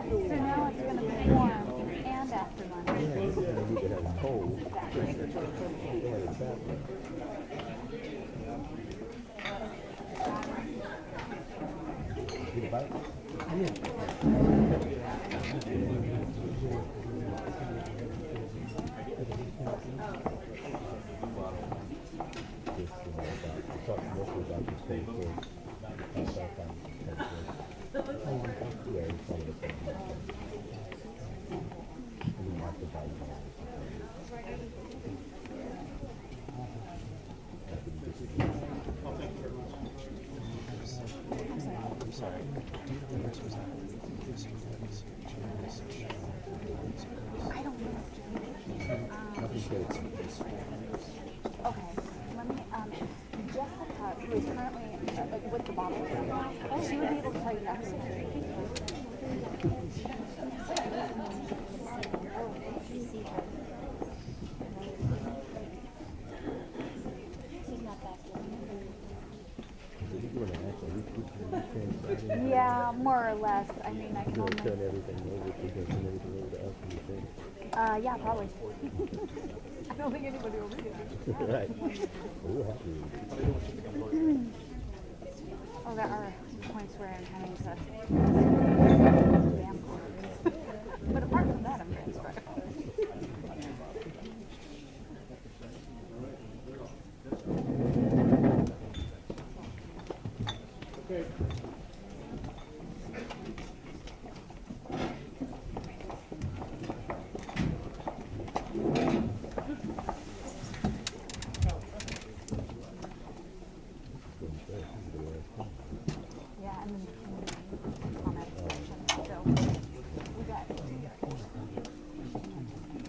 So now it's going to be warm and after lunch. Yeah, you need to have it cold. They had it backwards. Did you bite? We talked mostly about the state court. Yeah, it's some of the things. We have to bite. I'm sorry. I don't know. Okay, let me, Jessica, who is currently with the bottle, she would be able to tell you next. Yeah, more or less. I mean, I can only... Turn everything over. We're going to turn everything over to us and you think. Yeah, probably. I don't think anybody will read it. Right. We'll have to read it. Oh, there are points where I'm having to damn cards. But apart from that, I'm transcribed. Okay. Yeah, and then comment section. So we got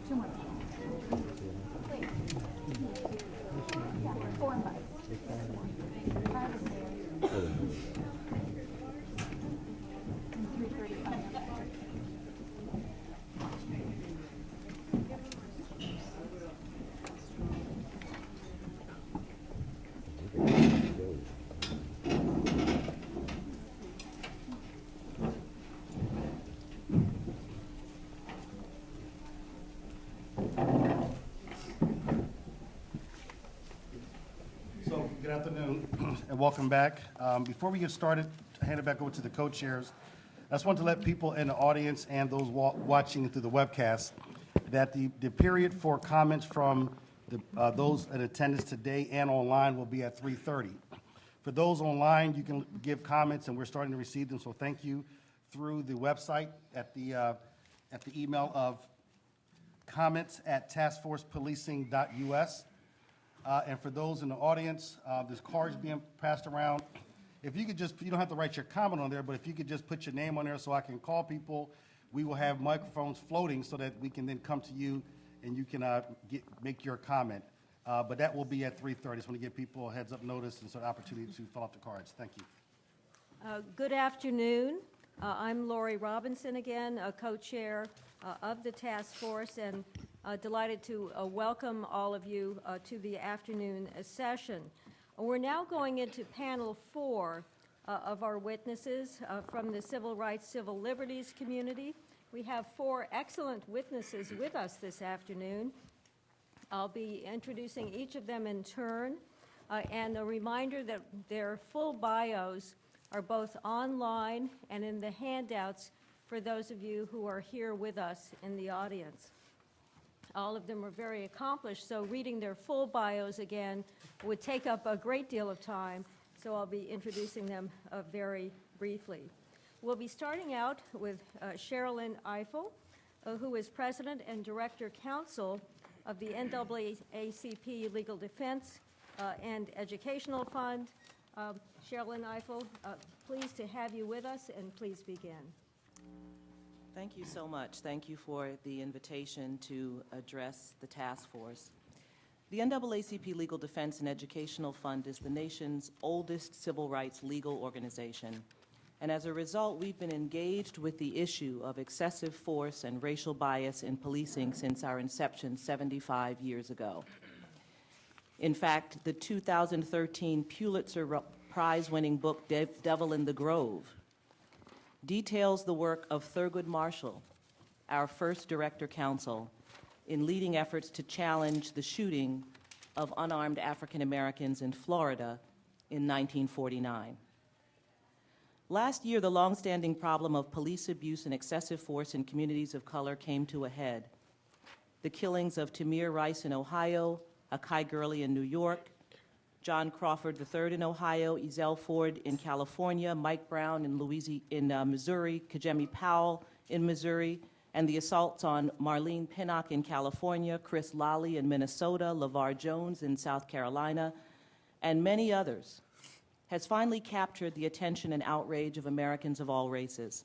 2 more. Wait. Yeah, 4 and 5. 5 is there. And 3:35. So, good afternoon and welcome back. Before we get started, I hand it back over to the co-chairs. I just want to let people in the audience and those watching through the webcast that the period for comments from those in attendance today and online will be at 3:30. For those online, you can give comments, and we're starting to receive them, so thank you through the website at the email of comments@taskforcepolicing.us. And for those in the audience, there's cards being passed around. If you could just, you don't have to write your comment on there, but if you could just put your name on there so I can call people, we will have microphones floating so that we can then come to you and you can make your comment. But that will be at 3:30. Just want to give people a heads up notice and so an opportunity to fill out the cards. Thank you. Good afternoon. I'm Lori Robinson again, a co-chair of the task force, and delighted to welcome all of you to the afternoon session. We're now going into panel 4 of our witnesses from the civil rights, civil liberties community. We have 4 excellent witnesses with us this afternoon. I'll be introducing each of them in turn, and a reminder that their full bios are both online and in the handouts for those of you who are here with us in the audience. All of them are very accomplished, so reading their full bios again would take up a great deal of time, so I'll be introducing them very briefly. We'll be starting out with Sherilyn Eiffel, who is President and Director Counsel of the NAACP Legal Defense and Educational Fund. Sherilyn Eiffel, pleased to have you with us, and please begin. Thank you so much. Thank you for the invitation to address the task force. The NAACP Legal Defense and Educational Fund is the nation's oldest civil rights legal organization. And as a result, we've been engaged with the issue of excessive force and racial bias in policing since our inception 75 years ago. In fact, the 2013 Pulitzer Prize-winning book, Devil in the Grove, details the work of Thurgood Marshall, our first director counsel, in leading efforts to challenge the shooting of unarmed African Americans in Florida in 1949. Last year, the longstanding problem of police abuse and excessive force in communities of color came to a head. The killings of Tamir Rice in Ohio, Akai Gurley in New York, John Crawford III in Ohio, Ezell Ford in California, Mike Brown in Missouri, Kajemi Powell in Missouri, and the assaults on Marlene Pinnock in California, Chris Lally in Minnesota, LeVar Jones in South Carolina, and many others, has finally captured the attention and outrage of Americans of all races.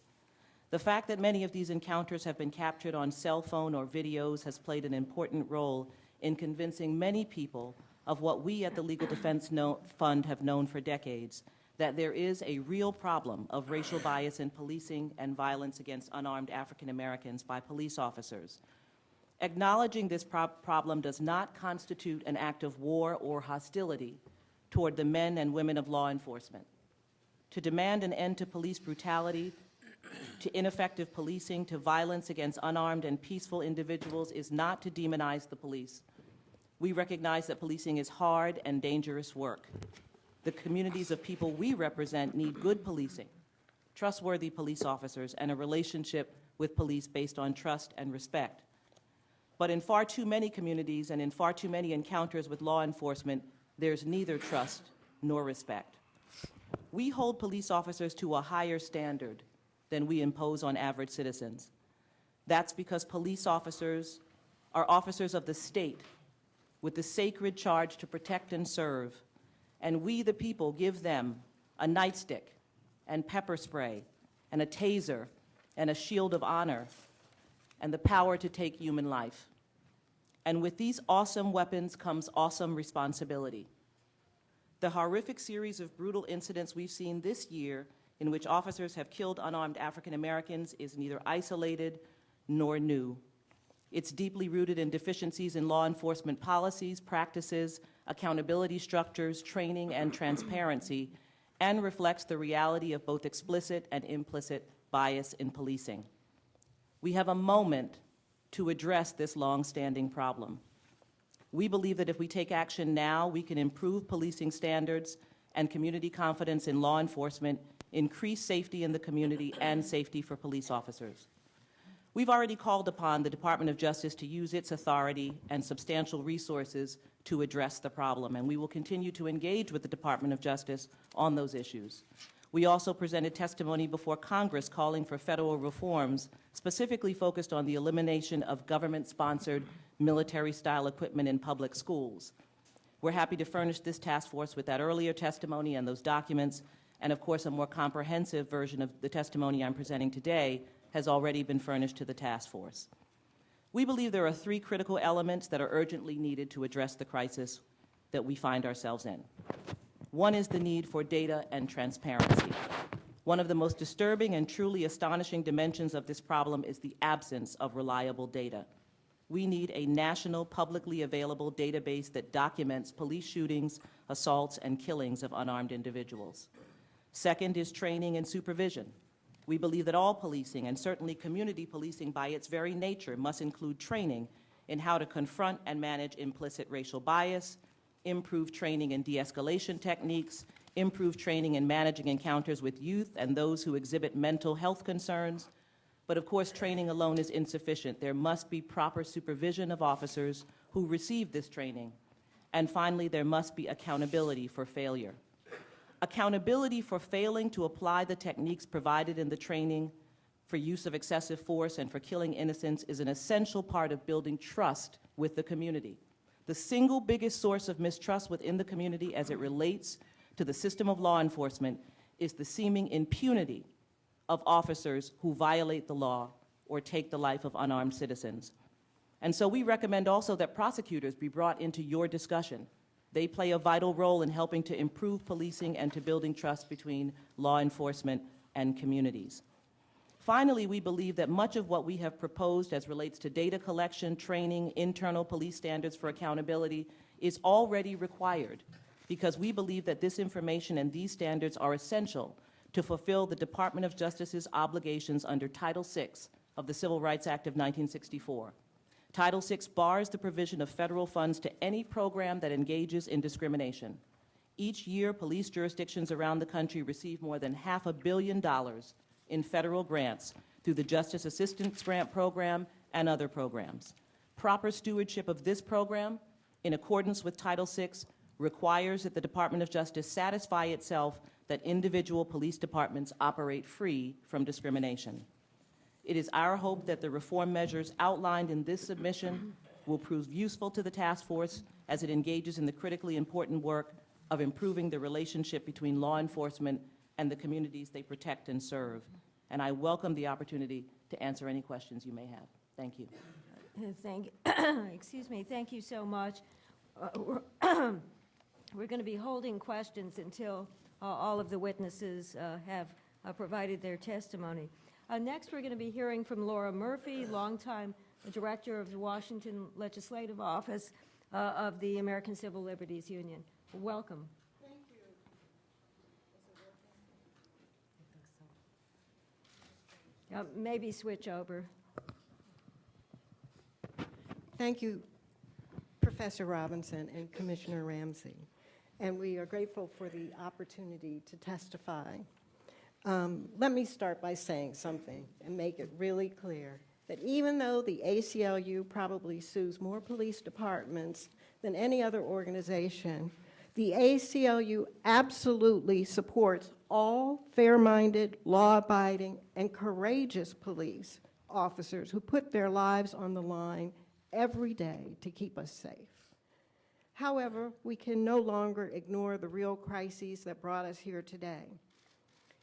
The fact that many of these encounters have been captured on cell phone or videos has played an important role in convincing many people of what we at the Legal Defense Fund have known for decades, that there is a real problem of racial bias in policing and violence against unarmed African Americans by police officers. Acknowledging this problem does not constitute an act of war or hostility toward the men and women of law enforcement. To demand an end to police brutality, to ineffective policing, to violence against unarmed and peaceful individuals is not to demonize the police. We recognize that policing is hard and dangerous work. The communities of people we represent need good policing, trustworthy police officers, and a relationship with police based on trust and respect. But in far too many communities and in far too many encounters with law enforcement, there's neither trust nor respect. We hold police officers to a higher standard than we impose on average citizens. That's because police officers are officers of the state with the sacred charge to protect and serve, and we, the people, give them a nightstick and pepper spray and a taser and a shield of honor and the power to take human life. And with these awesome weapons comes awesome responsibility. The horrific series of brutal incidents we've seen this year in which officers have killed unarmed African Americans is neither isolated nor new. It's deeply rooted in deficiencies in law enforcement policies, practices, accountability structures, training, and transparency, and reflects the reality of both explicit and implicit bias in policing. We have a moment to address this long-standing problem. We believe that if we take action now, we can improve policing standards and community confidence in law enforcement, increase safety in the community, and safety for police officers. We've already called upon the Department of Justice to use its authority and substantial resources to address the problem, and we will continue to engage with the Department of Justice on those issues. We also presented testimony before Congress calling for federal reforms specifically focused on the elimination of government-sponsored military-style equipment in public schools. We're happy to furnish this task force with that earlier testimony and those documents, and of course a more comprehensive version of the testimony I'm presenting today has already been furnished to the task force. We believe there are three critical elements that are urgently needed to address the crisis that we find ourselves in. One is the need for data and transparency. One of the most disturbing and truly astonishing dimensions of this problem is the absence of reliable data. We need a national, publicly available database that documents police shootings, assaults, and killings of unarmed individuals. Second is training and supervision. We believe that all policing, and certainly community policing by its very nature, must include training in how to confront and manage implicit racial bias, improve training in de-escalation techniques, improve training in managing encounters with youth and those who exhibit mental health concerns. But of course, training alone is insufficient. There must be proper supervision of officers who receive this training. And finally, there must be accountability for failure. Accountability for failing to apply the techniques provided in the training for use of excessive force and for killing innocents is an essential part of building trust with the community. The single biggest source of mistrust within the community as it relates to the system of law enforcement is the seeming impunity of officers who violate the law or take the life of unarmed citizens. And so we recommend also that prosecutors be brought into your discussion. They play a vital role in helping to improve policing and to building trust between law enforcement and communities. Finally, we believe that much of what we have proposed as relates to data collection, training, internal police standards for accountability is already required because we believe that this information and these standards are essential to fulfill the Department of Justice's obligations under Title VI of the Civil Rights Act of 1964. Title VI bars the provision of federal funds to any program that engages in discrimination. Each year, police jurisdictions around the country receive more than $500 million in federal grants through the Justice Assistance Grant Program and other programs. Proper stewardship of this program, in accordance with Title VI, requires that the Department of Justice satisfy itself that individual police departments operate free from discrimination. It is our hope that the reform measures outlined in this submission will prove useful to the task force as it engages in the critically important work of improving the relationship between law enforcement and the communities they protect and serve. And I welcome the opportunity to answer any questions you may have. Thank you. Excuse me, thank you so much. We're going to be holding questions until all of the witnesses have provided their testimony. Next, we're going to be hearing from Laura Murphy, longtime director of the Washington Legislative Office of the American Civil Liberties Union. Welcome. Thank you. Maybe switch over. Thank you, Professor Robinson and Commissioner Ramsey. And we are grateful for the opportunity to testify. Let me start by saying something and make it really clear that even though the ACLU probably sues more police departments than any other organization, the ACLU absolutely supports all fair-minded, law-abiding, and courageous police officers who put their lives on the line every day to keep us safe. However, we can no longer ignore the real crises that brought us here today.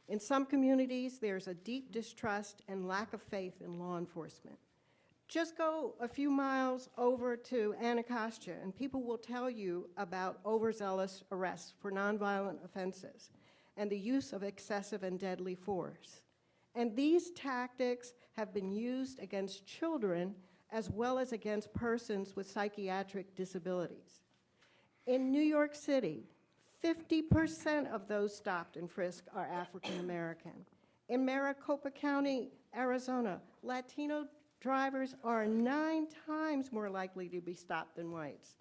In some communities, there's a deep distrust and lack of faith in law enforcement. Just go a few miles over to Anacostia, and people will tell you about overzealous arrests for nonviolent offenses and the use of excessive and deadly force. And these tactics have been used against children as well as against persons with psychiatric disabilities. In New York City, 50% of those stopped and frisked are African American. In Maricopa County, Arizona, Latino drivers are 9 times more likely to be stopped than whites.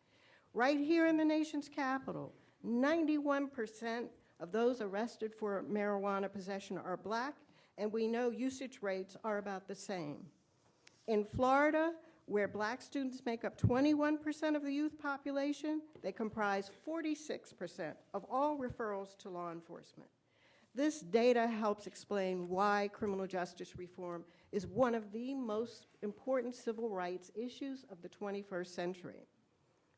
Right here in the nation's capital, 91% of those arrested for marijuana possession are black, and we know usage rates are about the same. In Florida, where black students make up 21% of the youth population, they comprise 46% of all referrals to law enforcement. This data helps explain why criminal justice reform is one of the most important civil rights issues of the 21st century.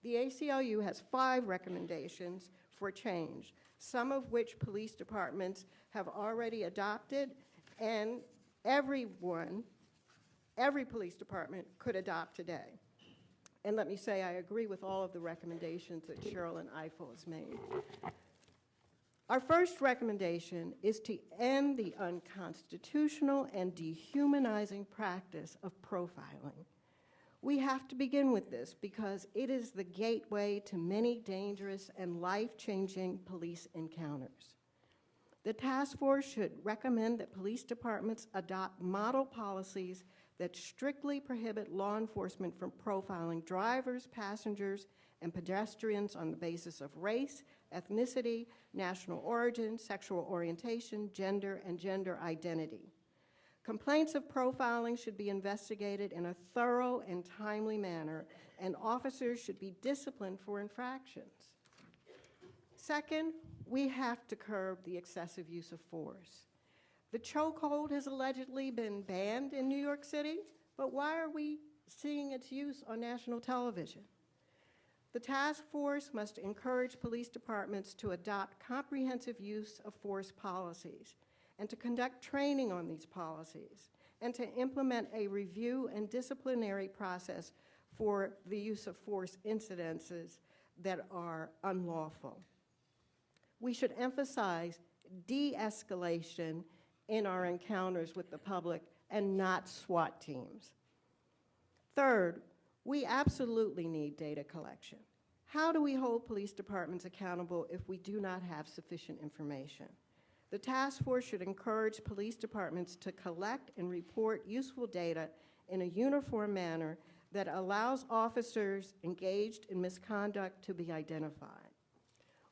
The ACLU has 5 recommendations for change, some of which police departments have already adopted, and every police department could adopt today. And let me say, I agree with all of the recommendations that Sherilyn Ifill has made. Our first recommendation is to end the unconstitutional and dehumanizing practice of profiling. We have to begin with this because it is the gateway to many dangerous and life-changing police encounters. The task force should recommend that police departments adopt model policies that strictly prohibit law enforcement from profiling drivers, passengers, and pedestrians on the basis of race, ethnicity, national origin, sexual orientation, gender, and gender identity. Complaints of profiling should be investigated in a thorough and timely manner, and officers should be disciplined for infractions. Second, we have to curb the excessive use of force. The chokehold has allegedly been banned in New York City, but why are we seeing its use on national television? The task force must encourage police departments to adopt comprehensive use of force policies and to conduct training on these policies and to implement a review and disciplinary process for the use of force incidences that are unlawful. We should emphasize de-escalation in our encounters with the public and not SWAT teams. Third, we absolutely need data collection. How do we hold police departments accountable if we do not have sufficient information? The task force should encourage police departments to collect and report useful data in a uniform manner that allows officers engaged in misconduct to be identified.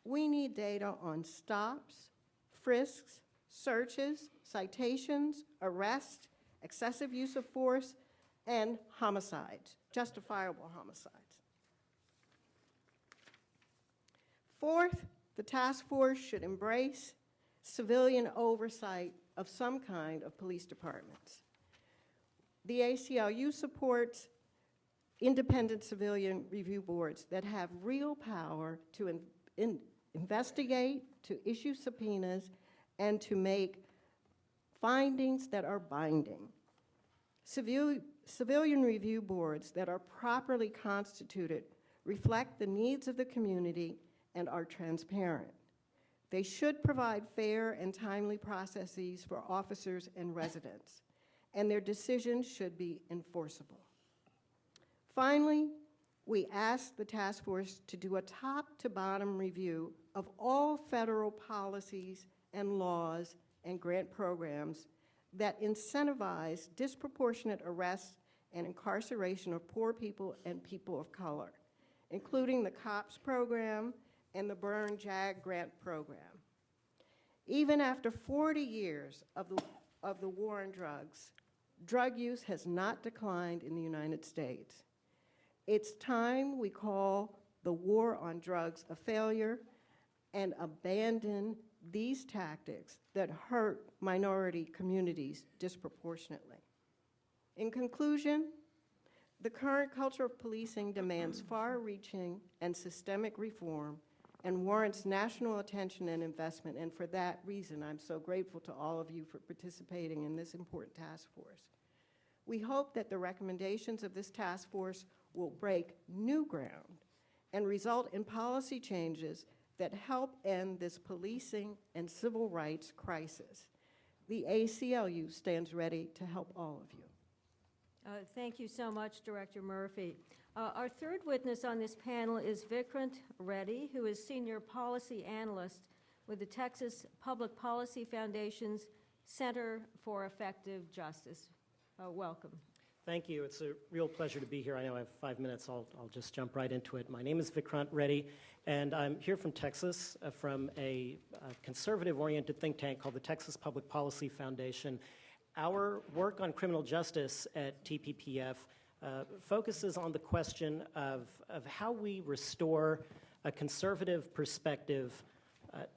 We need data on stops, frisks, searches, citations, arrests, excessive use of force, and homicides, justifiable homicides. Fourth, the task force should embrace civilian oversight of some kind of police departments. The ACLU supports independent civilian review boards that have real power to investigate, to issue subpoenas, and to make findings that are binding. Civilian review boards that are properly constituted reflect the needs of the community and are transparent. They should provide fair and timely processes for officers and residents, and their decisions should be enforceable. Finally, we ask the task force to do a top-to-bottom review of all federal policies and laws and grant programs that incentivize disproportionate arrests and incarceration of poor people and people of color, including the COPS program and the Burn JAG grant program. Even after 40 years of the war on drugs, drug use has not declined in the United States. It's time we call the war on drugs a failure and abandon these tactics that hurt minority communities disproportionately. In conclusion, the current culture of policing demands far-reaching and systemic reform and warrants national attention and investment, and for that reason, I'm so grateful to all of you for participating in this important task force. We hope that the recommendations of this task force will break new ground and result in policy changes that help end this policing and civil rights crisis. The ACLU stands ready to help all of you. Thank you so much, Director Murphy. Our third witness on this panel is Vikrant Reddy, who is Senior Policy Analyst with the Texas Public Policy Foundation's Center for Effective Justice. Welcome. Thank you. It's a real pleasure to be here. I know I have 5 minutes. I'll just jump right into it. My name is Vikrant Reddy, and I'm here from Texas, from a conservative-oriented think tank called the Texas Public Policy Foundation. Our work on criminal justice at TPPF focuses on the question of how we restore a conservative perspective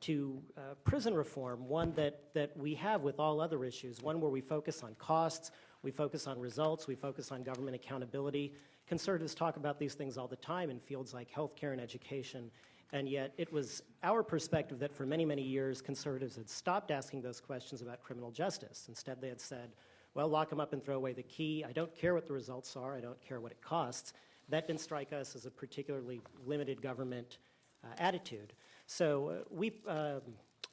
to prison reform, one that we have with all other issues, one where we focus on costs, we focus on results, we focus on government accountability. Conservatives talk about these things all the time in fields like healthcare and education, and yet it was our perspective that for many, many years, conservatives had stopped asking those questions about criminal justice. Instead, they had said, well, lock them up and throw away the key. I don't care what the results are. I don't care what it costs. That didn't strike us as a particularly limited government attitude. So we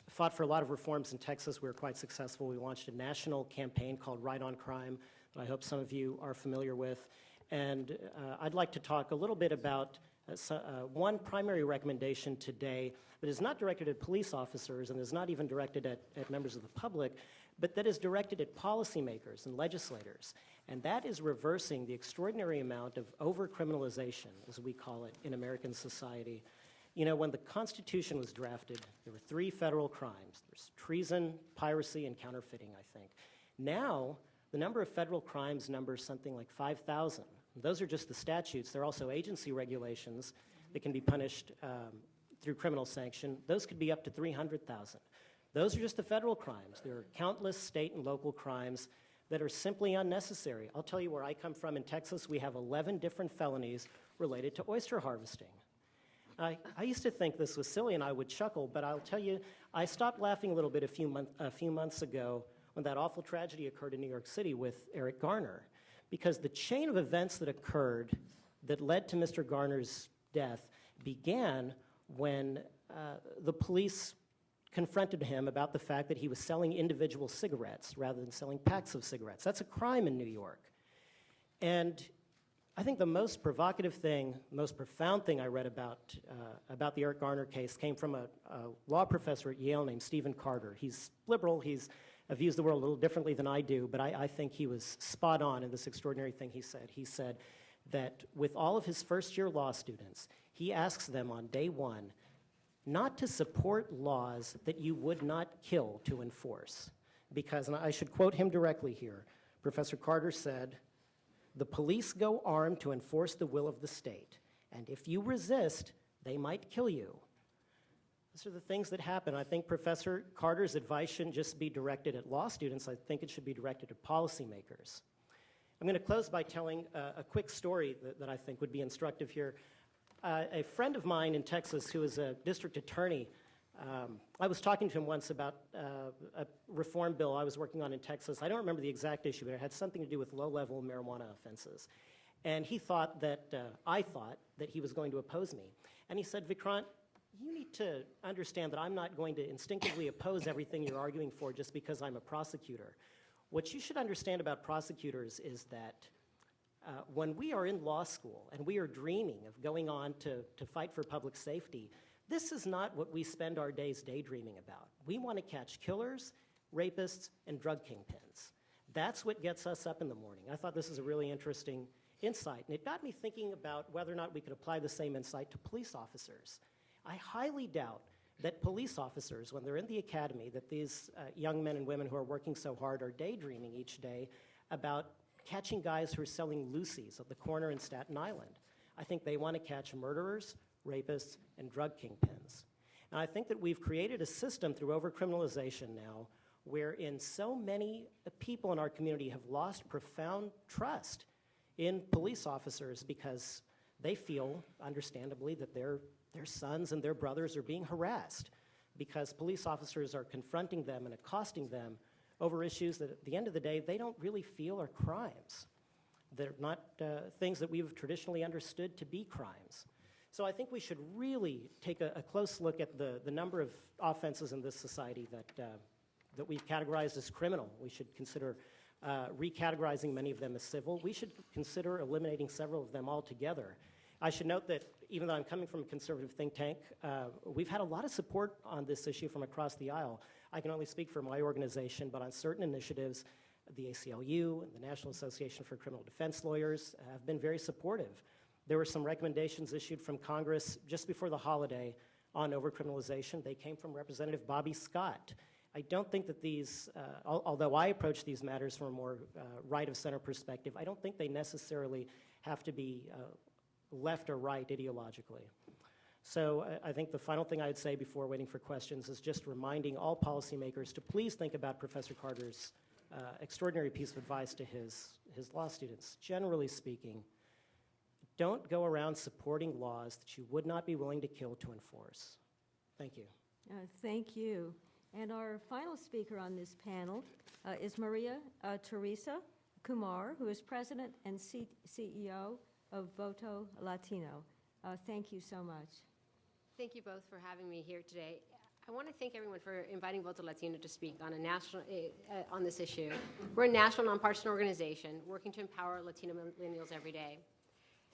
fought for a lot of reforms in Texas. We were quite successful. We launched a national campaign called Right on Crime that I hope some of you are familiar with. And I'd like to talk a little bit about one primary recommendation today that is not directed at police officers and is not even directed at members of the public, but that is directed at policymakers and legislators. And that is reversing the extraordinary amount of over-criminalization, as we call it, in American society. You know, when the Constitution was drafted, there were 3 federal crimes. There's treason, piracy, and counterfeiting, I think. Now, the number of federal crimes numbers something like 5,000. Those are just the statutes. There are also agency regulations that can be punished through criminal sanction. Those could be up to 300,000. Those are just the federal crimes. There are countless state and local crimes that are simply unnecessary. I'll tell you where I come from in Texas. We have 11 different felonies related to oyster harvesting. I used to think this was silly and I would chuckle, but I'll tell you, I stopped laughing a little bit a few months ago when that awful tragedy occurred in New York City with Eric Garner, because the chain of events that occurred that led to Mr. Garner's death began when the police confronted him about the fact that he was selling individual cigarettes rather than selling packs of cigarettes. That's a crime in New York. And I think the most provocative thing, most profound thing I read about the Eric Garner case came from a law professor at Yale named Stephen Carter. He's liberal. He's views the world a little differently than I do, but I think he was spot on in this extraordinary thing he said. He said that with all of his first-year law students, he asks them on day one not to support laws that you would not kill to enforce. Because, and I should quote him directly here, Professor Carter said, "The police go armed to enforce the will of the state, and if you resist, they might kill you." These are the things that happen. I think Professor Carter's advice shouldn't just be directed at law students. I think it should be directed at policymakers. I'm going to close by telling a quick story that I think would be instructive here. A friend of mine in Texas who is a district attorney, I was talking to him once about a reform bill I was working on in Texas. I don't remember the exact issue, but it had something to do with low-level marijuana offenses. And he thought that, I thought that he was going to oppose me. And he said, "Vikrant, you need to understand that I'm not going to instinctively oppose everything you're arguing for just because I'm a prosecutor. What you should understand about prosecutors is that when we are in law school and we are dreaming of going on to fight for public safety, this is not what we spend our days daydreaming about. We want to catch killers, rapists, and drug kingpins. That's what gets us up in the morning." I thought this was a really interesting insight, and it got me thinking about whether or not we could apply the same insight to police officers. I highly doubt that police officers, when they're in the academy, that these young men and women who are working so hard are daydreaming each day about catching guys who are selling Lucy's at the corner in Staten Island. I think they want to catch murderers, rapists, and drug kingpins. And I think that we've created a system through overcriminalization now wherein so many people in our community have lost profound trust in police officers because they feel, understandably, that their sons and their brothers are being harassed because police officers are confronting them and accosting them over issues that at the end of the day they don't really feel are crimes. They're not things that we've traditionally understood to be crimes. So I think we should really take a close look at the number of offenses in this society that we've categorized as criminal. We should consider recategorizing many of them as civil. We should consider eliminating several of them altogether. I should note that even though I'm coming from a conservative think tank, we've had a lot of support on this issue from across the aisle. I can only speak for my organization, but on certain initiatives, the ACLU and the National Association for Criminal Defense Lawyers have been very supportive. There were some recommendations issued from Congress just before the holiday on overcriminalization. They came from Representative Bobby Scott. I don't think that these, although I approach these matters from a more right-of-center perspective, I don't think they necessarily have to be left or right ideologically. So I think the final thing I'd say before waiting for questions is just reminding all policymakers to please think about Professor Carter's extraordinary piece of advice to his law students. Generally speaking, don't go around supporting laws that you would not be willing to kill to enforce. Thank you. Thank you. And our final speaker on this panel is Maria Teresa Kumar, who is President and CEO of Voto Latino. Thank you so much. Thank you both for having me here today. I want to thank everyone for inviting Voto Latino to speak on on this issue. We're a national nonpartisan organization working to empower Latino millennials every day.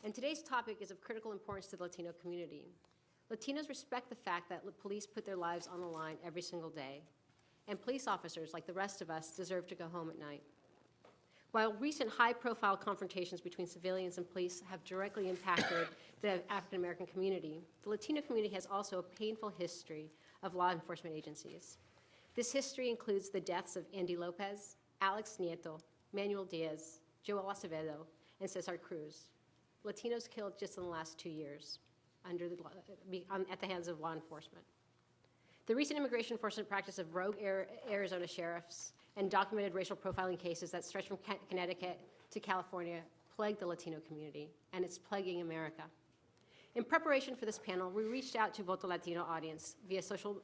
And today's topic is of critical importance to the Latino community. Latinos respect the fact that police put their lives on the line every single day, and police officers, like the rest of us, deserve to go home at night. While recent high-profile confrontations between civilians and police have directly impacted the African-American community, the Latino community has also a painful history of law enforcement agencies. This history includes the deaths of Andy Lopez, Alex Nieto, Manuel Diaz, Joel Acevedo, and Cesar Cruz, Latinos killed just in the last 2 years at the hands of law enforcement. The recent immigration enforcement practice of rogue Arizona sheriffs and documented racial profiling cases that stretch from Connecticut to California plague the Latino community, and it's plaguing America. In preparation for this panel, we reached out to Voto Latino audience via social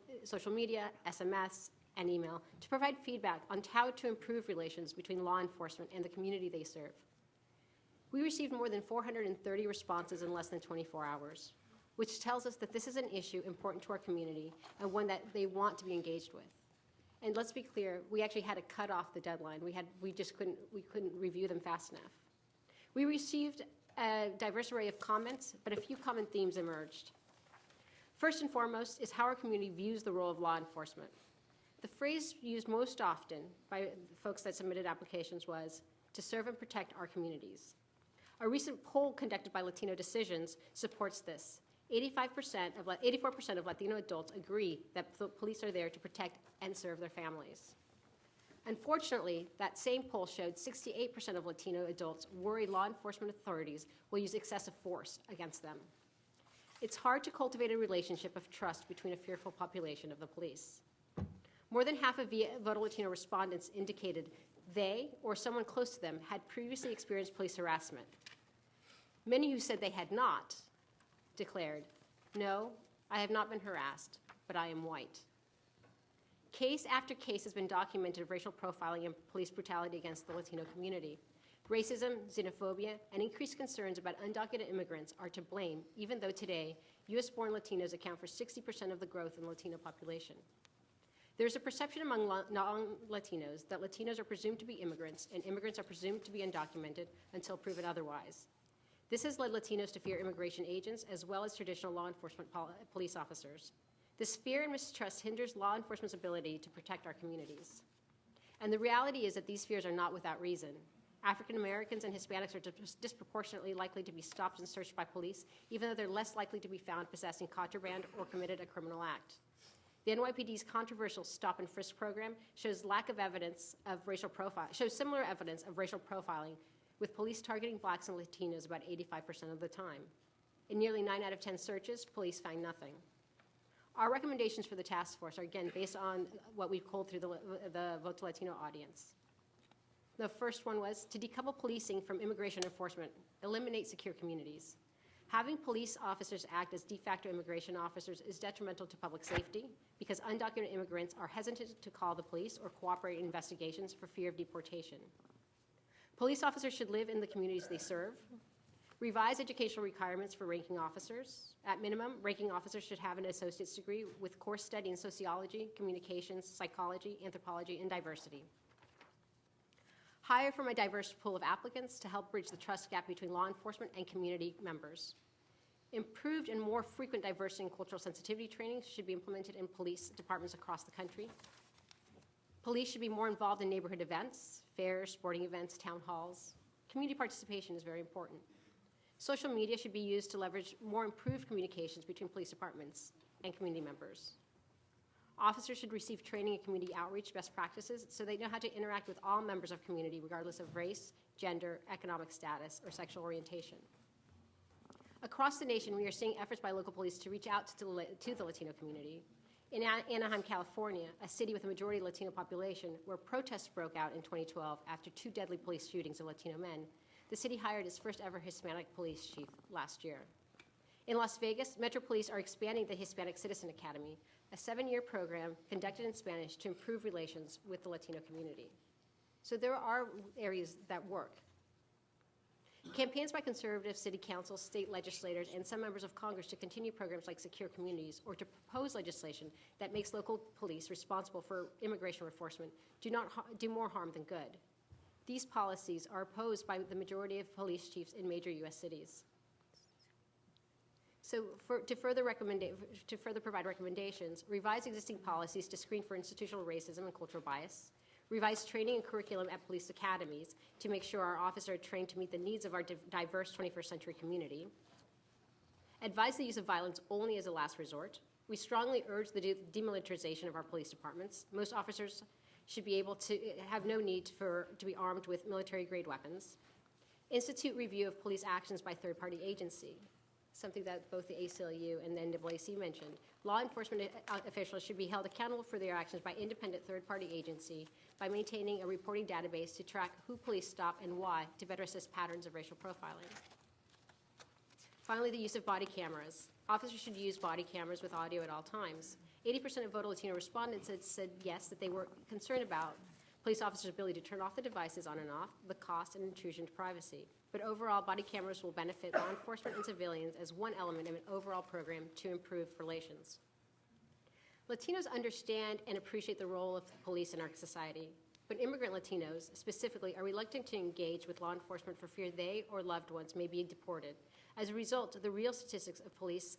media, SMS, and email to provide feedback on how to improve relations between law enforcement and the community they serve. We received more than 430 responses in less than 24 hours, which tells us that this is an issue important to our community and one that they want to be engaged with. And let's be clear, we actually had to cut off the deadline. We couldn't review them fast enough. We received a diverse array of comments, but a few common themes emerged. First and foremost is how our community views the role of law enforcement. The phrase used most often by folks that submitted applications was, to serve and protect our communities. A recent poll conducted by Latino Decisions supports this. 84% of Latino adults agree that the police are there to protect and serve their families. Unfortunately, that same poll showed 68% of Latino adults worry law enforcement authorities will use excessive force against them. It's hard to cultivate a relationship of trust between a fearful population of the police. More than half of Voto Latino respondents indicated they or someone close to them had previously experienced police harassment. Many who said they had not declared, no, I have not been harassed, but I am white. Case after case has been documented of racial profiling and police brutality against the Latino community. Racism, xenophobia, and increased concerns about undocumented immigrants are to blame, even though today, US-born Latinos account for 60% of the growth in the Latino population. There's a perception among non-Latinos that Latinos are presumed to be immigrants, and immigrants are presumed to be undocumented until proven otherwise. This has led Latinos to fear immigration agents as well as traditional law enforcement police officers. This fear and mistrust hinders law enforcement's ability to protect our communities. And the reality is that these fears are not without reason. African Americans and Hispanics are disproportionately likely to be stopped and searched by police, even though they're less likely to be found possessing contraband or committed a criminal act. The NYPD's controversial stop and frisk program shows similar evidence of racial profiling, with police targeting blacks and Latinos about 85% of the time. In nearly 9 out of 10 searches, police find nothing. Our recommendations for the task force are, again, based on what we've culled through the Vote to Latino audience. The first one was to decouple policing from immigration enforcement, eliminate secure communities. Having police officers act as de facto immigration officers is detrimental to public safety because undocumented immigrants are hesitant to call the police or cooperate in investigations for fear of deportation. Police officers should live in the communities they serve. Revise educational requirements for ranking officers. At minimum, ranking officers should have an associate's degree with course study in sociology, communications, psychology, anthropology, and diversity. Hire from a diverse pool of applicants to help bridge the trust gap between law enforcement and community members. Improved and more frequent diversity and cultural sensitivity trainings should be implemented in police departments across the country. Police should be more involved in neighborhood events, fairs, sporting events, town halls. Community participation is very important. Social media should be used to leverage more improved communications between police departments and community members. Officers should receive training in community outreach best practices so they know how to interact with all members of community regardless of race, gender, economic status, or sexual orientation. Across the nation, we are seeing efforts by local police to reach out to the Latino community. In Anaheim, California, a city with a majority Latino population, where protests broke out in 2012 after 2 deadly police shootings of Latino men, the city hired its first ever Hispanic police chief last year. In Las Vegas, Metro Police are expanding the Hispanic Citizen Academy, a 7-year program conducted in Spanish to improve relations with the Latino community. So there are areas that work. Campaigns by conservative city councils, state legislators, and some members of Congress to continue programs like Secure Communities or to propose legislation that makes local police responsible for immigration enforcement do more harm than good. These policies are opposed by the majority of police chiefs in major U.S. cities. So to further provide recommendations, revise existing policies to screen for institutional racism and cultural bias, revise training and curriculum at police academies to make sure our officers are trained to meet the needs of our diverse 21st century community, advise the use of violence only as a last resort. We strongly urge the demilitarization of our police departments. Most officers should be able to have no need to be armed with military-grade weapons. Institute review of police actions by third-party agency, something that both the ACLU and the NAACP mentioned. Law enforcement officials should be held accountable for their actions by independent third-party agency by maintaining a reporting database to track who police stop and why to better assess patterns of racial profiling. Finally, the use of body cameras. Officers should use body cameras with audio at all times. 80% of Voto Latino respondents had said yes, that they were concerned about police officers' ability to turn off the devices on and off, the cost and intrusion to privacy. But overall, body cameras will benefit law enforcement and civilians as one element of an overall program to improve relations. Latinos understand and appreciate the role of the police in our society. but immigrant Latinos specifically are reluctant to engage with law enforcement for fear they or loved ones may be deported. As a result, the real statistics of police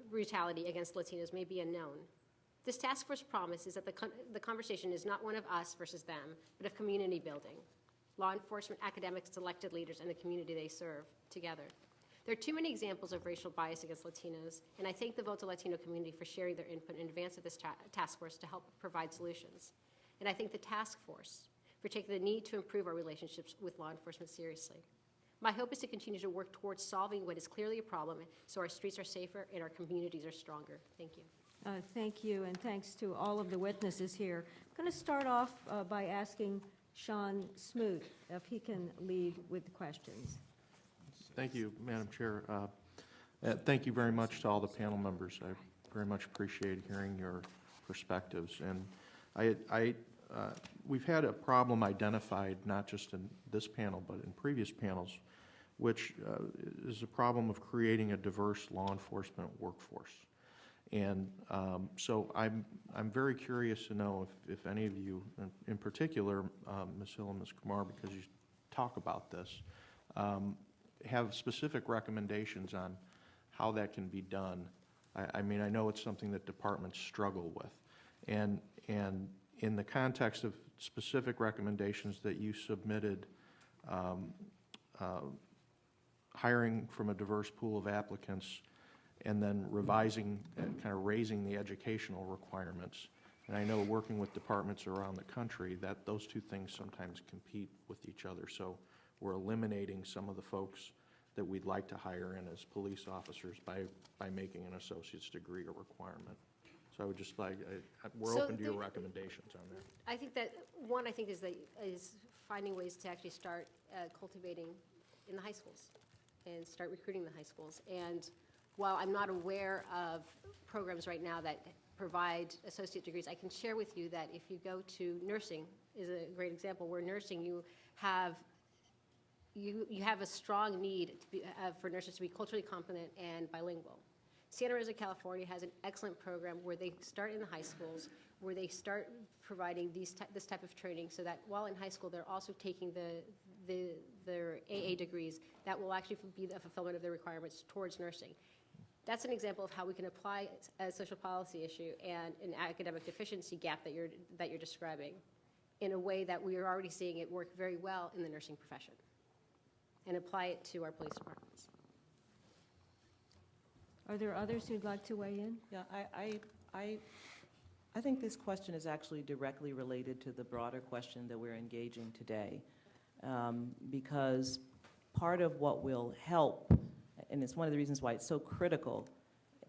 brutality against Latinos may be unknown. This task force promise is that the conversation is not one of us versus them, but of community building. Law enforcement, academics, elected leaders, and the community they serve together. There are too many examples of racial bias against Latinos, and I thank the Vote to Latino community for sharing their input in advance of this task force to help provide solutions. And I thank the task force for taking the need to improve our relationships with law enforcement seriously. My hope is to continue to work towards solving what is clearly a problem so our streets are safer and our communities are stronger. Thank you. Thank you, and thanks to all of the witnesses here. I'm going to start off by asking Sean Smoot if he can lead with questions. Thank you, Madam Chair. Thank you very much to all the panel members. I very much appreciate hearing your perspectives. And we've had a problem identified, not just in this panel, but in previous panels, which is a problem of creating a diverse law enforcement workforce. And so I'm very curious to know if any of you, in particular, Ms. Hill and Ms. Kumar, because you talk about this, have specific recommendations on how that can be done. I mean, I know it's something that departments struggle with. And in the context of specific recommendations that you submitted, hiring from a diverse pool of applicants, and then revising and kind of raising the educational requirements. And I know working with departments around the country that those two things sometimes compete with each other. So we're eliminating some of the folks that we'd like to hire in as police officers by making an associate's degree a requirement. So I would just like, we're open to your recommendations on that. I think that one, is finding ways to actually start cultivating in the high schools and start recruiting the high schools. And while I'm not aware of programs right now that provide associate degrees, I can share with you that if you go to nursing is a great example, where nursing you have a strong need to be, for nurses to be culturally competent and bilingual. Santa Rosa, California has an excellent program where they start in the high schools, where they start providing this type of training so that while in high school they're also taking their AA degrees that will actually be the fulfillment of their requirements towards nursing. That's an example of how we can apply a social policy issue and an academic deficiency gap that you're describing in a way that we are already seeing it work very well in the nursing profession, and apply it to our police departments. Are there others who'd like to weigh in? Yeah, I think this question is actually directly related to the broader question that we're engaging today, because part of what will help, and it's one of the reasons why it's so critical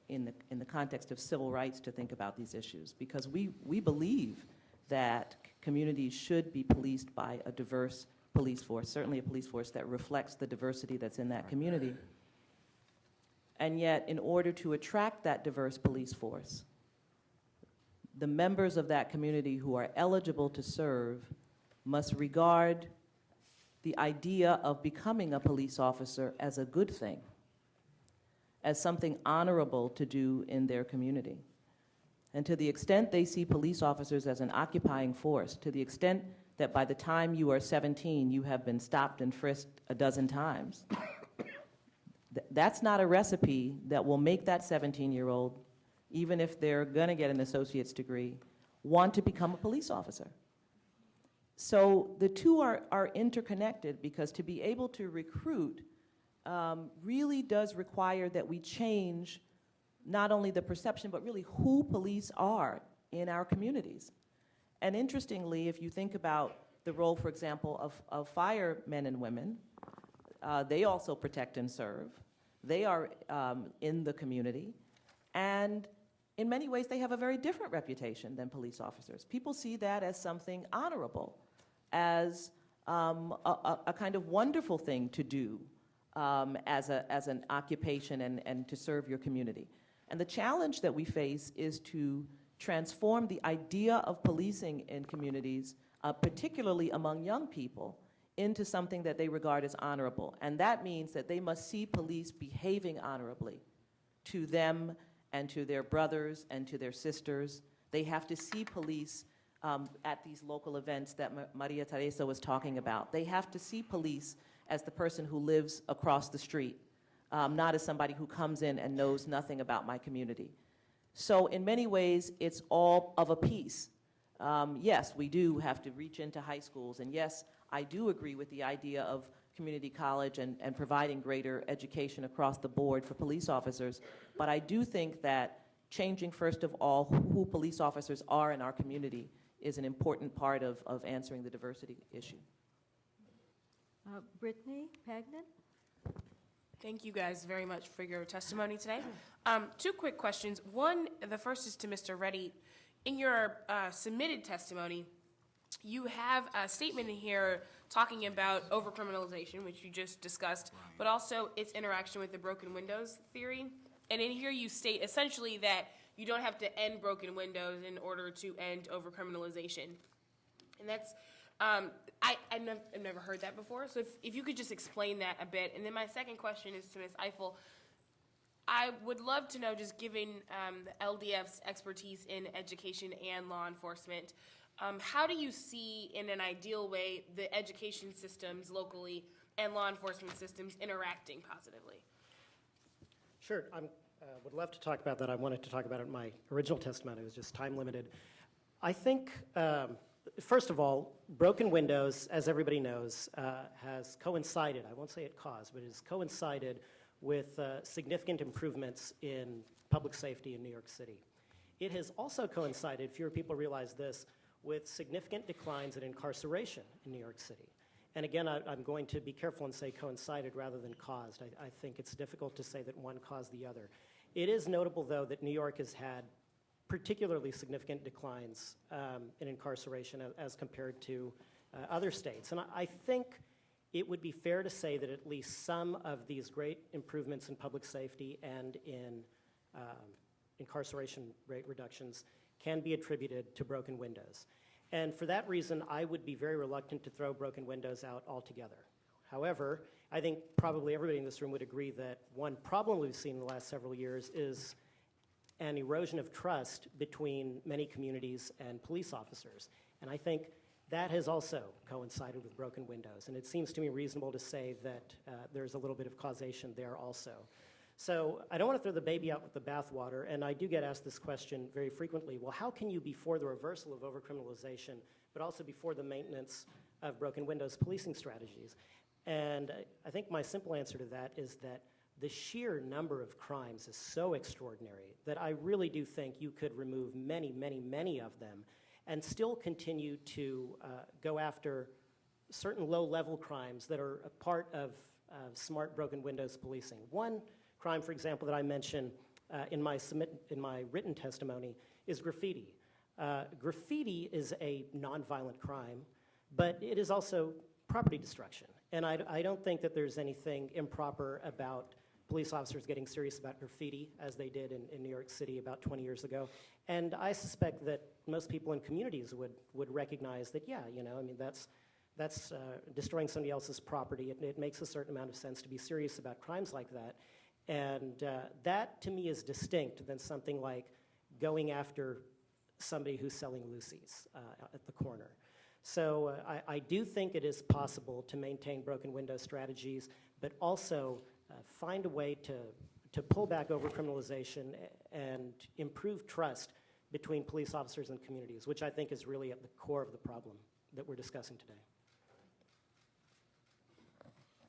in the context of civil rights to think about these issues, because we believe that communities should be policed by a diverse police force, certainly a police force that reflects the diversity that's in that community. And yet, in order to attract that diverse police force, the members of that community who are eligible to serve must regard the idea of becoming a police officer as a good thing, as something honorable to do in their community. And to the extent they see police officers as an occupying force, to the extent that by the time you are 17, you have been stopped and frisked a dozen times, that's not a recipe that will make that 17-year-old, even if they're going to get an associate's degree, want to become a police officer. So the two are interconnected, because to be able to recruit really does require that we change not only the perception, but really who police are in our communities. And interestingly, if you think about the role, for example, of firemen and women, they also protect and serve. They are in the community, and in many ways they have a very different reputation than police officers. People see that as something honorable, as a kind of wonderful thing to do as an occupation and to serve your community. And the challenge that we face is to transform the idea of policing in communities, particularly among young people, into something that they regard as honorable. And that means that they must see police behaving honorably to them and to their brothers and to their sisters. They have to see police at these local events that Maria Teresa was talking about. They have to see police as the person who lives across the street, not as somebody who comes in and knows nothing about my community. So in many ways, it's all of a piece. Yes, we do have to reach into high schools, and yes, I do agree with the idea of community college and providing greater education across the board for police officers, but I do think that changing, first of all, who police officers are in our community is an important part of answering the diversity issue. Brittany Pagnon? Thank you guys very much for your testimony today. Two quick questions. One, the first is to Mr. Reddy. In your submitted testimony, you have a statement in here talking about overcriminalization, which you just discussed, but also its interaction with the broken windows theory. And in here you state essentially that you don't have to end broken windows in order to end overcriminalization. And that's, I've never heard that before, so if you could just explain that a bit. And then my second question is to Ms. Eiffel. I would love to know, just given the LDF's expertise in education and law enforcement, how do you see, in an ideal way, the education systems locally and law enforcement systems interacting positively? Sure. I would love to talk about that. I wanted to talk about it in my original testimony. It was just time limited. I think, first of all, broken windows, as everybody knows, has coincided, I won't say it caused, but it has coincided with significant improvements in public safety in New York City. It has also coincided, fewer people realize this, with significant declines in incarceration in New York City. And again, I'm going to be careful and say coincided rather than caused. I think it's difficult to say that one caused the other. It is notable, though, that New York has had particularly significant declines in incarceration as compared to other states. And I think it would be fair to say that at least some of these great improvements in public safety and in incarceration rate reductions can be attributed to broken windows. And for that reason, I would be very reluctant to throw broken windows out altogether. However, I think probably everybody in this room would agree that one problem we've seen in the last several years is an erosion of trust between many communities and police officers. And I think that has also coincided with broken windows. And it seems to me reasonable to say that there's a little bit of causation there also. So I don't want to throw the baby out with the bathwater, and I do get asked this question very frequently. Well, how can you be for the reversal of overcriminalization, but also be for the maintenance of broken windows policing strategies? And I think my simple answer to that is that the sheer number of crimes is so extraordinary that I really do think you could remove many, many, many of them and still continue to go after certain low-level crimes that are a part of smart broken windows policing. One crime, for example, that I mentioned in my written testimony is graffiti. Graffiti is a nonviolent crime, but it is also property destruction. And I don't think that there's anything improper about police officers getting serious about graffiti, as they did in New York City about 20 years ago. And I suspect that most people in communities would recognize that, yeah, you know, I mean, that's destroying somebody else's property. It makes a certain amount of sense to be serious about crimes like that. And that, to me, is distinct than something like going after somebody who's selling Lucy's at the corner. So I do think it is possible to maintain broken window strategies, but also find a way to pull back overcriminalization and improve trust between police officers and communities, which I think is really at the core of the problem that we're discussing today.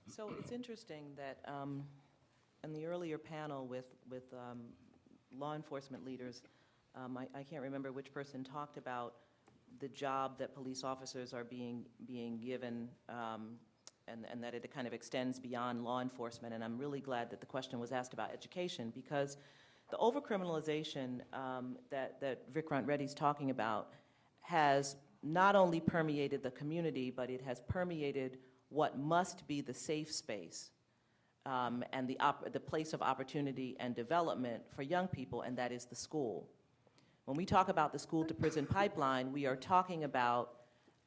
So it's interesting that in the earlier panel with law enforcement leaders, I can't remember which person talked about the job that police officers are being given, and that it kind of extends beyond law enforcement. And I'm really glad that the question was asked about education, because the overcriminalization that Vikrant Reddy's talking about has not only permeated the community, but it has permeated what must be the safe space and the place of opportunity and development for young people, and that is the school. When we talk about the school-to-prison pipeline, we are talking about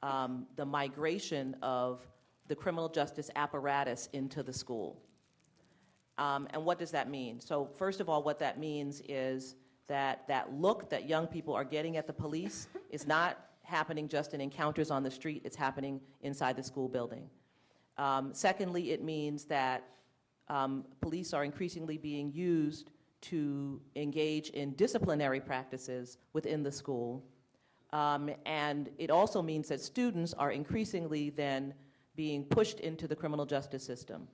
the migration of the criminal justice apparatus into the school. And what does that mean? So first of all, what that means is that that look that young people are getting at the police is not happening just in encounters on the street. It's happening inside the school building. Secondly, it means that police are increasingly being used to engage in disciplinary practices within the school. And it also means that students are increasingly then being pushed into the criminal justice system.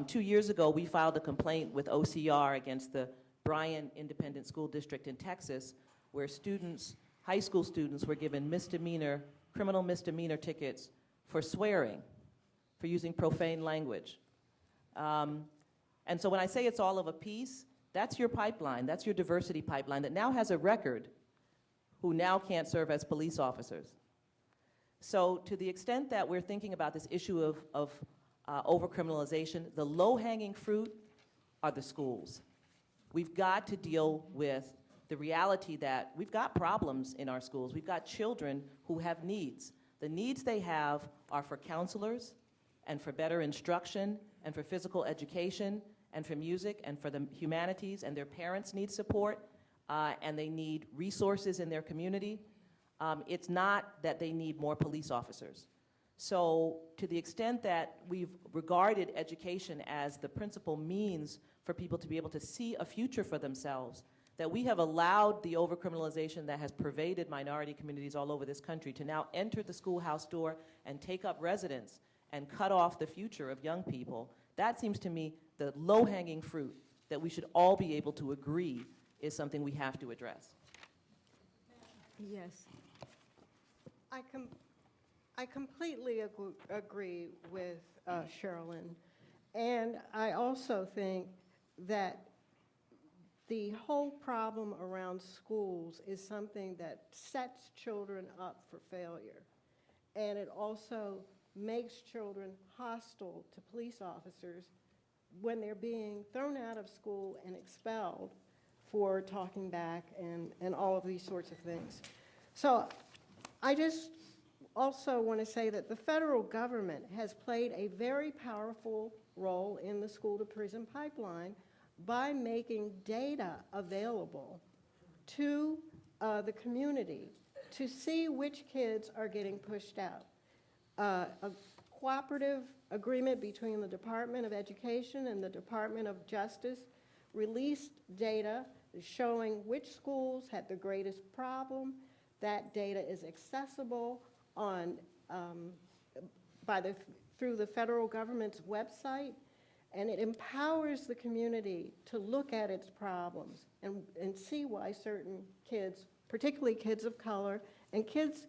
2 years ago, we filed a complaint with OCR against the Bryan Independent School District in Texas, where students, high school students, were given criminal misdemeanor tickets for swearing, for using profane language. And so when I say it's all of a piece, that's your pipeline, that's your diversity pipeline that now has a record who now can't serve as police officers. So to the extent that we're thinking about this issue of overcriminalization, the low-hanging fruit are the schools. We've got to deal with the reality that we've got problems in our schools. We've got children who have needs. The needs they have are for counselors and for better instruction and for physical education and for music and for the humanities, and their parents need support and they need resources in their community. It's not that they need more police officers. So to the extent that we've regarded education as the principal means for people to be able to see a future for themselves, that we have allowed the overcriminalization that has pervaded minority communities all over this country to now enter the schoolhouse door and take up residence and cut off the future of young people. That seems to me the low-hanging fruit that we should all be able to agree is something we have to address. Yes. I completely agree with Sherilyn, and I also think that the whole problem around schools is something that sets children up for failure, and it also makes children hostile to police officers when they're being thrown out of school and expelled for talking back and all of these sorts of things. So I just also want to say that the federal government has played a very powerful role in the school-to-prison pipeline by making data available to the community to see which kids are getting pushed out. A cooperative agreement between the Department of Education and the Department of Justice released data showing which schools had the greatest problem. That data is accessible on, through the federal government's website, and it empowers the community to look at its problems and see why certain kids, particularly kids of color and kids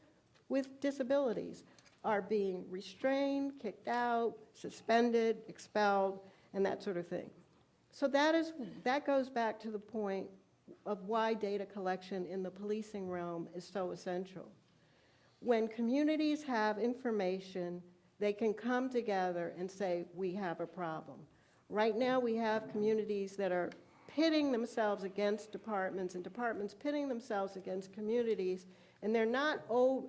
with disabilities, are being restrained, kicked out, suspended, expelled, and that sort of thing. So that goes back to the point of why data collection in the policing realm is so essential. When communities have information, they can come together and say, we have a problem. Right now, we have communities that are pitting themselves against departments and departments pitting themselves against communities, and they're not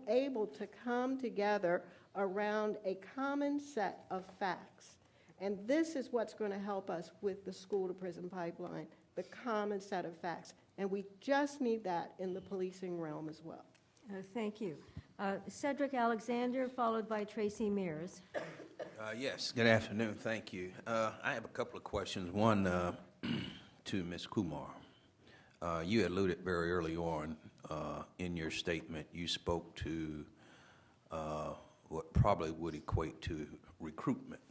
able to come together around a common set of facts. And this is what's going to help us with the school-to-prison pipeline, the common set of facts. And we just need that in the policing realm as well. Thank you. Cedric Alexander, followed by Tracy Mears. Yes, good afternoon. Thank you. I have a couple of questions. One to Ms. Kumar. You alluded very early on in your statement, you spoke to what probably would equate to recruitment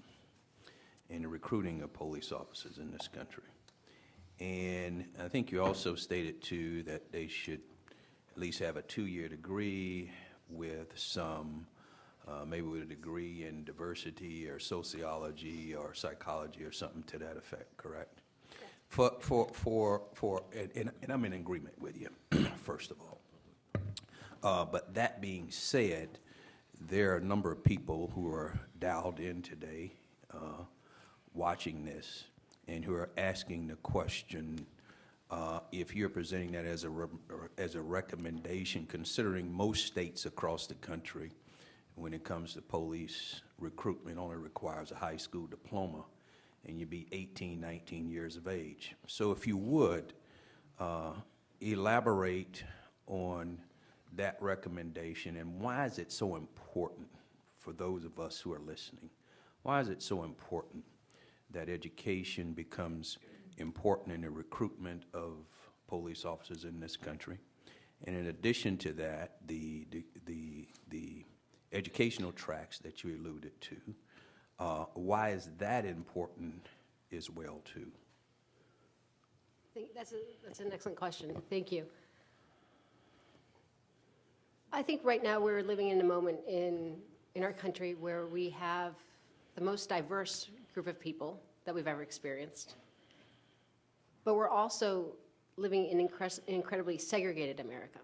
and the recruiting of police officers in this country. And I think you also stated, too, that they should at least have a 2-year degree with some, maybe with a degree in diversity or sociology or psychology or something to that effect, correct? And I'm in agreement with you, first of all. But that being said, there are a number of people who are dialed in today watching this and who are asking the question, if you're presenting that as a recommendation, considering most states across the country, when it comes to police recruitment, only requires a high school diploma, and you'd be 18, 19 years of age. So if you would, elaborate on that recommendation, and why is it so important for those of us who are listening? Why is it so important that education becomes important in the recruitment of police officers in this country? And in addition to that, the educational tracks that you alluded to, why is that important as well, too? I think that's an excellent question. Thank you. I think right now we're living in a moment in our country where we have the most diverse group of people that we've ever experienced. But we're also living in incredibly segregated America.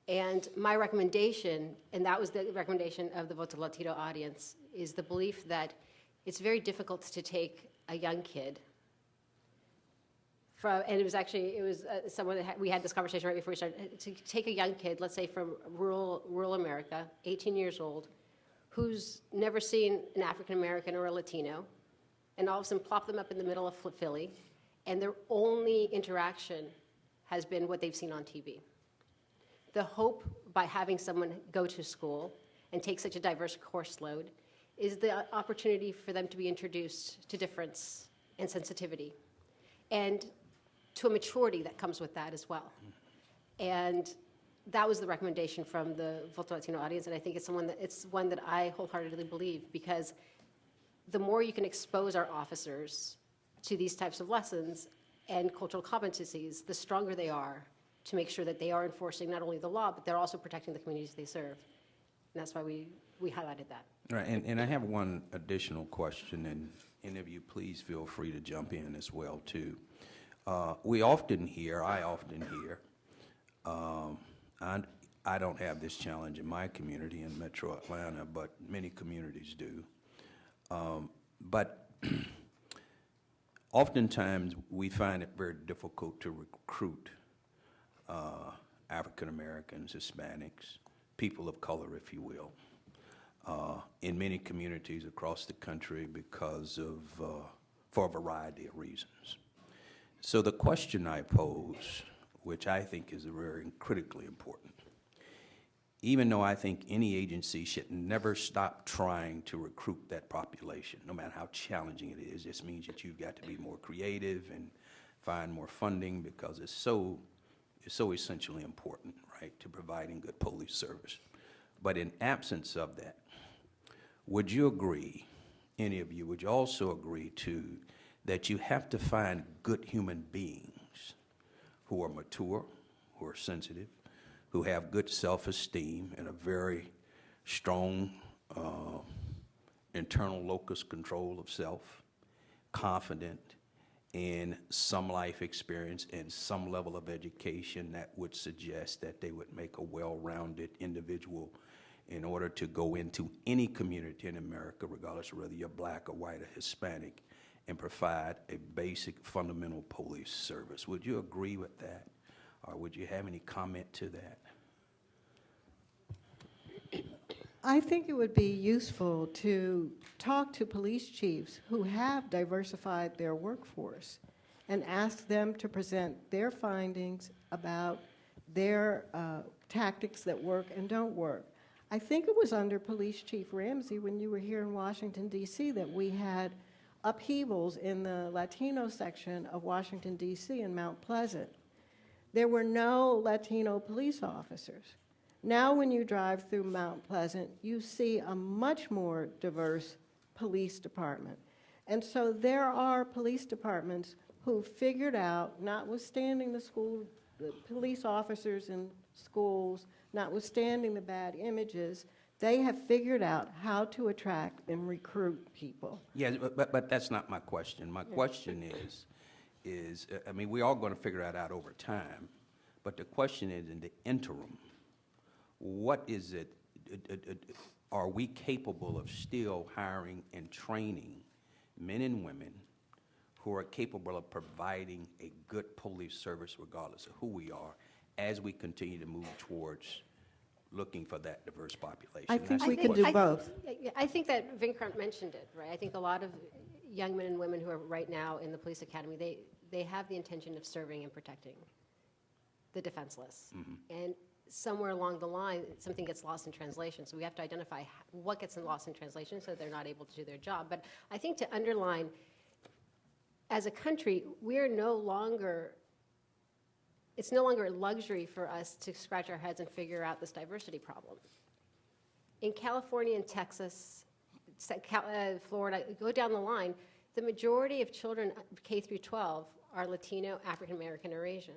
And my recommendation, and that was the recommendation of the Voto Latino audience, is the belief that it's very difficult to take a young kid and it was someone that we had this conversation right before we started, to take a young kid, let's say from rural America, 18 years old, who's never seen an African American or a Latino, and all of a sudden plop them up in the middle of Philly, and their only interaction has been what they've seen on TV. The hope by having someone go to school and take such a diverse course load is the opportunity for them to be introduced to difference and sensitivity, and to a maturity that comes with that as well. And that was the recommendation from the Voto Latino audience, and I think it's one that I wholeheartedly believe, because the more you can expose our officers to these types of lessons and cultural competencies, the stronger they are to make sure that they are enforcing not only the law, but they're also protecting the communities they serve. And that's why we highlighted that. Right, and I have one additional question, and any of you please feel free to jump in as well, too. I often hear, I don't have this challenge in my community in Metro Atlanta, but many communities do. But oftentimes we find it very difficult to recruit African Americans, Hispanics, people of color, if you will, in many communities across the country because of, for a variety of reasons. So the question I pose, which I think is very critically important, even though I think any agency should never stop trying to recruit that population, no matter how challenging it is, just means that you've got to be more creative and find more funding, because it's so essentially important, right, to providing good police service. But in absence of that, would you agree, any of you, would you also agree to that you have to find good human beings who are mature, who are sensitive, who have good self-esteem and a very strong internal locus control of self, confident in some life experience and some level of education that would suggest that they would make a well-rounded individual in order to go into any community in America, regardless of whether you're black or white or Hispanic, and provide a basic fundamental police service? Would you agree with that? Or would you have any comment to that? I think it would be useful to talk to police chiefs who have diversified their workforce and ask them to present their findings about their tactics that work and don't work. I think it was under Police Chief Ramsey when you were here in Washington, D.C. that we had upheavals in the Latino section of Washington, D.C. in Mount Pleasant. There were no Latino police officers. Now when you drive through Mount Pleasant, you see a much more diverse police department. And so there are police departments who figured out, notwithstanding the police officers in schools, notwithstanding the bad images, they have figured out how to attract and recruit people. Yeah, but that's not my question. My question is, I mean, we're all going to figure that out over time, but the question is, in the interim, what is it, are we capable of still hiring and training men and women who are capable of providing a good police service regardless of who we are as we continue to move towards looking for that diverse population? I think we can do both. I think that Vincent mentioned it, right? I think a lot of young men and women who are right now in the police academy, they have the intention of serving and protecting the defenseless. Mm-hmm. And somewhere along the line, something gets lost in translation. So we have to identify what gets lost in translation so they're not able to do their job. But I think to underline, as a country, we're no longer, it's no longer a luxury for us to scratch our heads and figure out this diversity problem. In California and Texas, Florida, go down the line, the majority of children K through 12 are Latino, African American, or Asian.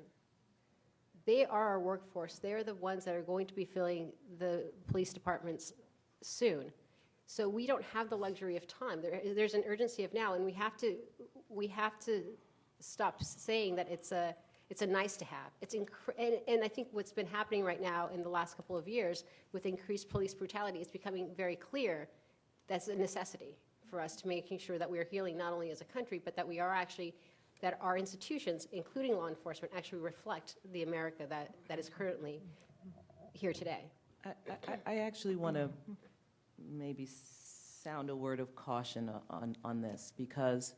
They are our workforce. They're the ones that are going to be filling the police departments soon. So we don't have the luxury of time. There's an urgency of now, and we have to stop saying that it's a nice to have. And I think what's been happening right now in the last couple of years with increased police brutality, it's becoming very clear that's a necessity for us to making sure that we are healing not only as a country, but that we are actually, that our institutions, including law enforcement, actually reflect the America that is currently here today. I actually want to maybe sound a word of caution on this, because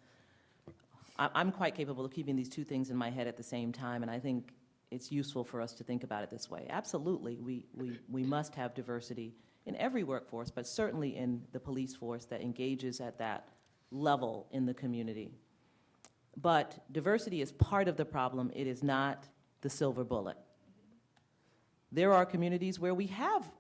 I'm quite capable of keeping these two things in my head at the same time, and I think it's useful for us to think about it this way. Absolutely, we must have diversity in every workforce, but certainly in the police force that engages at that level in the community. But diversity is part of the problem. It is not the silver bullet. There are communities where we have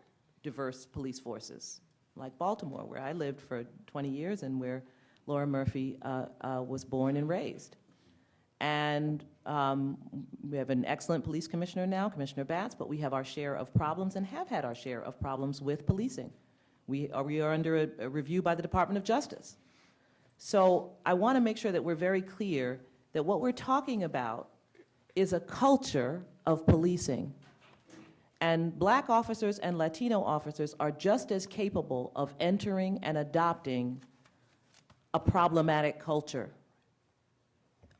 diverse police forces, like Baltimore, where I lived for 20 years and where Laura Murphy was born and raised. And we have an excellent police commissioner now, Commissioner Batts, but we have our share of problems and have had our share of problems with policing. We are under a review by the Department of Justice. So I want to make sure that we're very clear that what we're talking about is a culture of policing. And Black officers and Latino officers are just as capable of entering and adopting a problematic culture.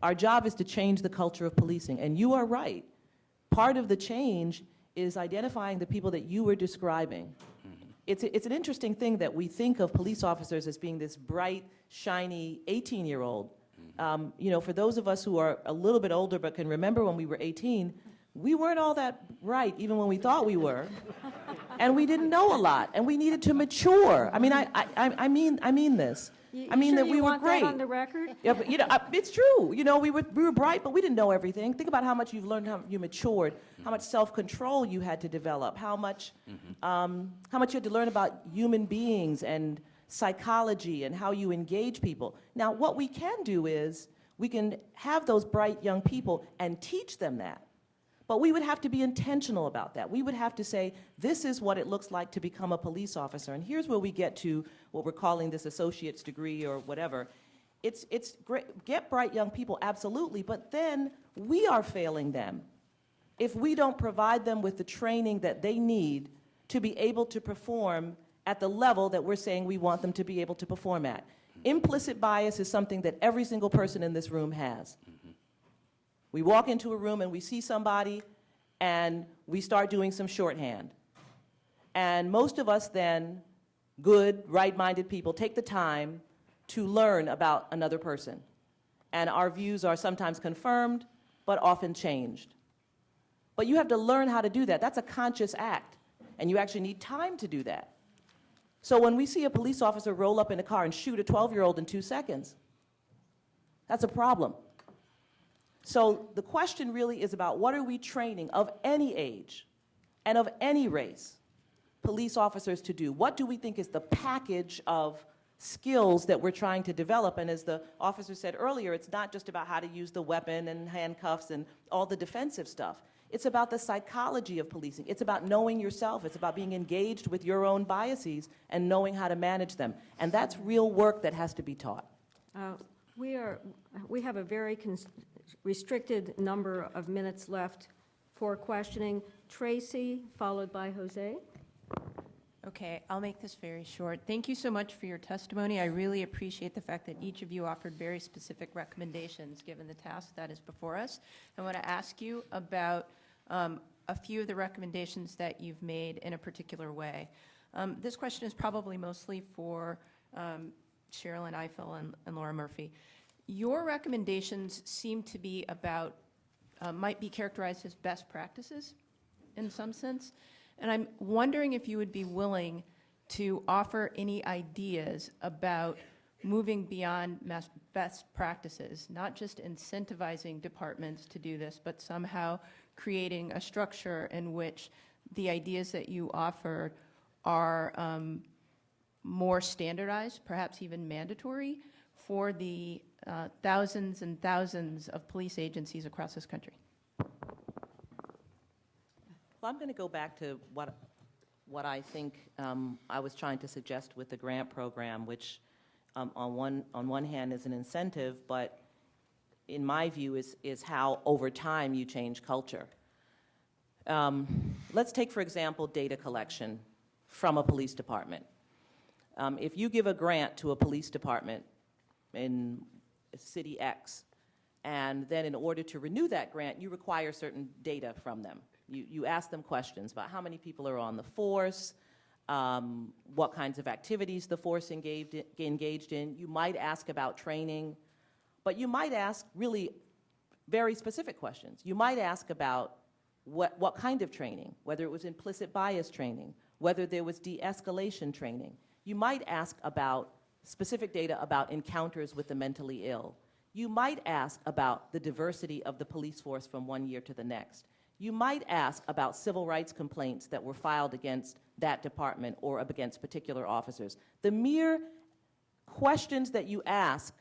Our job is to change the culture of policing. And you are right. Part of the change is identifying the people that you were describing. It's an interesting thing that we think of police officers as being this bright, shiny 18-year-old. You know, for those of us who are a little bit older but can remember when we were 18, we weren't all that bright, even when we thought we were. And we didn't know a lot, and we needed to mature. I mean, I mean this. I mean sure that we you were want great. that on the record? Yeah, but you know, it's true. You know, we were bright, but we didn't know everything. Think about how much you've learned, how you matured, how much self-control you had to develop, how much you had to learn about human beings and psychology and how you engage people. Now, what we can do is we can have those bright young people and teach them that. But we would have to be intentional about that. We would have to say, this is what it looks like to become a police officer. And here's where we get to what we're calling this associate's degree or whatever. It's great. Get bright young people, absolutely, but then we are failing them if we don't provide them with the training that they need to be able to perform at the level that we're saying we want them to be able to perform at. Implicit bias is something that every single person in this room has. We walk into a room and we see somebody and we start doing some shorthand. And most of us then, good, right-minded people, take the time to learn about another person. And our views are sometimes confirmed, but often changed. But you have to learn how to do that. That's a conscious act. And you actually need time to do that. So when we see a police officer roll up in a car and shoot a 12-year-old in 2 seconds, that's a problem. So the question really is about what are we training of any age and of any race police officers to do? What do we think is the package of skills that we're trying to develop? And as the officer said earlier, it's not just about how to use the weapon and handcuffs and all the defensive stuff. It's about the psychology of policing. It's about knowing yourself. It's about being engaged with your own biases and knowing how to manage them. And that's real work that has to be taught. We have a very restricted number of minutes left for questioning. Tracy, followed by Jose. Okay, I'll make this very short. Thank you so much for your testimony. I really appreciate the fact that each of you offered very specific recommendations given the task that is before us. I want to ask you about a few of the recommendations that you've made in a particular way. This question is probably mostly for Sherilyn Eiffel and Laura Murphy. Your recommendations seem to be about, might be characterized as best practices. in some sense. And I'm wondering if you would be willing to offer any ideas about moving beyond best practices, not just incentivizing departments to do this, but somehow creating a structure in which the ideas that you offer are more standardized, perhaps even mandatory, for the thousands and thousands of police agencies across this country. Well, I'm going to go back to what I think I was trying to suggest with the grant program, which on one hand is an incentive, but in my view is how over time you change culture. Let's take, for example, data collection from a police department. If you give a grant to a police department in city X, and then in order to renew that grant, you require certain data from them. You ask them questions about how many people are on the force, what kinds of activities the force engaged in. You might ask about training, but you might ask really very specific questions. You might ask about what kind of training, whether it was implicit bias training, whether there was de-escalation training. You might ask about specific data about encounters with the mentally ill. You might ask about the diversity of the police force from one year to the next. You might ask about civil rights complaints that were filed against that department or against particular officers. The mere questions that you ask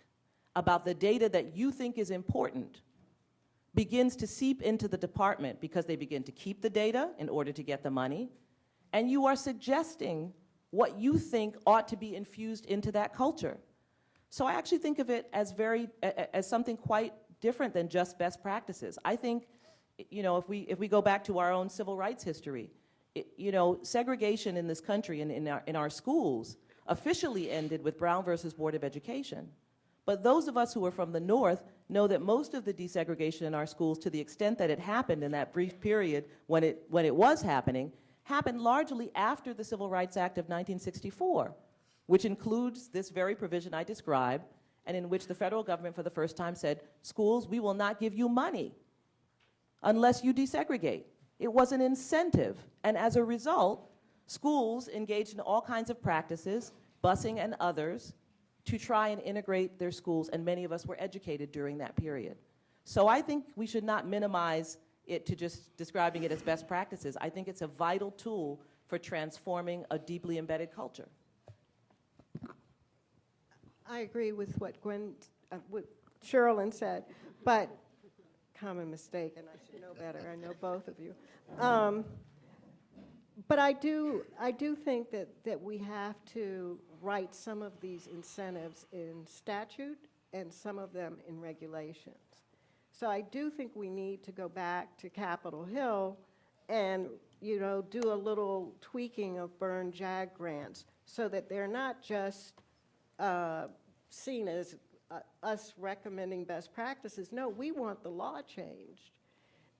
about the data that you think is important begins to seep into the department because they begin to keep the data in order to get the money, and you are suggesting what you think ought to be infused into that culture. So I actually think of it as as something quite different than just best practices. I think, you know, if we go back to our own civil rights history, you know, segregation in this country and in our schools officially ended with Brown versus Board of Education. But those of us who are from the North know that most of the desegregation in our schools, to the extent that it happened in that brief period when it was happening, happened largely after the Civil Rights Act of 1964, which includes this very provision I described, and in which the federal government for the first time said, schools, we will not give you money unless you desegregate. It was an incentive, and as a result, schools engaged in all kinds of practices, busing and others, to try and integrate their schools, and many of us were educated during that period. So I think we should not minimize it to just describing it as best practices. I think it's a vital tool for transforming a deeply embedded culture. I agree with what what Sherilyn said, but common mistake, and I should know better. I know both of you. But I do think that we have to write some of these incentives in statute and some of them in regulations. So I do think we need to go back to Capitol Hill and, you know, do a little tweaking of burn JAG grants so that they're not just seen as us recommending best practices. No, we want the law changed.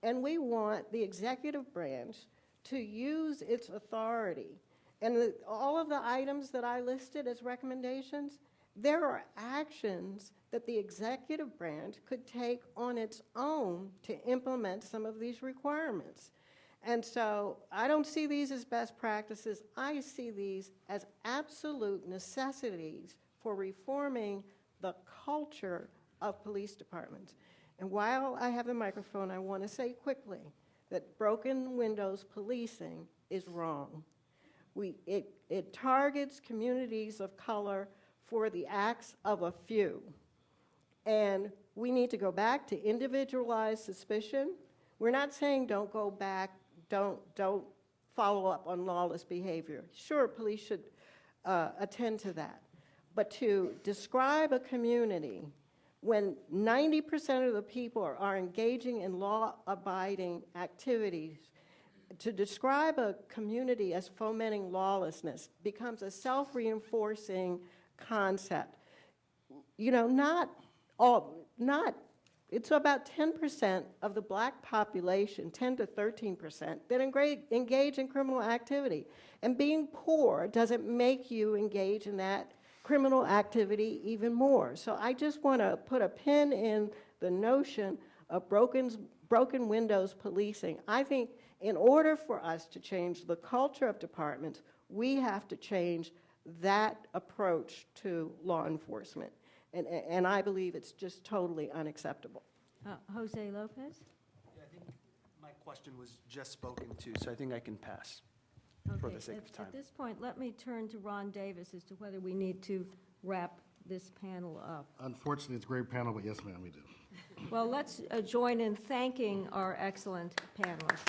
And we want the executive branch to use its authority. And all of the items that I listed as recommendations, there are actions that the executive branch could take on its own to implement some of these requirements. And so I don't see these as best practices. I see these as absolute necessities for reforming the culture of police departments. And while I have the microphone, I want to say quickly that broken windows policing is wrong. It targets communities of color for the acts of a few. And we need to go back to individualized suspicion. We're not saying don't go back, don't follow up on lawless behavior. Sure, police should attend to that. But to describe a community when 90% of the people are engaging in law-abiding activities, to describe a community as fomenting lawlessness becomes a self-reinforcing concept. You know, it's about 10% of the black population, 10 to 13%, that engage in criminal activity. And being poor doesn't make you engage in that criminal activity even more. So I just want to put a pin in the notion of broken windows policing. I think In order for us to change the culture of departments, we have to change that approach to law enforcement. And I believe it's just totally unacceptable. Jose Lopez? Yeah, I think my question was just spoken to, so I think I can pass for the sake of time. At this point, let me turn to Ron Davis as to whether we need to wrap this panel up. Unfortunately, it's a great panel, but yes, ma'am, we do. Well, let's join in thanking our excellent panelists.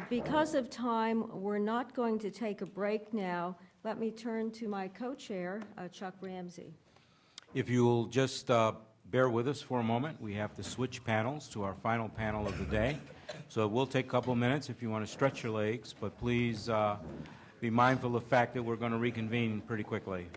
Because of time, we're not going to take a break now. Let me turn to my co-chair, Chuck Ramsey. If you'll just bear with us for a moment, we have to switch panels to our final panel of the day. So it will take a couple of minutes if you want to stretch your legs, but please be mindful of the fact that we're going to reconvene pretty quickly.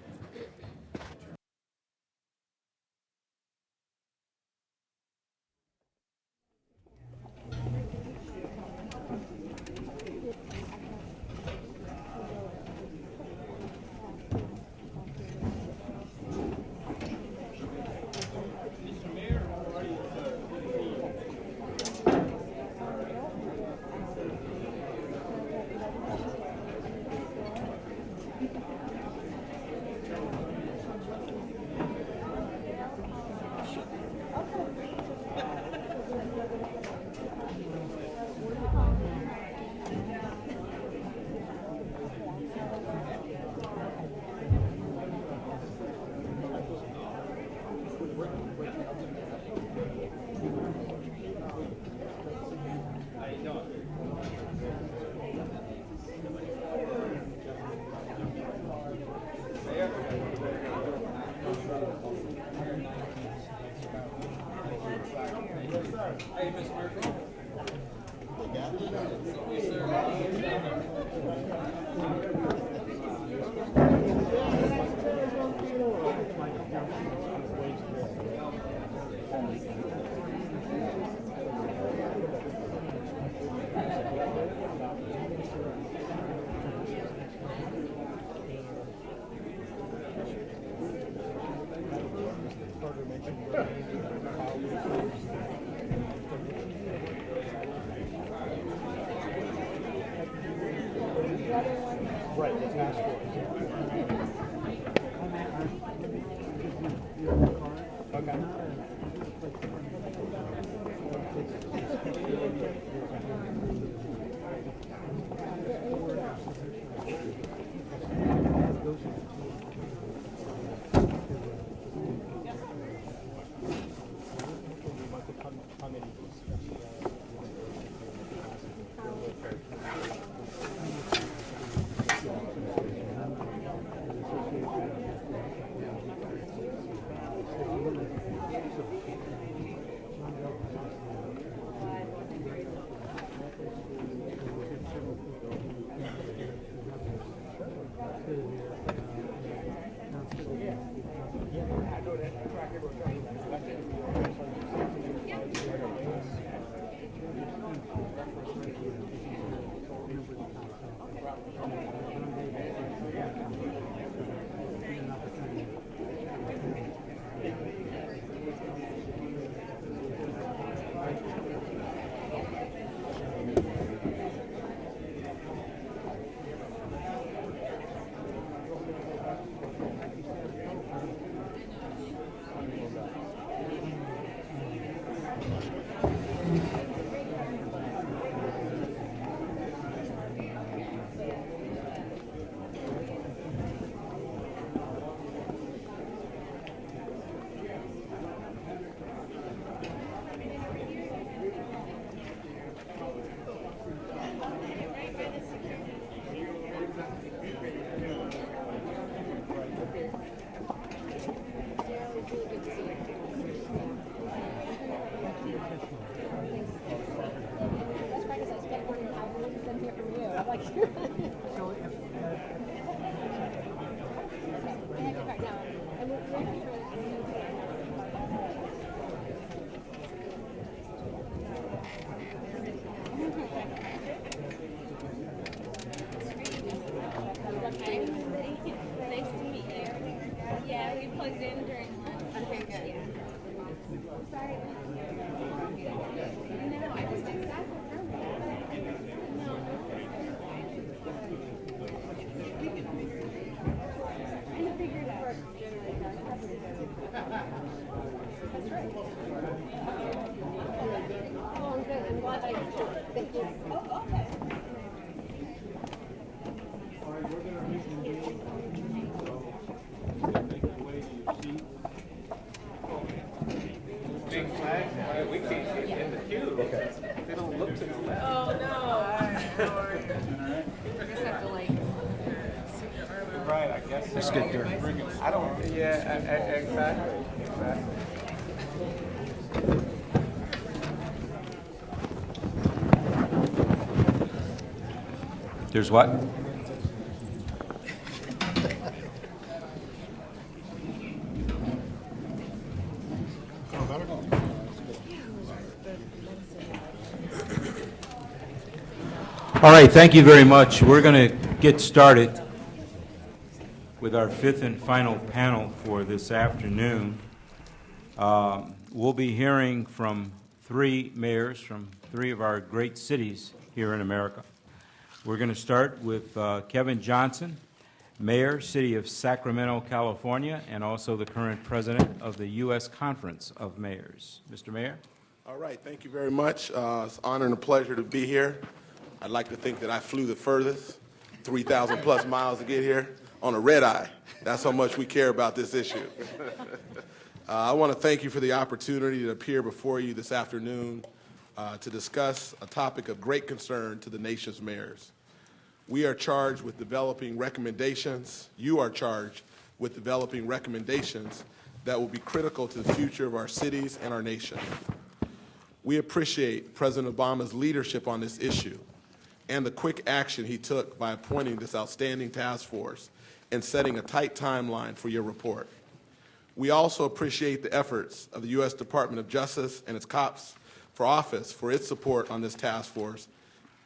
Right, the task force. Nice to meet you. Yeah, we plugged in during lunch. Okay, good. Yeah. We can't get in the queue. They don't look to the left. Oh, no. Right, I guess. Let's get there. I don't, yeah, exactly. There's what? All right, thank you very much. We're going to get started with our fifth and final panel for this afternoon. We'll be hearing from three mayors from three of our great cities here in America. We're going to start with Kevin Johnson, Mayor, City of Sacramento, California, and also the current president of the U.S. Conference of Mayors. Mr. Mayor? All right, thank you very much. It's an honor and a pleasure to be here. I'd like to think that I flew the furthest, 3,000 plus miles to get here on a red eye. That's how much we care about this issue. I want to thank you for the opportunity to appear before you this afternoon to discuss a topic of great concern to the nation's mayors. We are charged with developing recommendations. You are charged with developing recommendations that will be critical to the future of our cities and our nation. We appreciate President Obama's leadership on this issue and the quick action he took by appointing this outstanding task force and setting a tight timeline for your report. We also appreciate the efforts of the U.S. Department of Justice and its cops for office for its support on this task force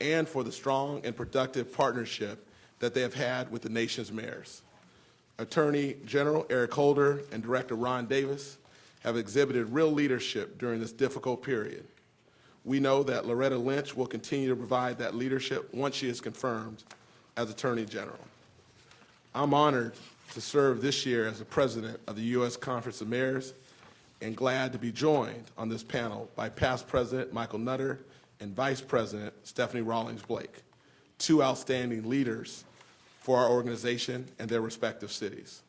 and for the strong and productive partnership that they have had with the nation's mayors. Attorney General Eric Holder and Director Ron Davis have exhibited real leadership during this difficult period. We know that Loretta Lynch will continue to provide that leadership once she is confirmed as Attorney General. I'm honored to serve this year as the president of the U.S. Conference of Mayors and glad to be joined on this panel by past President Michael Nutter and Vice President Stephanie Rawlings Blake, two outstanding leaders for our organization and their respective cities.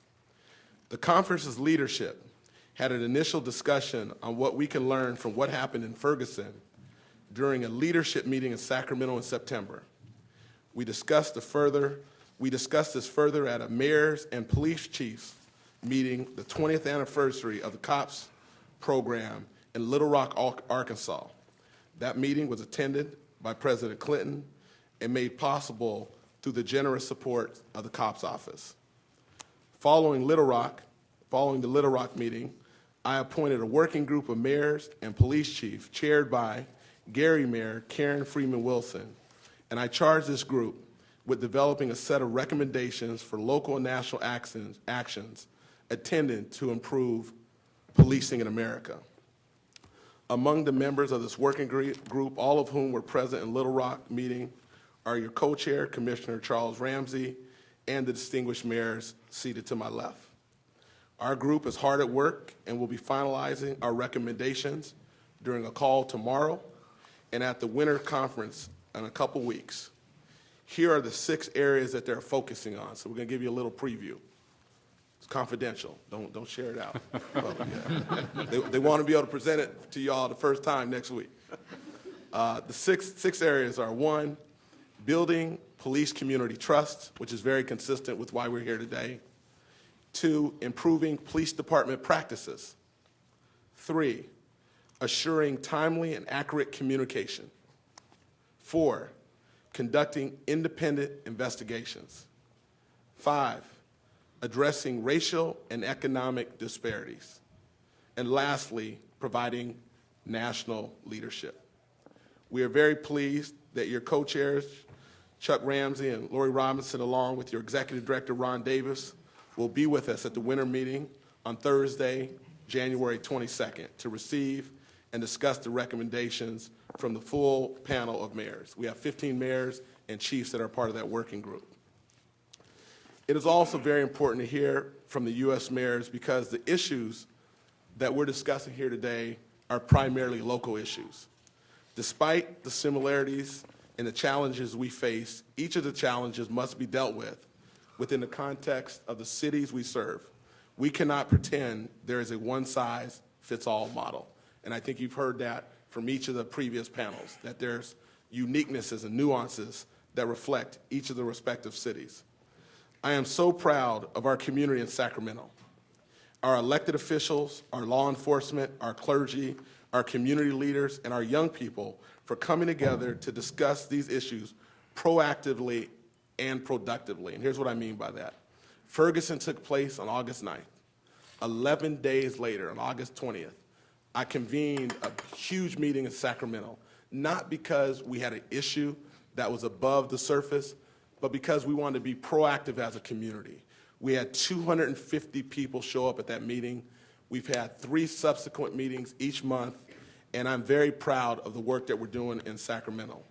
The conference's leadership had an initial discussion on what we can learn from what happened in Ferguson during a leadership meeting in Sacramento in September. We discussed this further at a mayors and police chiefs meeting, the 20th anniversary of the COPS program in Little Rock, Arkansas. That meeting was attended by President Clinton and made possible through the generous support of the COPS office. Following the Little Rock meeting, I appointed a working group of mayors and police chiefs chaired by Gary Mayor Karen Freeman Wilson, and I charged this group with developing a set of recommendations for local and national actions intended to improve policing in America. Among the members of this working group, all of whom were present in Little Rock meeting, are your co-chair, Commissioner Charles Ramsey, and the distinguished mayors seated to my left. Our group is hard at work and will be finalizing our recommendations during a call tomorrow and at the winter conference in a couple weeks. Here are the 6 areas that they're focusing on. So we're going to give you a little preview. It's confidential. Don't share it out. They want to be able to present it to y'all the first time next week. The six areas are: 1, building police community trust, which is very consistent with why we're here today. 2, improving police department practices. 3, assuring timely and accurate communication. 4, conducting independent investigations. 5, addressing racial and economic disparities. And lastly, providing national leadership. We are very pleased that your co-chairs, Chuck Ramsey and Lori Robinson, along with your executive director, Ron Davis, will be with us at the winter meeting on Thursday, January 22nd, to receive and discuss the recommendations from the full panel of mayors. We have 15 mayors and chiefs that are part of that working group. It is also very important to hear from the U.S. mayors because the issues that we're discussing here today are primarily local issues. Despite the similarities and the challenges we face, each of the challenges must be dealt with within the context of the cities we serve. We cannot pretend there is a one-size-fits-all model. And I think you've heard that from each of the previous panels, that there's uniquenesses and nuances that reflect each of the respective cities. I am so proud of our community in Sacramento. Our elected officials, our law enforcement, our clergy, our community leaders, and our young people for coming together to discuss these issues proactively and productively. And here's what I mean by that. Ferguson took place on August 9th. 11 days later, on August 20th, I convened a huge meeting in Sacramento, not because we had an issue that was above the surface, but because we wanted to be proactive as a community. We had 250 people show up at that meeting. We've had 3 subsequent meetings each month, and I'm very proud of the work that we're doing in Sacramento.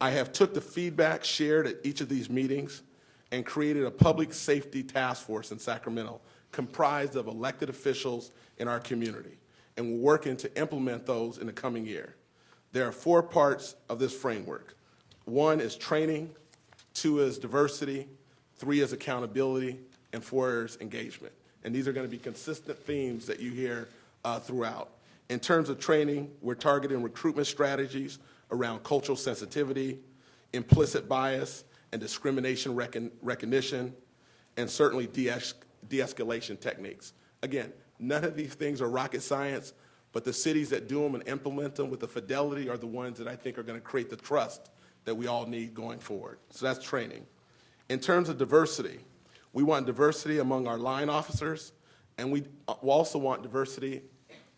I have took the feedback shared at each of these meetings and created a public safety task force in Sacramento comprised of elected officials in our community, and we're working to implement those in the coming year. There are 4 parts of this framework. 1 is training, 2 is diversity, 3 is accountability, and 4 is engagement. And these are going to be consistent themes that you hear throughout. In terms of training, we're targeting recruitment strategies around cultural sensitivity, implicit bias, and discrimination recognition, and certainly de-escalation techniques. Again, none of these things are rocket science, but the cities that do them and implement them with the fidelity are the ones that I think are going to create the trust that we all need going forward. So that's training. In terms of diversity, we want diversity among our line officers, and we also want diversity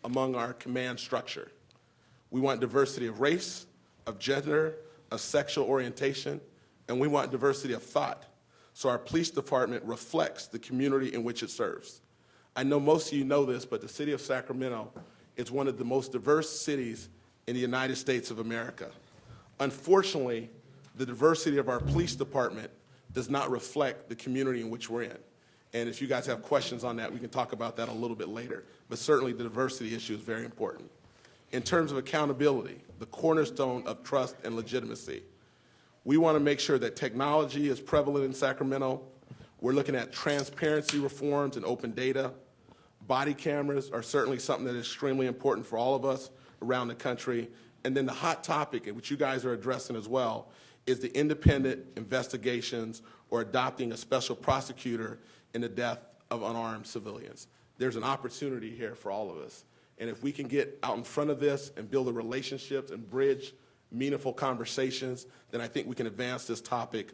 among our command structure. We want diversity of race, of gender, of sexual orientation, and we want diversity of thought, so our police department reflects the community in which it serves. I know most of you know this, but the city of Sacramento is one of the most diverse cities in the United States of America. Unfortunately, the diversity of our police department does not reflect the community in which we're in. And if you guys have questions on that, we can talk about that a little bit later. But certainly the diversity issue is very important. In terms of accountability, the cornerstone of trust and legitimacy, we want to make sure that technology is prevalent in Sacramento. We're looking at transparency reforms and open data. Body cameras are certainly something that is extremely important for all of us around the country. And then the hot topic, which you guys are addressing as well, is the independent investigations or adopting a special prosecutor in the death of unarmed civilians. There's an opportunity here for all of us. And if we can get out in front of this and build the relationships and bridge meaningful conversations, then I think we can advance this topic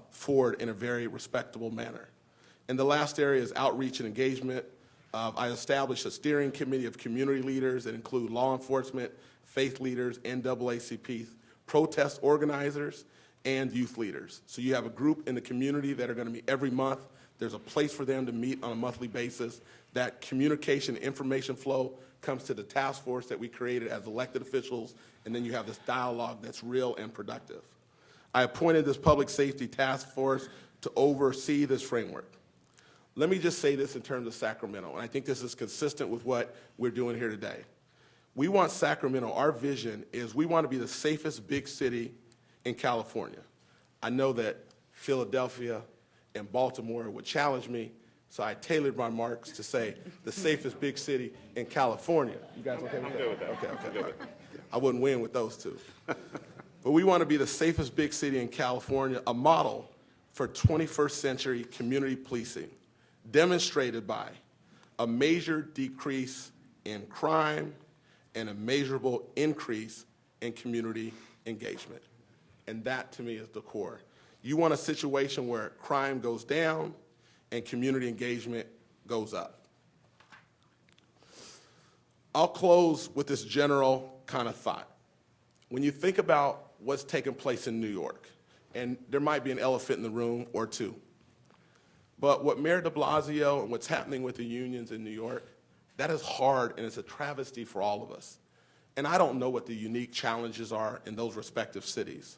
forward in a very respectable manner. And the last area is outreach and engagement. I established a steering committee of community leaders that include law enforcement, faith leaders, NAACP, protest organizers, and youth leaders. So you have a group in the community that are going to meet every month. There's a place for them to meet on a monthly basis. That communication information flow comes to the task force that we created as elected officials, and then you have this dialogue that's real and productive. I appointed this public safety task force to oversee this framework. Let me just say this in terms of Sacramento, and I think this is consistent with what we're doing here today. We want Sacramento, our vision is we want to be the safest big city in California. I know that Philadelphia and Baltimore would challenge me, so I tailored my marks to say the safest big city in California. You guys okay with that? I'm good with that. Okay. Right. I wouldn't win with those two. But we want to be the safest big city in California, a model for 21st century community policing, demonstrated by a major decrease in crime and a measurable increase in community engagement. And that, to me, is the core. You want a situation where crime goes down and community engagement goes up. I'll close with this general kind of thought. When you think about what's taking place in New York, and there might be an elephant in the room or two, but what Mayor de Blasio and what's happening with the unions in New York, that is hard and it's a travesty for all of us. And I don't know what the unique challenges are in those respective cities.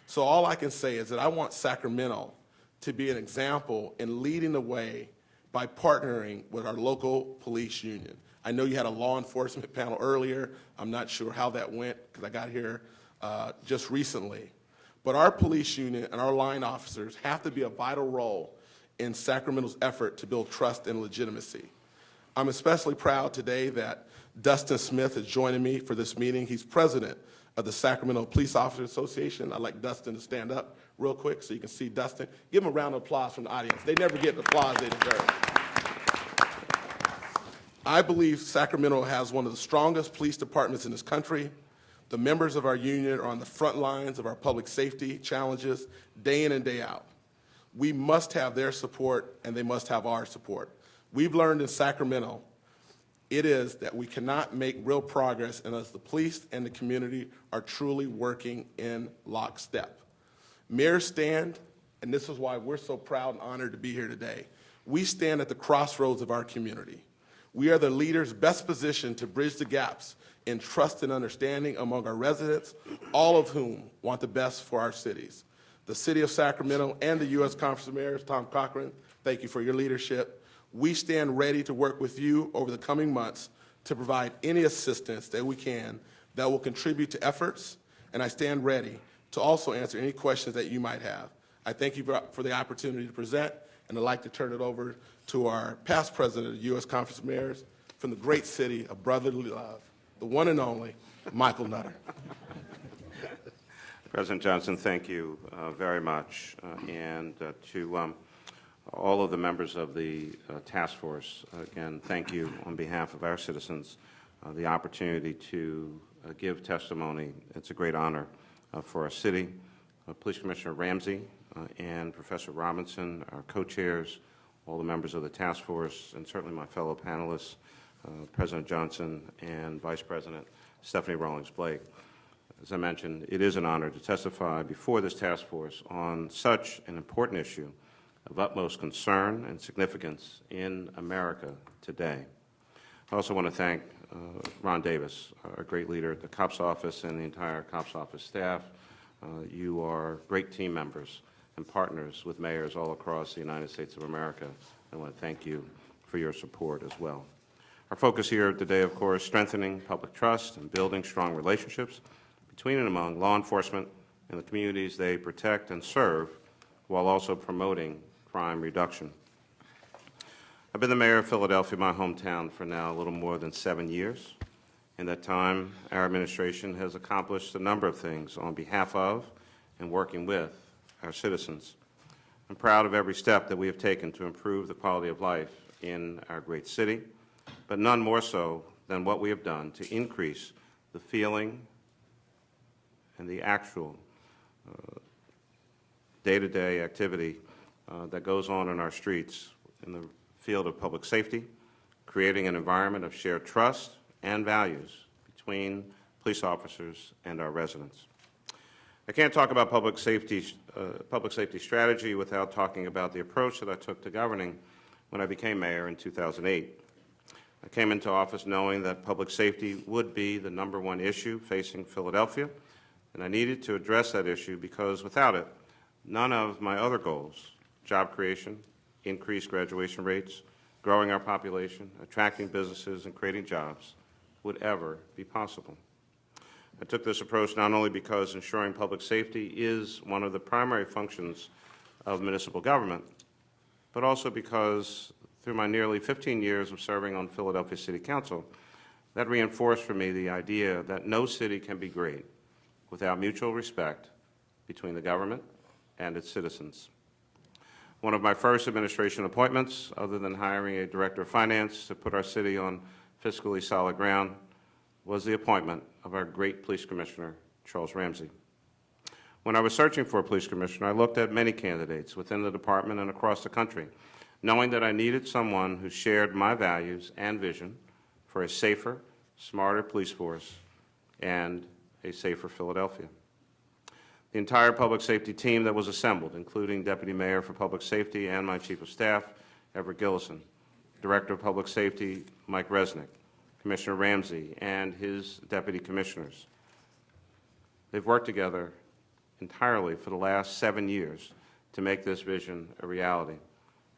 So all I can say is that I want Sacramento to be an example in leading the way by partnering with our local police union. I know you had a law enforcement panel earlier. I'm not sure how that went because I got here just recently. But our police unit and our line officers have to be a vital role in Sacramento's effort to build trust and legitimacy. I'm especially proud today that Dustin Smith is joining me for this meeting. He's president of the Sacramento Police Officers Association. I'd like Dustin to stand up real quick so you can see Dustin. Give him a round of applause from the audience. They never get the applause they deserve. I believe Sacramento has one of the strongest police departments in this country. The members of our union are on the front lines of our public safety challenges day in and day out. We must have their support, and they must have our support. We've learned in Sacramento it is that we cannot make real progress unless the police and the community are truly working in lockstep. Mayors stand, and this is why we're so proud and honored to be here today. We stand at the crossroads of our community. We are the leaders best positioned to bridge the gaps in trust and understanding among our residents, all of whom want the best for our cities. The City of Sacramento and the U.S. Conference of Mayors, Tom Cochran, thank you for your leadership. We stand ready to work with you over the coming months to provide any assistance that we can that will contribute to efforts, and I stand ready to also answer any questions that you might have. I thank you for the opportunity to present, and I'd like to turn it over to our past president of the U.S. Conference of Mayors from the great city of brotherly love, the one and only Michael Nutter. President Johnson, thank you very much. And to all of the members of the task force, again, thank you on behalf of our citizens, the opportunity to give testimony. It's a great honor for our city. Police Commissioner Ramsey and Professor Robinson, our co-chairs, all the members of the task force, and certainly my fellow panelists, President Johnson and Vice President Stephanie Rawlings-Blake. As I mentioned, it is an honor to testify before this task force on such an important issue of utmost concern and significance in America today. I also want to thank Ron Davis, our great leader at the COPS office, and the entire COPS office staff. You are great team members and partners with mayors all across the United States of America. I want to thank you for your support as well. Our focus here today, of course, strengthening public trust and building strong relationships between and among law enforcement and the communities they protect and serve, while also promoting crime reduction. I've been the mayor of Philadelphia, my hometown, for now a little more than 7 years. In that time, our administration has accomplished a number of things on behalf of and working with our citizens. I'm proud of every step that we have taken to improve the quality of life in our great city, but none more so than what we have done to increase the feeling and the actual day-to-day activity that goes on in our streets in the field of public safety, creating an environment of shared trust and values between police officers and our residents. I can't talk about public safety strategy without talking about the approach that I took to governing when I became mayor in 2008. I came into office knowing that public safety would be the #1 issue facing Philadelphia, and I needed to address that issue because without it, none of my other goals, job creation, increased graduation rates, growing our population, attracting businesses, and creating jobs, would ever be possible. I took this approach not only because ensuring public safety is one of the primary functions of municipal government, but also because through my nearly 15 years of serving on Philadelphia City Council, that reinforced for me the idea that no city can be great without mutual respect between the government and its citizens. One of my first administration appointments, other than hiring a director of finance to put our city on fiscally solid ground, was the appointment of our great police commissioner, Charles Ramsey. When I was searching for a police commissioner, I looked at many candidates within the department and across the country, knowing that I needed someone who shared my values and vision for a safer, smarter police force and a safer Philadelphia. The entire public safety team that was assembled, including Deputy Mayor for Public Safety and my Chief of Staff, Everett Gillison, Director of Public Safety, Mike Resnick, Commissioner Ramsey, and his deputy commissioners. They've worked together entirely for the last 7 years to make this vision a reality.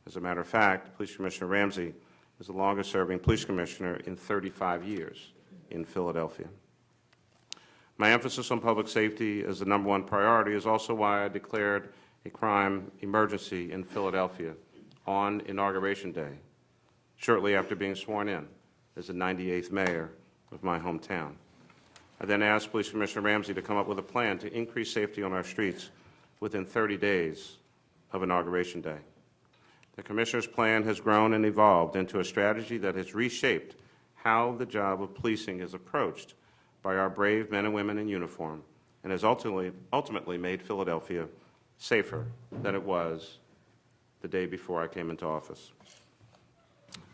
As a matter of fact, Police Commissioner Ramsey as the longest-serving police commissioner in 35 years in Philadelphia. My emphasis on public safety as the #1 priority is also why I declared a crime emergency in Philadelphia on Inauguration Day, shortly after being sworn in as the 98th mayor of my hometown. I then asked Police Commissioner Ramsey to come up with a plan to increase safety on our streets within 30 days of Inauguration Day. The Commissioner's plan has grown and evolved into a strategy that has reshaped how the job of policing is approached by our brave men and women in uniform, and has ultimately made Philadelphia safer than it was the day before I came into office.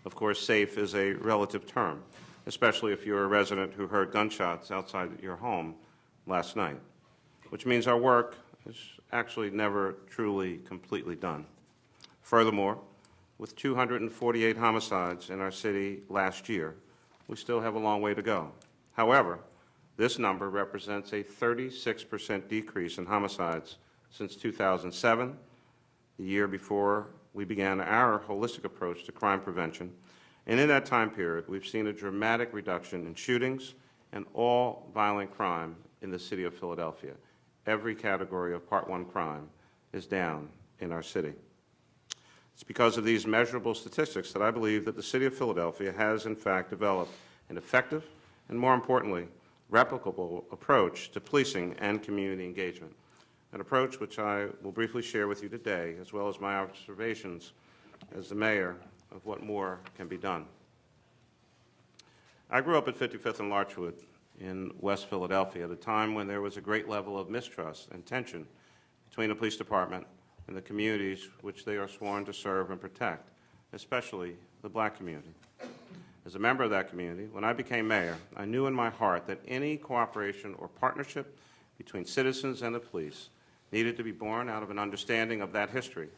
Of course, safe is a relative term, especially if you're a resident who heard gunshots outside your home last night, which means our work is actually never truly completely done. Furthermore, with 248 homicides in our city last year, we still have a long way to go. However, this number represents a 36% decrease in homicides since 2007, the year before we began our holistic approach to crime prevention. And in that time period, we've seen a dramatic reduction in shootings and all violent crime in the city of Philadelphia. Every category of Part 1 crime is down in our city. It's because of these measurable statistics that I believe that the city of Philadelphia has, in fact, developed an effective and, more importantly, replicable approach to policing and community engagement, an approach which I will briefly share with you today, as well as my observations as the mayor of what more can be done. I grew up at 55th and Larchwood in West Philadelphia at a time when there was a great level of mistrust and tension between the police department and the communities which they are sworn to serve and protect, especially the black community. As a member of that community, when I became mayor, I knew in my heart that any cooperation or partnership between citizens and the police needed to be born out of an understanding of that history,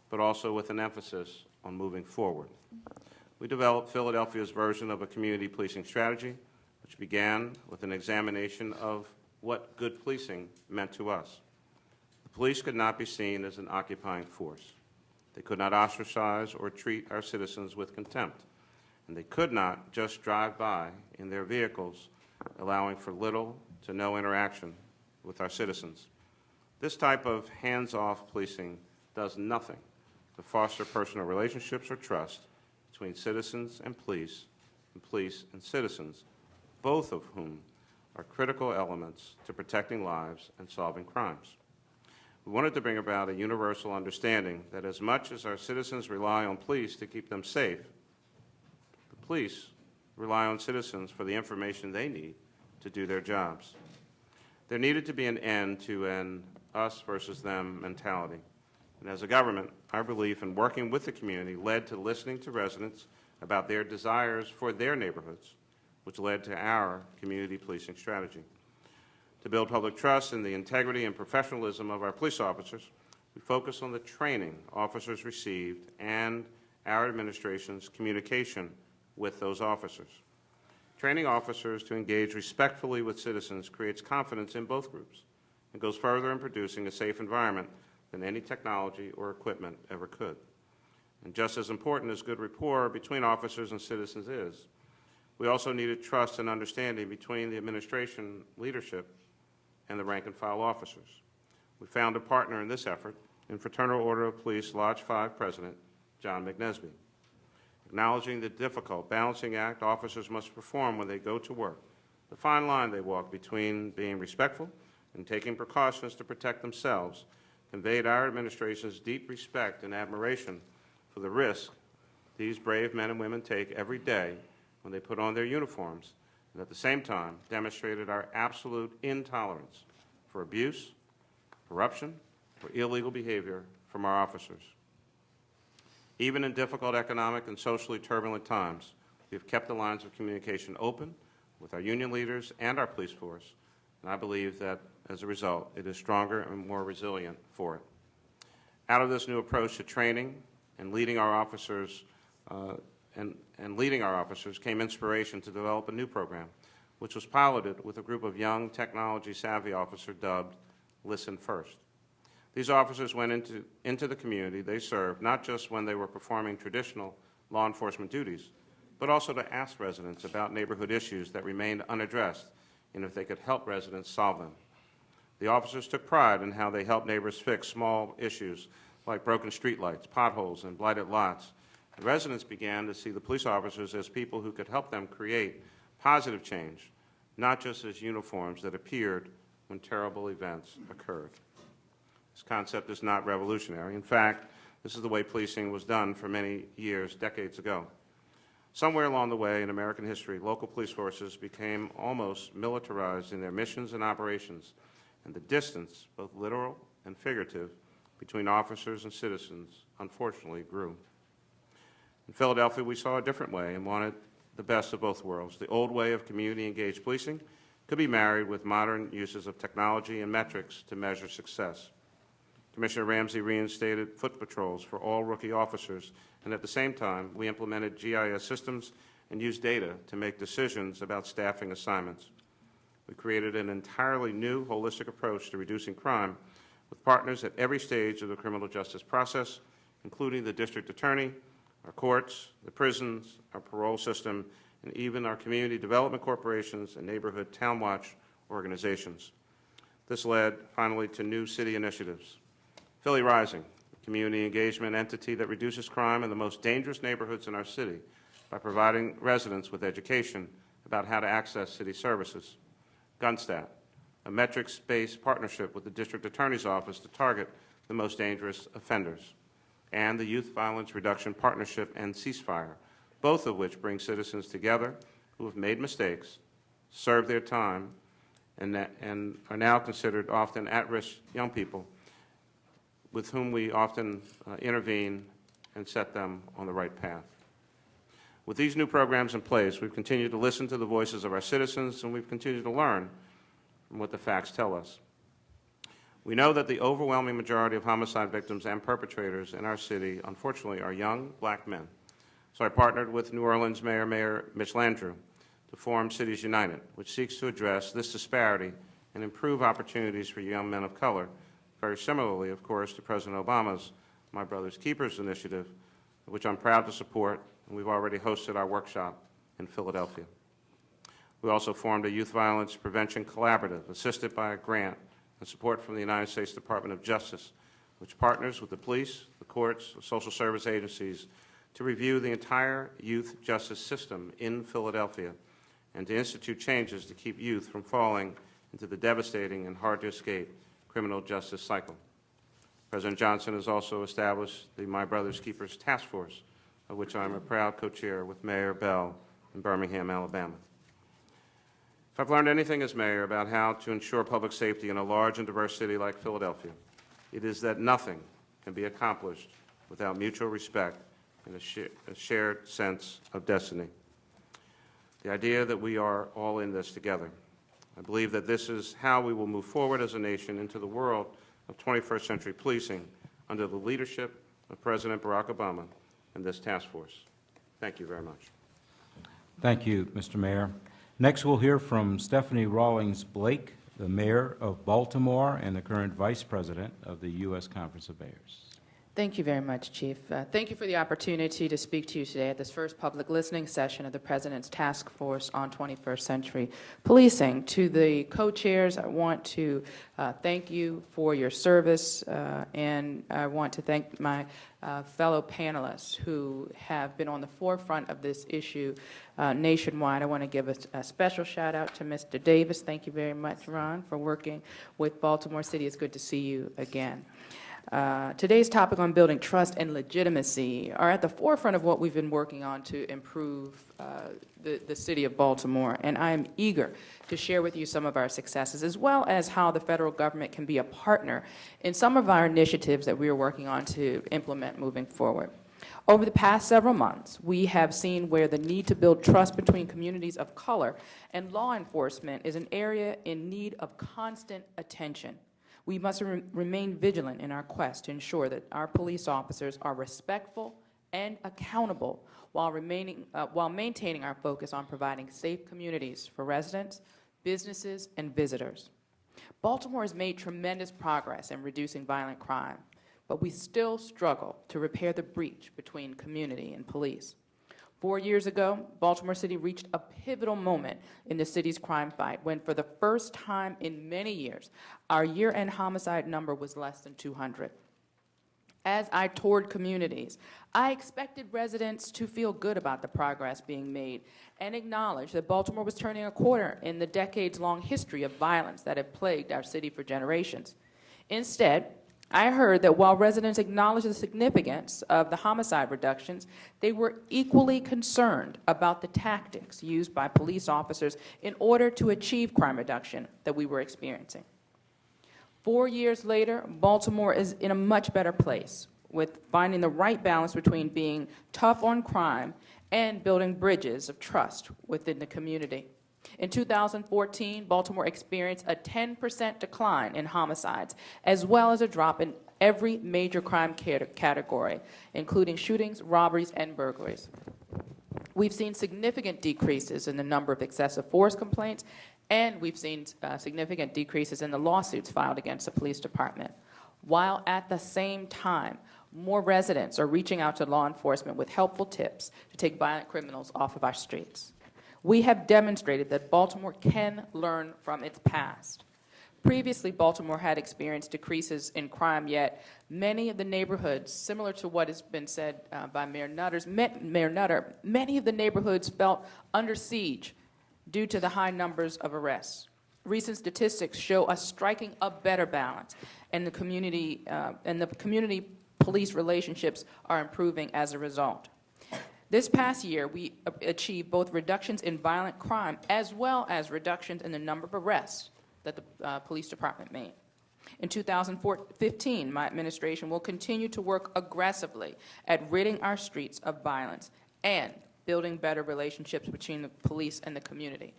but also with an emphasis on moving forward. We developed Philadelphia's version of a community policing strategy, which began with an examination of what good policing meant to us. The police could not be seen as an occupying force. They could not ostracize or treat our citizens with contempt. And they could not just drive by in their vehicles, allowing for little to no interaction with our citizens. This type of hands-off policing does nothing to foster personal relationships or trust between citizens and police and citizens, both of whom are critical elements to protecting lives and solving crimes. We wanted to bring about a universal understanding that as much as our citizens rely on police to keep them safe, the police rely on citizens for the information they need to do their jobs. There needed to be an end to an us versus them mentality. And as a government, our belief in working with the community led to listening to residents about their desires for their neighborhoods, which led to our community policing strategy. To build public trust in the integrity and professionalism of our police officers, we focus on the training officers received and our administration's communication with those officers. Training officers to engage respectfully with citizens creates confidence in both groups and goes further in producing a safe environment than any technology or equipment ever could. And just as important as good rapport between officers and citizens is, we also needed trust and understanding between the administration leadership and the rank-and-file officers. We found a partner in this effort in Fraternal Order of Police Lodge 5 President John McNesby. Acknowledging the difficult balancing act officers must perform when they go to work, the fine line they walk between being respectful and taking precautions to protect themselves, conveyed our administration's deep respect and admiration for the risk these brave men and women take every day when they put on their uniforms, and at the same time demonstrated our absolute intolerance for abuse, corruption, or illegal behavior from our officers. Even in difficult economic and socially turbulent times, we have kept the lines of communication open with our union leaders and our police force, and I believe that, as a result, it is stronger and more resilient for it. Out of this new approach to training and leading our officers came inspiration to develop a new program, which was piloted with a group of young technology-savvy officers dubbed Listen First. These officers went into the community they served, not just when they were performing traditional law enforcement duties, but also to ask residents about neighborhood issues that remained unaddressed and if they could help residents solve them. The officers took pride in how they helped neighbors fix small issues like broken streetlights, potholes, and blighted lots. The residents began to see the police officers as people who could help them create positive change, not just as uniforms that appeared when terrible events occurred. This concept is not revolutionary. In fact, this is the way policing was done for many years, decades ago. Somewhere along the way in American history, local police forces became almost militarized in their missions and operations, and the distance, both literal and figurative, between officers and citizens, unfortunately, grew. In Philadelphia, we saw a different way and wanted the best of both worlds. The old way of community-engaged policing could be married with modern uses of technology and metrics to measure success. Commissioner Ramsey reinstated foot patrols for all rookie officers, and at the same time, we implemented GIS systems and used data to make decisions about staffing assignments. We created an entirely new, holistic approach to reducing crime with partners at every stage of the criminal justice process, including the district attorney, our courts, the prisons, our parole system, and even our community development corporations and neighborhood town watch organizations. This led, finally, to new city initiatives. Philly Rising, a community engagement entity that reduces crime in the most dangerous neighborhoods in our city by providing residents with education about how to access city services. Gunstat, a metrics-based partnership with the District Attorney's Office to target the most dangerous offenders. And the Youth Violence Reduction Partnership and Ceasefire, both of which bring citizens together who have made mistakes, served their time, and are now considered often at-risk young people with whom we often intervene and set them on the right path. With these new programs in place, we've continued to listen to the voices of our citizens, and we've continued to learn from what the facts tell us. We know that the overwhelming majority of homicide victims and perpetrators in our city, unfortunately, are young black men. So I partnered with New Orleans Mayor Mitch Landrieu to form Cities United, which seeks to address this disparity and improve opportunities for young men of color, very similarly, of course, to President Obama's My Brother's Keepers initiative, which I'm proud to support, and we've already hosted our workshop in Philadelphia. We also formed a youth violence prevention collaborative, assisted by a grant and support from the United States Department of Justice, which partners with the police, the courts, the social service agencies to review the entire youth justice system in Philadelphia and to institute changes to keep youth from falling into the devastating and hard-to-escape criminal justice cycle. President Johnson has also established the My Brother's Keepers Task Force, of which I'm a proud co-chair with Mayor Bell in Birmingham, Alabama. If I've learned anything as mayor about how to ensure public safety in a large and diverse city like Philadelphia, it is that nothing can be accomplished without mutual respect and a shared sense of destiny. The idea that we are all in this together. I believe that this is how we will move forward as a nation into the world of 21st century policing under the leadership of President Barack Obama and this task force. Thank you very much. Thank you, Mr. Mayor. Next, we'll hear from Stephanie Rawlings Blake, the Mayor of Baltimore and the current Vice President of the U.S. Conference of Mayors. Thank you very much, Chief. Thank you for the opportunity to speak to you today at this first public listening session of the President's Task Force on 21st Century Policing. To the co-chairs, I want to thank you for your service, and I want to thank my fellow panelists who have been on the forefront of this issue nationwide. I want to give a special shout out to Mr. Davis. Thank you very much, Ron, for working with Baltimore City. It's good to see you again. Today's topic on building trust and legitimacy are at the forefront of what we've been working on to improve the city of Baltimore, and I am eager to share with you some of our successes, as well as how the federal government can be a partner in some of our initiatives that we are working on to implement moving forward. Over the past several months, we have seen where the need to build trust between communities of color and law enforcement is an area in need of constant attention. We must remain vigilant in our quest to ensure that our police officers are respectful and accountable while maintaining our focus on providing safe communities for residents, businesses, and visitors. Baltimore has made tremendous progress in reducing violent crime, but we still struggle to repair the breach between community and police. 4 years ago, Baltimore City reached a pivotal moment in the city's crime fight when, for the first time in many years, our year-end homicide number was less than 200. As I toured communities, I expected residents to feel good about the progress being made and acknowledge that Baltimore was turning a corner in the decades-long history of violence that have plagued our city for generations. Instead, I heard that while residents acknowledged the significance of the homicide reductions, they were equally concerned about the tactics used by police officers in order to achieve crime reduction that we were experiencing. 4 years later, Baltimore is in a much better place with finding the right balance between being tough on crime and building bridges of trust within the community. In 2014, Baltimore experienced a 10% decline in homicides, as well as a drop in every major crime category, including shootings, robberies, and burglaries. We've seen significant decreases in the number of excessive force complaints, and we've seen significant decreases in the lawsuits filed against the police department, while at the same time, more residents are reaching out to law enforcement with helpful tips to take violent criminals off of our streets. We have demonstrated that Baltimore can learn from its past. Previously, Baltimore had experienced decreases in crime, yet many of the neighborhoods, similar to what has been said by Mayor Nutter, many of the neighborhoods felt under siege due to the high numbers of arrests. Recent statistics show us striking a better balance, and the community police relationships are improving as a result. This past year, we achieved both reductions in violent crime as well as reductions in the number of arrests that the police department made. In 2015, my administration will continue to work aggressively at ridding our streets of violence and building better relationships between the police and the community.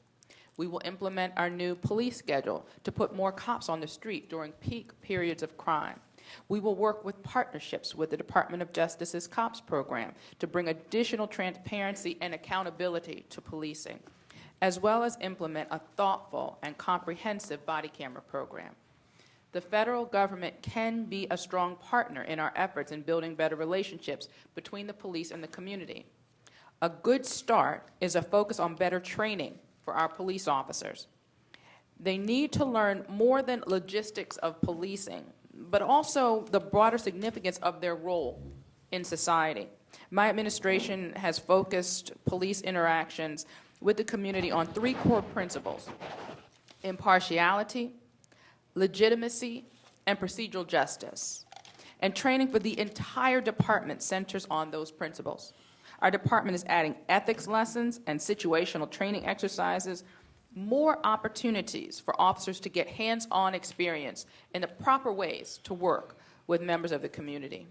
We will implement our new police schedule to put more cops on the street during peak periods of crime. We will work with partnerships with the Department of Justice's COPS program to bring additional transparency and accountability to policing, as well as implement a thoughtful and comprehensive body camera program. The federal government can be a strong partner in our efforts in building better relationships between the police and the community. A good start is a focus on better training for our police officers. They need to learn more than logistics of policing, but also the broader significance of their role in society. My administration has focused police interactions with the community on 3 core principles: impartiality, legitimacy, and procedural justice. And training for the entire department centers on those principles. Our department is adding ethics lessons and situational training exercises, more opportunities for officers to get hands-on experience in the proper ways to work with members of the community.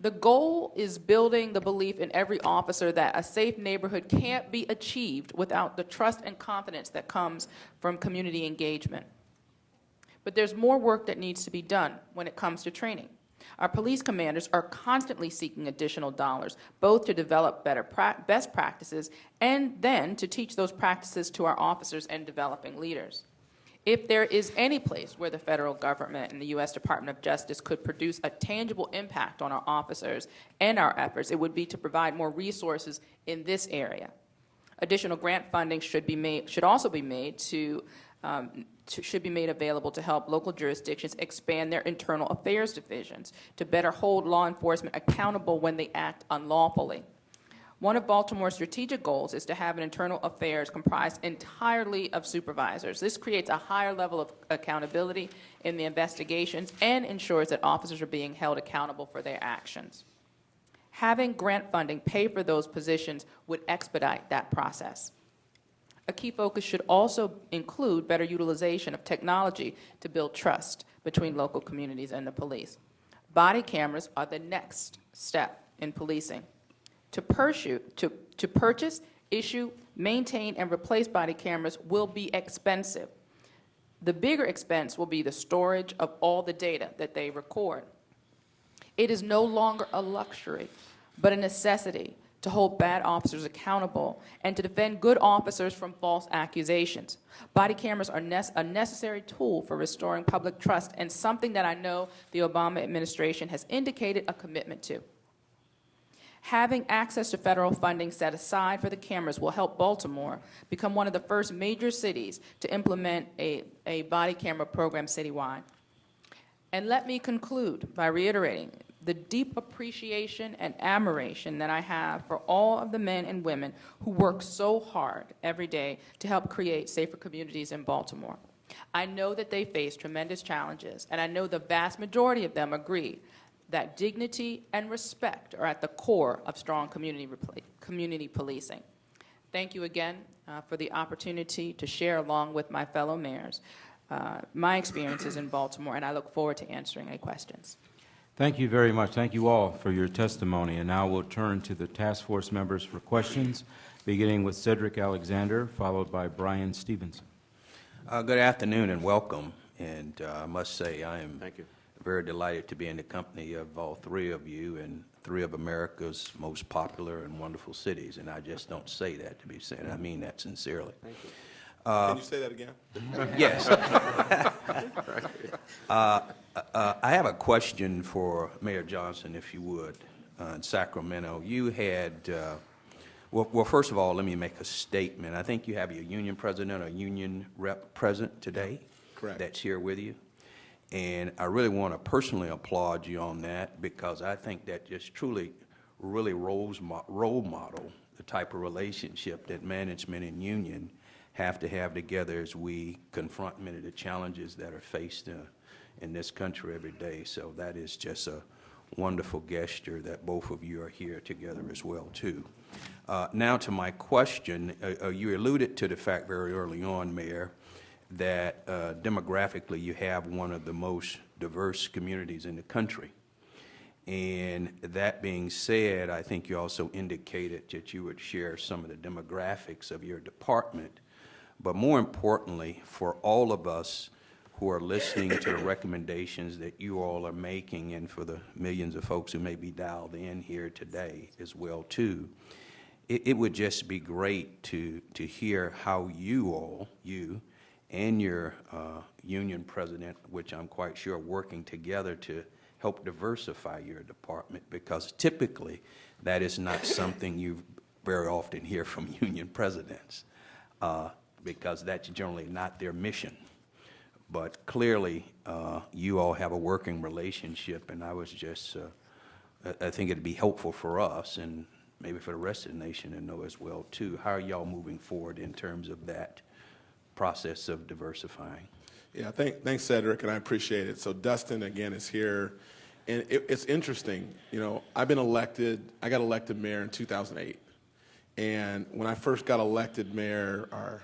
The goal is building the belief in every officer that a safe neighborhood can't be achieved without the trust and confidence that comes from community engagement. But there's more work that needs to be done when it comes to training. Our police commanders are constantly seeking additional dollars, both to develop better best practices and then to teach those practices to our officers and developing leaders. If there is any place where the federal government and the U.S. Department of Justice could produce a tangible impact on our officers and our efforts, it would be to provide more resources in this area. Additional grant funding should also be made available to help local jurisdictions expand their internal affairs divisions to better hold law enforcement accountable when they act unlawfully. One of Baltimore's strategic goals is to have an internal affairs comprised entirely of supervisors. This creates a higher level of accountability in the investigations and ensures that officers are being held accountable for their actions. Having grant funding pay for those positions would expedite that process. A key focus should also include better utilization of technology to build trust between local communities and the police. Body cameras are the next step in policing. To purchase, issue, maintain, and replace body cameras will be expensive. The bigger expense will be the storage of all the data that they record. It is no longer a luxury, but a necessity to hold bad officers accountable and to defend good officers from false accusations. Body cameras are a necessary tool for restoring public trust and something that I know the Obama administration has indicated a commitment to. Having access to federal funding set aside for the cameras will help Baltimore become one of the first major cities to implement a body camera program citywide. And let me conclude by reiterating the deep appreciation and admiration that I have for all of the men and women who work so hard every day to help create safer communities in Baltimore. I know that they face tremendous challenges, and I know the vast majority of them agree that dignity and respect are at the core of strong community policing. Thank you again for the opportunity to share along with my fellow mayors my experiences in Baltimore, and I look forward to answering any questions. Thank you very much. Thank you all for your testimony. And now we'll turn to the task force members for questions, beginning with Cedric Alexander, followed by Brian Stevenson. Good afternoon and welcome. And I must say I am very delighted to be in the company of all three of you in three of America's most popular and wonderful cities. And I just don't say that to be said. I mean that sincerely. Thank you. Can you say that again? Yes. I have a question for Mayor Johnson, if you would, in Sacramento. You had, well, first of all, let me make a statement. I think you have your union president or union rep present today. Correct. That's here with you. And I really want to personally applaud you on that, because I think that just truly really role model the type of relationship that management and union have to have together as we confront many of the challenges that are faced in this country every day. So that is just a wonderful gesture that both of you are here together as well, too. Now to my question, you alluded to the fact very early on, Mayor, that demographically you have one of the most diverse communities in the country. And that being said, I think you also indicated that you would share some of the demographics of your department. But more importantly, for all of us who are listening to the recommendations that you all are making, and for the millions of folks who may be dialed in here today as well too, it would just be great to hear how you and your union president, which I'm quite sure are working together to help diversify your department, because typically that is not something you very often hear from union presidents. Because that's generally not their mission. But clearly, you all have a working relationship, and I was just, I think it'd be helpful for us, and maybe for the rest of the nation to know as well, too. How are y'all moving forward in terms of that process of diversifying? Yeah, thanks, Cedric, and I appreciate it. So Dustin, again, is here. And it's interesting. You know, I got elected mayor in 2008. And when I first got elected mayor, our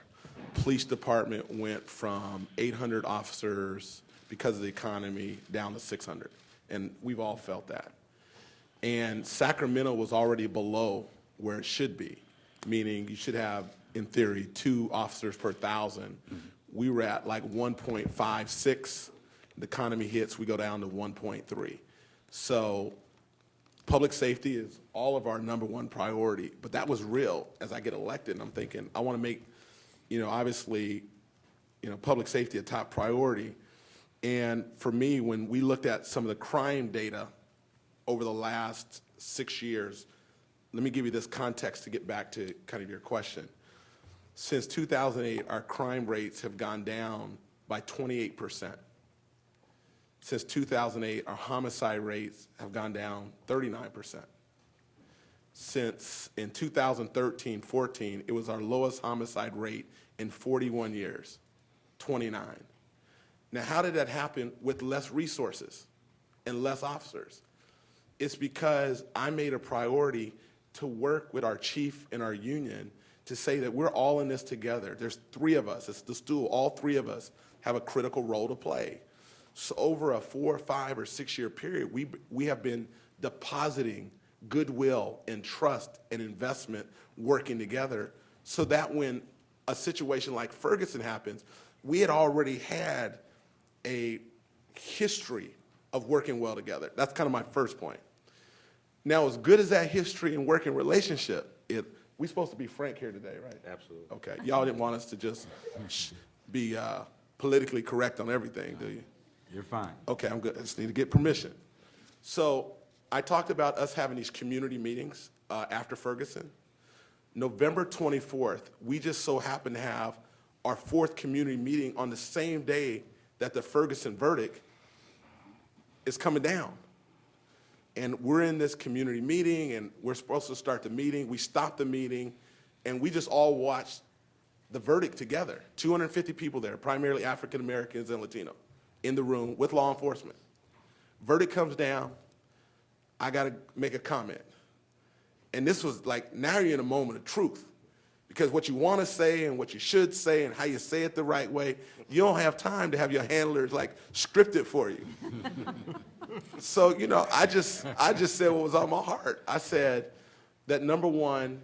police department went from 800 officers because of the economy down to 600. And we've all felt that. And Sacramento was already below where it should be, meaning you should have, in theory, 2 officers per 1,000. Mm-hmm. We were at like 1.56. The economy hits, we go down to 1.3. So public safety is all of our #1 priority. But that was real as I get elected, and I'm thinking, I want to make, obviously, public safety a top priority. And for me, when we looked at some of the crime data over the last 6 years, let me give you this context to get back to kind of your question. Since 2008, our crime rates have gone down by 28%. Since 2008, our homicide rates have gone down 39%. Since in 2013-14, it was our lowest homicide rate in 41 years, 29. Now, how did that happen with less resources and less officers? It's because I made a priority to work with our chief and our union to say that we're all in this together. There's 3 of us. It's the stool. All 3 of us have a critical role to play. So over a 4, 5, or 6 year period, we have been depositing goodwill and trust and investment working together, so that when a situation like Ferguson happens, we had already had a history of working well together. That's kind of my first point. Now, as good as that history and working relationship, we're supposed to be frank here today, right? Absolutely. Okay. Y'all didn't want us to just be politically correct on everything, do you? You're fine. Okay, I'm good. I just need to get permission. So I talked about us having these community meetings after Ferguson. November 24th, we just so happened to have our 4th community meeting on the same day that the Ferguson verdict is coming down. And we're in this community meeting, and we're supposed to start the meeting. We stopped the meeting, and we just all watched the verdict together. 250 people there, primarily African Americans and Latino, in the room with law enforcement. Verdict comes down. I got to make a comment. And this was like, now you're in a moment of truth. Because what you want to say and what you should say and how you say it the right way, you don't have time to have your handlers like script it for you. So, you know, I just said what was on my heart. I said that number one,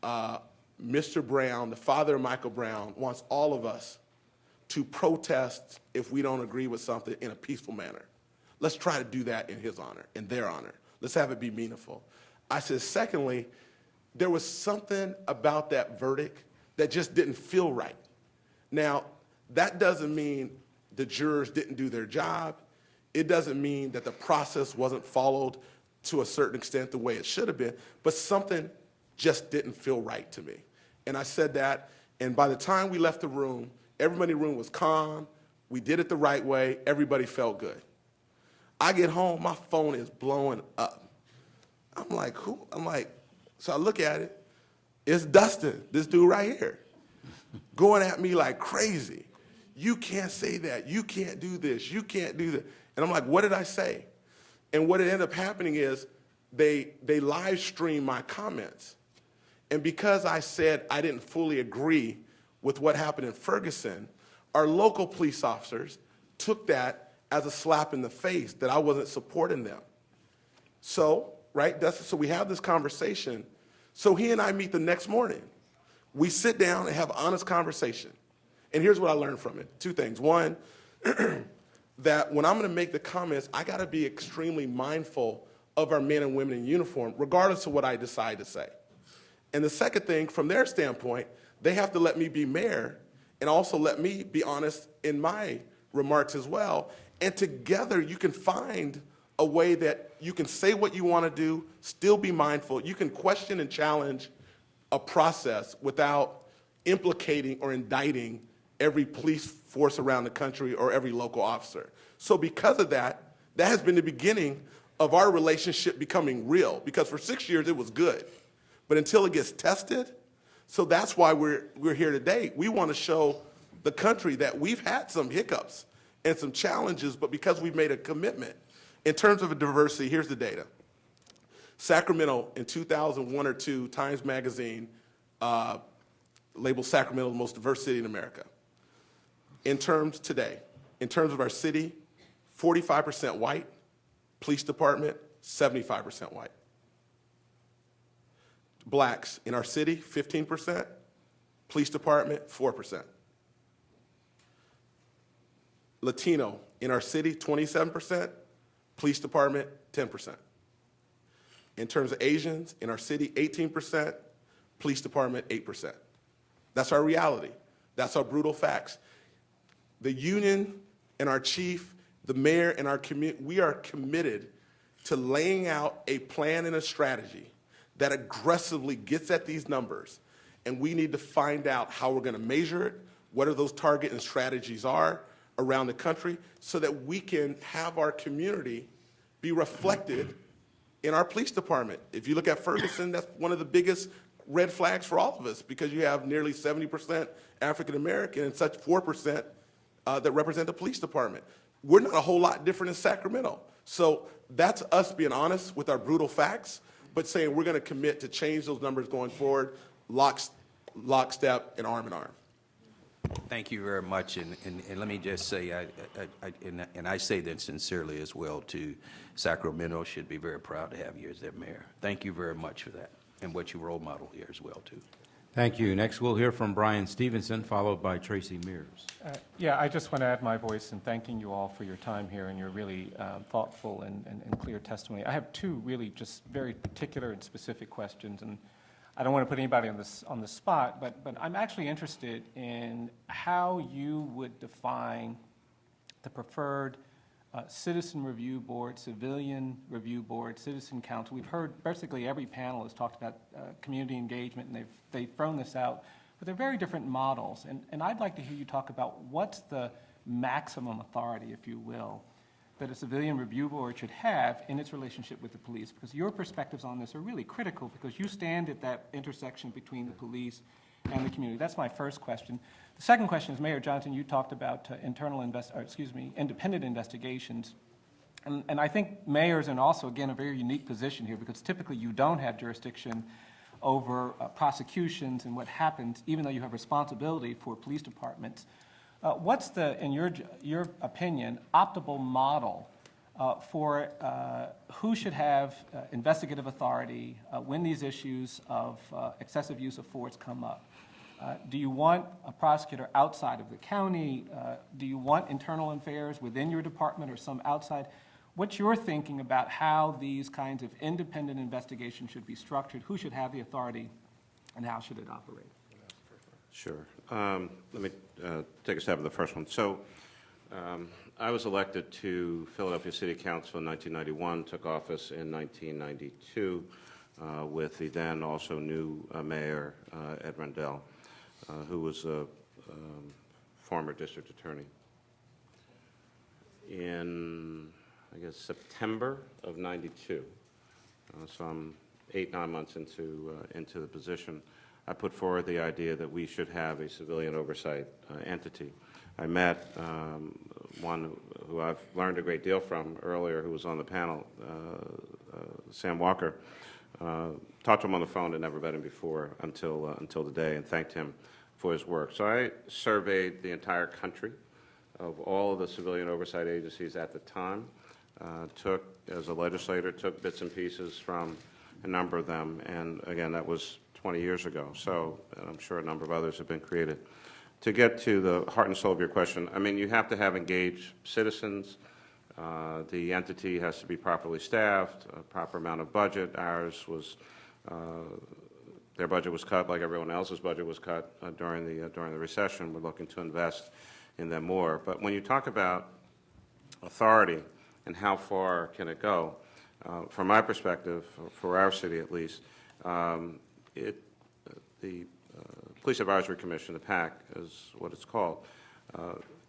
Mr. Brown, the father of Michael Brown, wants all of us to protest if we don't agree with something in a peaceful manner. Let's try to do that in his honor, in their honor. Let's have it be meaningful. I said, secondly, there was something about that verdict that just didn't feel right. Now, that doesn't mean the jurors didn't do their job. It doesn't mean that the process wasn't followed to a certain extent the way it should have been, but something just didn't feel right to me. And I said that, and by the time we left the room, everybody in the room was calm. We did it the right way. Everybody felt good. I get home, my phone is blowing up. I'm like, who? I'm like, so I look at it. It's Dustin, this dude right here, going at me like crazy. You can't say that. You can't do this. You can't do that. And I'm like, what did I say? And what ended up happening is they live streamed my comments. And because I said I didn't fully agree with what happened in Ferguson, our local police officers took that as a slap in the face that I wasn't supporting them. So, right, Dustin, so we have this conversation. So he and I meet the next morning. We sit down and have an honest conversation. And here's what I learned from it. 2 things. One, that when I'm going to make the comments, I got to be extremely mindful of our men and women in uniform, regardless of what I decide to say. And the second thing, from their standpoint, they have to let me be mayor and also let me be honest in my remarks as well. And together you can find a way that you can say what you want to do, still be mindful. You can question and challenge a process without implicating or indicting every police force around the country or every local officer. So because of that, that has been the beginning of our relationship becoming real. Because for 6 years it was good, but until it gets tested, so that's why we're here today. We want to show the country that we've had some hiccups and some challenges, but because we've made a commitment. In terms of diversity, here's the data. Sacramento in 2001 or 2, Times Magazine labeled Sacramento the most diverse city in America. In terms of our city, 45% white, police department, 75% white. Blacks in our city, 15%, police department, 4%. Latino in our city, 27%, police department, 10%. In terms of Asians in our city, 18%, police department, 8%. That's our reality. That's our brutal facts. The union and our chief, the mayor and our community, we are committed to laying out a plan and a strategy that aggressively gets at these numbers. And we need to find out how we're going to measure it, what are those target and strategies are around the country, so that we can have our community be reflected in our police department. If you look at Ferguson, that's one of the biggest red flags for all of us, because you have nearly 70% African American and such 4% that represent the police department. We're not a whole lot different in Sacramento. So that's us being honest with our brutal facts, but saying we're going to commit to change those numbers going forward, lockstep and arm in arm. Thank you very much, and let me just say, I say that sincerely as well, too. Sacramento should be very proud to have you as their mayor. Thank you very much for that, and what you role model here as well, too. Thank you. Next, we'll hear from Brian Stevenson, followed by Tracy Mears. Yeah, I just want to add my voice in thanking you all for your time here and your really thoughtful and clear testimony. I have 2 really just very particular and specific questions, and I don't want to put anybody on the spot, but I'm actually interested in how you would define the preferred citizen review board, civilian review board, citizen council. We've heard basically every panel has talked about community engagement, and they've thrown this out, but they're very different models. And I'd like to hear you talk about what's the maximum authority, if you will, that a civilian review board should have in its relationship with the police, because your perspectives on this are really critical, because you stand at that intersection between the police and the community. That's my first question. The second question is, Mayor Johnson, you talked about independent investigations. And I think mayors are in also, again, a very unique position here, because typically you don't have jurisdiction over prosecutions and what happens, even though you have responsibility for police departments. What's the, in your opinion, optimal model for who should have investigative authority when these issues of excessive use of force come up? Do you want a prosecutor outside of the county? Do you want internal affairs within your department or some outside? What's your thinking about how these kinds of independent investigations should be structured? Who should have the authority, and how should it operate? Sure. Let me take a stab at the first one. So I was elected to Philadelphia City Council in 1991, took office in 1992 with the then also new mayor, Ed Rendell, who was a former district attorney. In, I guess, September of 92, so I'm 8-9 months into the position, I put forward the idea that we should have a civilian oversight entity. I met one who I've learned a great deal from earlier, who was on the panel, Sam Walker. Talked to him on the phone and never met him before until today, and thanked him for his work. So I surveyed the entire country of all of the civilian oversight agencies at the time. Took, as a legislator, took bits and pieces from a number of them, and again, that was 20 years ago, so I'm sure a number of others have been created. To get to the heart and soul of your question, I mean, you have to have engaged citizens. The entity has to be properly staffed, a proper amount of budget. Ours was, their budget was cut like everyone else's budget was cut during the recession. We're looking to invest in them more. But when you talk about authority and how far can it go, from my perspective, for our city at least, the Police Advisory Commission, the PAC is what it's called,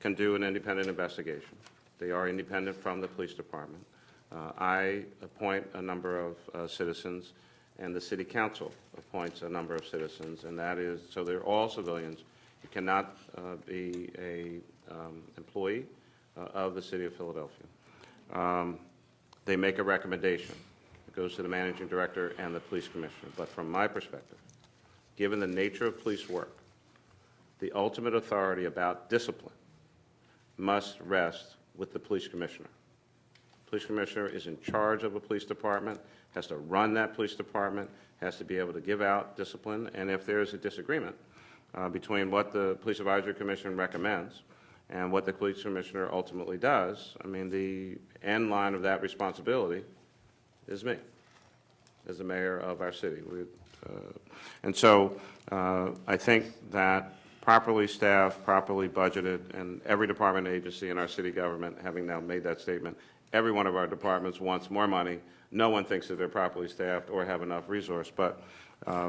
can do an independent investigation. They are independent from the police department. I appoint a number of citizens, and the city council appoints a number of citizens, and that is, so they're all civilians. You cannot be a employee of the city of Philadelphia. They make a recommendation. It goes to the managing director and the police commissioner. But from my perspective, given the nature of police work, the ultimate authority about discipline must rest with the police commissioner. The police commissioner is in charge of a police department, has to run that police department, has to be able to give out discipline, and if there is a disagreement between what the Police Advisory Commission recommends and what the police commissioner ultimately does, I mean, the end line of that responsibility is me, as the mayor of our city. And so I think that properly staffed, properly budgeted, and every department and agency in our city government, having now made that statement, every one of our departments wants more money. No one thinks that they're properly staffed or have enough resource. But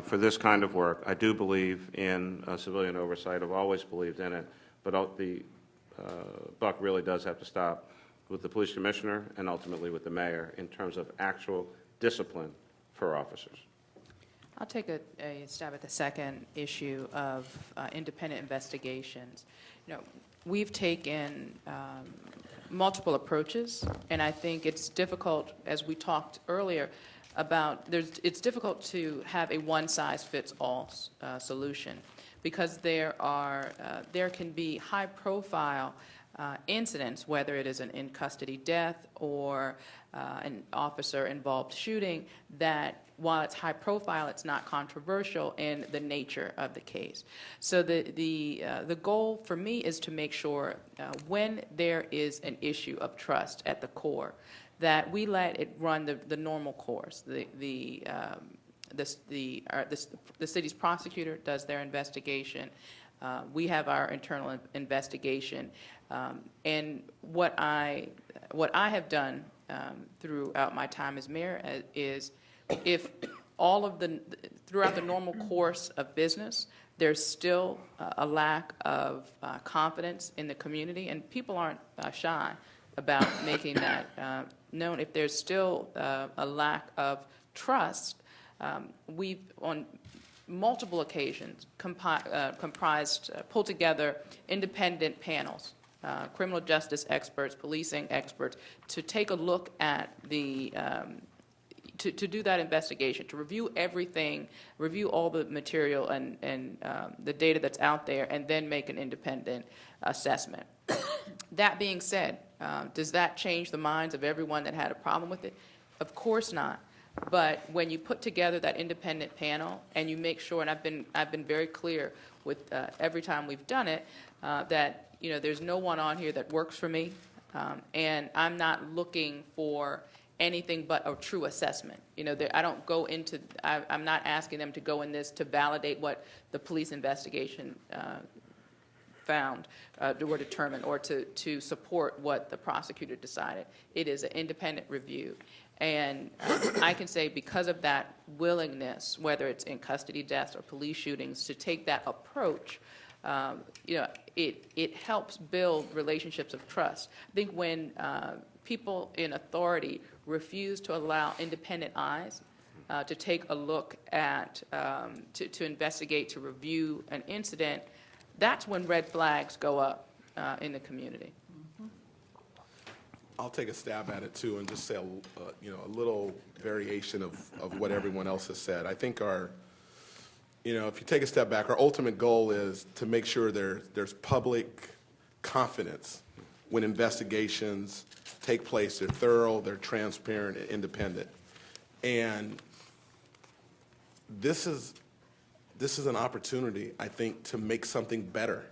for this kind of work, I do believe in civilian oversight. I've always believed in it. But the buck really does have to stop with the police commissioner and ultimately with the mayor in terms of actual discipline for officers. I'll take a stab at the second issue of independent investigations. You know, we've taken multiple approaches, and I think it's difficult, as we talked earlier, about it's difficult to have a one-size-fits-all solution, because there can be high-profile incidents, whether it is an in-custody death or an officer-involved shooting, that while it's high profile, it's not controversial in the nature of the case. So the goal for me is to make sure when there is an issue of trust at the core, that we let it run the normal course. The city's prosecutor does their investigation. We have our internal investigation. And what I have done throughout my time as mayor is if throughout the normal course of business, there's still a lack of confidence in the community, and people aren't shy about making that known. If there's still a lack of trust, we've on multiple occasions pulled together independent panels, criminal justice experts, policing experts, to take a look at to do that investigation, to review everything, review all the material and the data that's out there, and then make an independent assessment. That being said, does that change the minds of everyone that had a problem with it? Of course not. But when you put together that independent panel and you make sure, and I've been very clear with every time we've done it, that there's no one on here that works for me, and I'm not looking for anything but a true assessment. I don't go into, I'm not asking them to go in this to validate what the police investigation found or determined, or to support what the prosecutor decided. It is an independent review. And I can say because of that willingness, whether it's in custody deaths or police shootings, to take that approach, it helps build relationships of trust. I think when people in authority refuse to allow independent eyes to take a look at, to investigate, to review an incident, that's when red flags go up in the community. I'll take a stab at it too, and just say a little variation of what everyone else has said. I think if you take a step back, our ultimate goal is to make sure there's public confidence when investigations take place. They're thorough, they're transparent, and independent. And this is an opportunity, I think, to make something better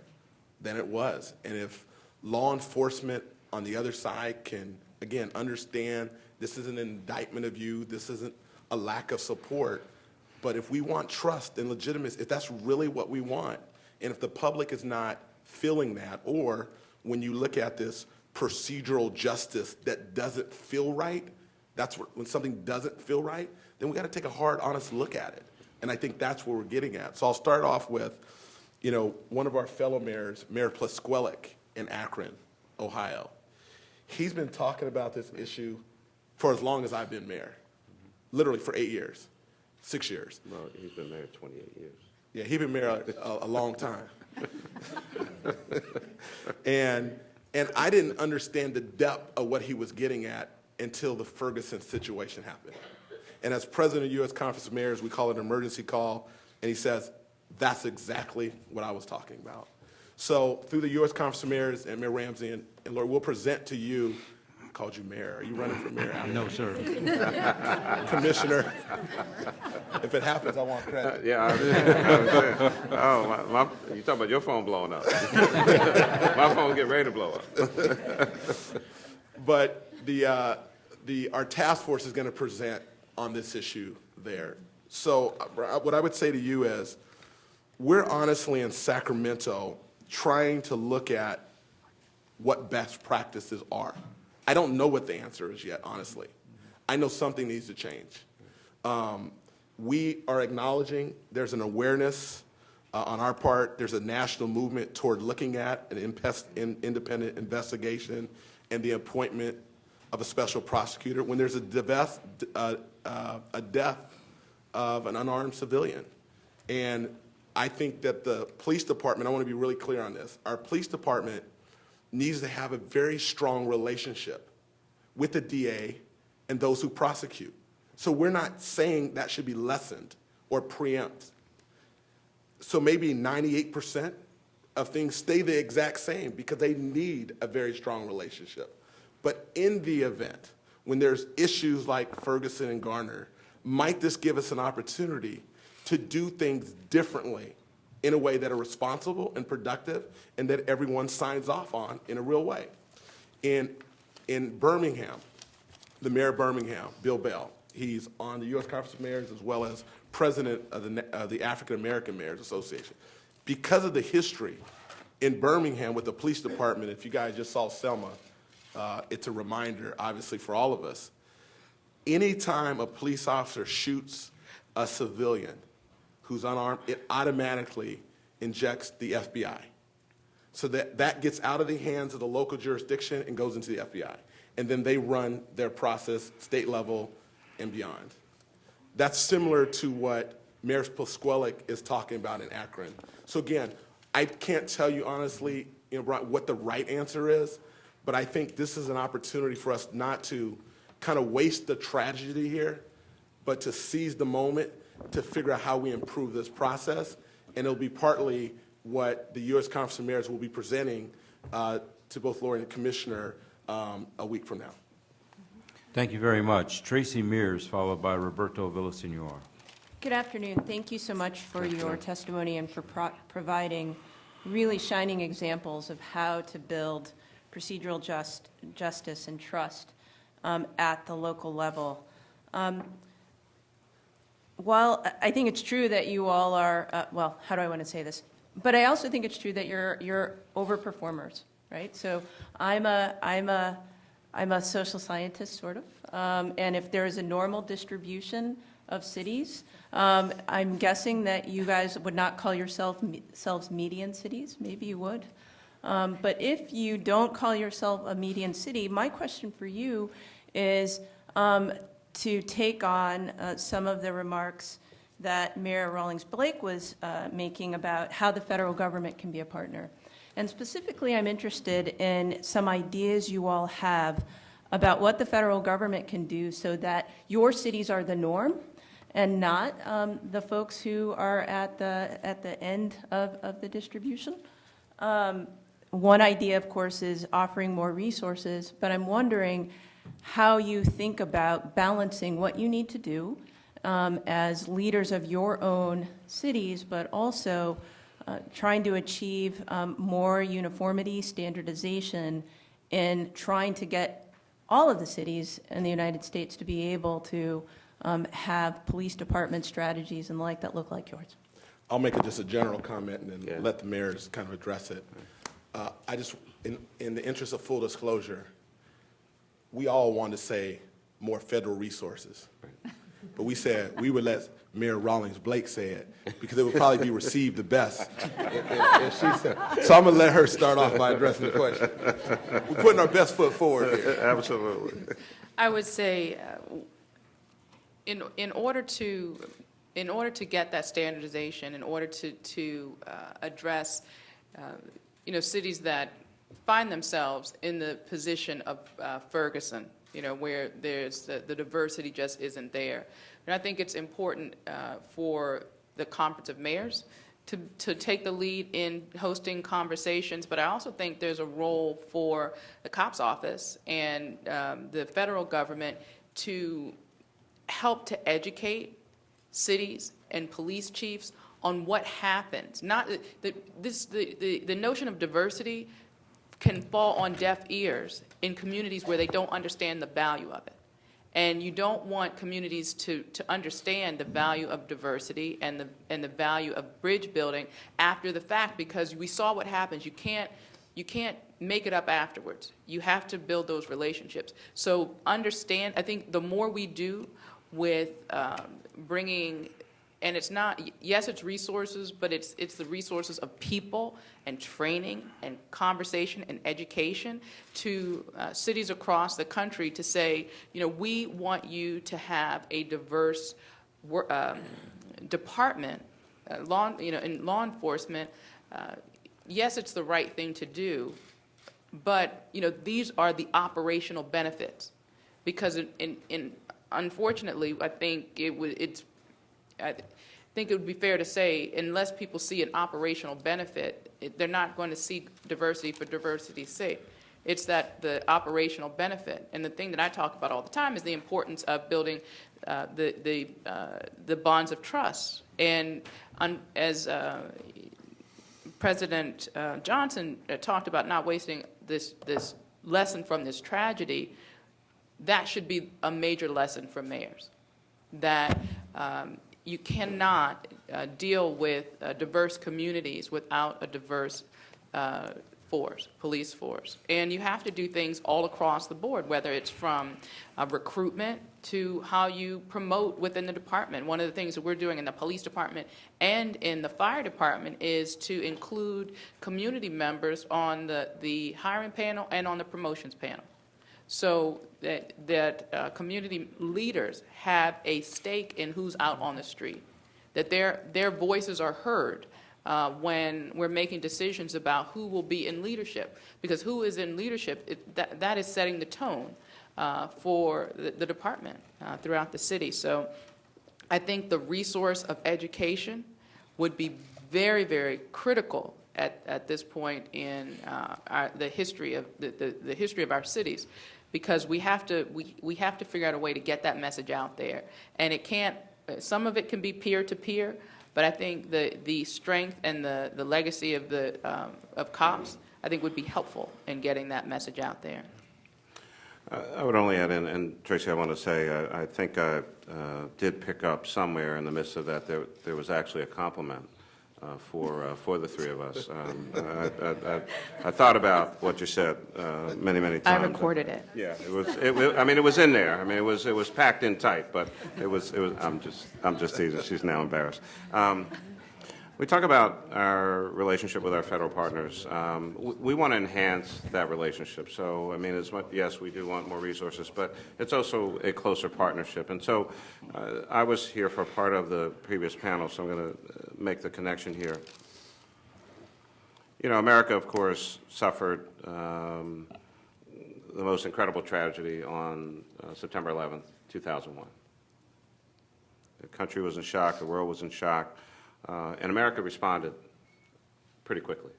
than it was. And if law enforcement on the other side can, again, understand this isn't an indictment of you, this isn't a lack of support, but if we want trust and legitimacy, if that's really what we want, and if the public is not feeling that, or when you look at this procedural justice that doesn't feel right, when something doesn't feel right, then we got to take a hard, honest look at it. And I think that's what we're getting at. So I'll start off with, one of our fellow mayors, Mayor Plasquelik in Akron, Ohio. He's been talking about this issue for as long as I've been mayor, literally for 8 years, 6 years. Well, he's been mayor 28 years. Yeah, he's been mayor a long time. And I didn't understand the depth of what he was getting at until the Ferguson situation happened. And as president of the U.S. Conference of Mayors, we call it an emergency call, and he says, that's exactly what I was talking about. So through the U.S. Conference of Mayors and Mayor Ramsey and Lord, we'll present to you, I called you mayor. Are you running for mayor? No, sir. Commissioner. If it happens, I want credit. Yeah, oh, you talking about your phone blowing up. My phone getting ready to blow up. But our task force is going to present on this issue there. So what I would say to you is, we're honestly in Sacramento trying to look at what best practices are. I don't know what the answer is yet, honestly. I know something needs to change. We are acknowledging there's an awareness on our part. There's a national movement toward looking at an independent investigation and the appointment of a special prosecutor when there's a death of an unarmed civilian. And I think that the police department, I want to be really clear on this, our police department needs to have a very strong relationship with the DA and those who prosecute. So we're not saying that should be lessened or preempt. So maybe 98% of things stay the exact same because they need a very strong relationship. But in the event, when there's issues like Ferguson and Garner, might this give us an opportunity to do things differently in a way that are responsible and productive and that everyone signs off on in a real way? In Birmingham, the mayor of Birmingham, Bill Bell, he's on the U.S. Conference of Mayors as well as president of the African American Mayors Association. because of the history in Birmingham with the police department, if you guys just saw Selma, it's a reminder, obviously, for all of us. Anytime a police officer shoots a civilian who's unarmed, it automatically injects the FBI. So that gets out of the hands of the local jurisdiction and goes into the FBI. And then they run their process state level and beyond. That's similar to what Mayor Posquelic is talking about in Akron. So again, I can't tell you honestly, what the right answer is, but I think this is an opportunity for us not to kind of waste the tragedy here, but to seize the moment to figure out how we improve this process. And it'll be partly what the U.S. Conference of Mayors will be presenting to both Lori and the Commissioner a week from now. Thank you very much. Tracy Mears, followed by Roberto Villasenor. Good afternoon. Thank you so much for your testimony and for providing really shining examples of how to build procedural justice and trust at the local level. While I think it's true that you all are, well, how do I want to say this? But I also think it's true that you're overperformers, right? So I'm a social scientist, sort of, and if there is a normal distribution of cities, I'm guessing that you guys would not call yourselves median cities. Maybe you would. But if you don't call yourself a median city, my question for you is to take on some of the remarks that Mayor Rawlings-Blake was making about how the federal government can be a partner. And specifically, I'm interested in some ideas you all have about what the federal government can do so that your cities are the norm and not the folks who are at the end of the distribution. One idea, of course, is offering more resources, but I'm wondering how you think about balancing what you need to do as leaders of your own cities, but also trying to achieve more uniformity, standardization, in trying to get all of the cities in the United States to be able to have police department strategies and the like that look like yours. I'll make just a general comment and then let the mayors kind of address it. I just, in the interest of full disclosure, we all want to say more federal resources. But we said we would let Mayor Rawlings-Blake say it because it would probably be received the best. And she said, so I'm going to let her start off by addressing the question. We're putting our best foot forward here. Absolutely. I would say, in order to get that standardization, in order to address, cities that find themselves in the position of Ferguson, where there's the diversity just isn't there. And I think it's important for the Conference of Mayors to take the lead in hosting conversations, but I also think there's a role for the COPS office and the federal government to help to educate cities and police chiefs on what happens. Not the notion of diversity can fall on deaf ears in communities where they don't understand the value of it. And you don't want communities to understand the value of diversity and the value of bridge building after the fact, because we saw what happens. You can't make it up afterwards. You have to build those relationships. So understand, I think the more we do with bringing, and it's not, yes, it's resources, but it's the resources of people and training and conversation and education to cities across the country to say, we want you to have a diverse department, in law enforcement. Yes, it's the right thing to do, but these are the operational benefits, because unfortunately, I think it would be fair to say, unless people see an operational benefit, they're not going to seek diversity for diversity's sake. It's that the operational benefit. And the thing that I talk about all the time is the importance of building the bonds of trust. And as President Johnson talked about not wasting this lesson from this tragedy, that should be a major lesson for mayors, that you cannot deal with diverse communities without a diverse police force. And you have to do things all across the board, whether it's from recruitment to how you promote within the department. One of the things that we're doing in the police department and in the fire department is to include community members on the hiring panel and on the promotions panel, so that community leaders have a stake in who's out on the street, that their voices are heard when we're making decisions about who will be in leadership, because who is in leadership, that is setting the tone for the department throughout the city. So I think the resource of education would be very, very critical at this point in the history of the history of our cities, because we have to figure out a way to get that message out there, and it can't. Some of it can be peer to peer, but I think the strength and the legacy of cops, I think, would be helpful in getting that message out there. I would only add in, and Tracy, I want to say, I think I did pick up somewhere in the midst of that there was actually a compliment for the three of us. I thought about what you said many times. I recorded it. Yeah, I mean, it was in there. I mean, it was packed in tight, but it was. I'm just teasing. She's now embarrassed. We talk about our relationship with our federal partners. We want to enhance that relationship. So, I mean, yes, we do want more resources, but it's also a closer partnership. And so I was here for part of the previous panel, so I'm going to make the connection here. You know, America, of course, suffered the most incredible tragedy on September 11th, 2001. The country was in shock. The world was in shock. And America responded pretty quickly.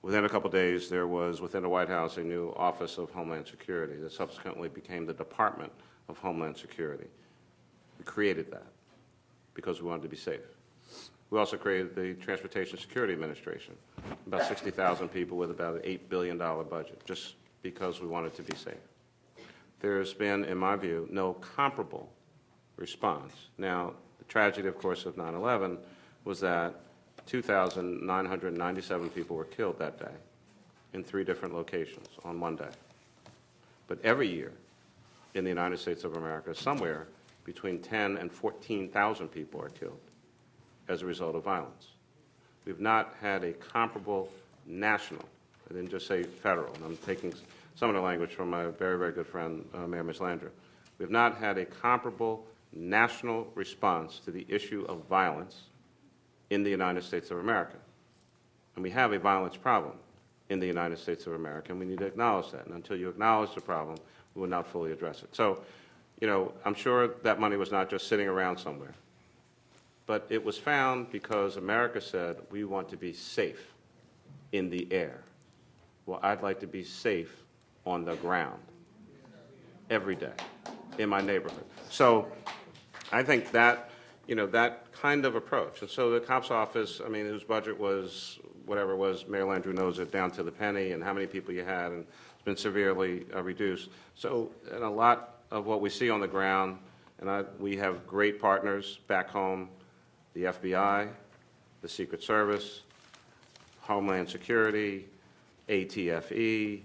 Within a couple days, there was, within the White House, a new Office of Homeland Security that subsequently became the Department of Homeland Security. We created that because we wanted to be safe. We also created the Transportation Security Administration, about 60,000 people with about an $8 billion budget, just because we wanted to be safe. There's been, in my view, no comparable response. Now, the tragedy, of course, of 9/11 was that 2,997 people were killed that day in 3 different locations on one day. But every year in the United States of America, somewhere between 10 and 14,000 people are killed as a result of violence. We've not had a comparable national, I didn't just say federal, and I'm taking some of the language from my very, very good friend, Mayor Mislandra. We've not had a comparable national response to the issue of violence in the United States of America. And we have a violence problem in the United States of America, and we need to acknowledge that. And until you acknowledge the problem, we will not fully address it. So, you know, I'm sure that money was not just sitting around somewhere, but it was found because America said, we want to be safe in the air. Well, I'd like to be safe on the ground every day in my neighborhood. So I think that, you know, that kind of approach. And so the cops office, I mean, whose budget was whatever it was, Mayor Landrieu knows it down to the penny and how many people you had, and it's been severely reduced. So, and a lot of what we see on the ground, and we have great partners back home, the FBI, the Secret Service, Homeland Security, ATFE,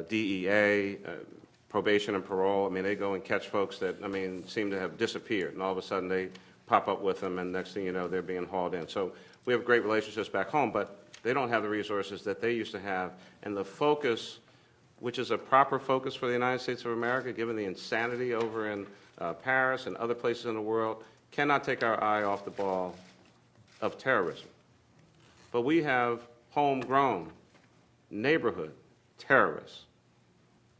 DEA, probation and parole. I mean, they go and catch folks that, I mean, seem to have disappeared, and all of a sudden they pop up with them, and next thing you know, they're being hauled in. So we have great relationships back home, but they don't have the resources that they used to have, and the focus, which is a proper focus for the United States of America, given the insanity over in Paris and other places in the world, cannot take our eye off the ball of terrorism. But we have homegrown neighborhood terrorists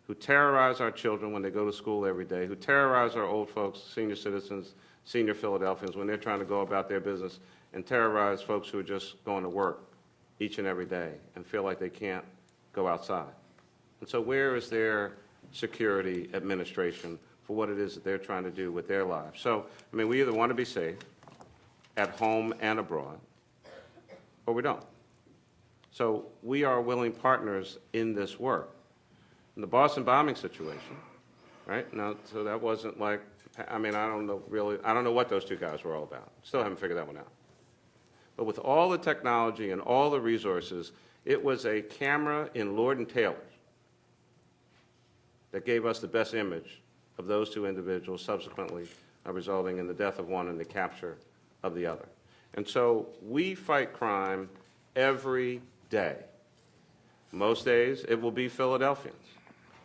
who terrorize our children when they go to school every day, who terrorize our old folks, senior citizens, senior Philadelphians when they're trying to go about their business, and terrorize folks who are just going to work each and every day and feel like they can't go outside. And so where is their security administration for what it is that they're trying to do with their lives? So, I mean, we either want to be safe at home and abroad, or we don't. So we are willing partners in this work. In the Boston bombing situation, right? Now, so that wasn't like I mean, I don't know what those two guys were all about. Still haven't figured that one out. But with all the technology and all the resources, it was a camera in Lord & Taylor's that gave us the best image of those two individuals, subsequently resulting in the death of one and the capture of the other. And so we fight crime every day. Most days it will be Philadelphians.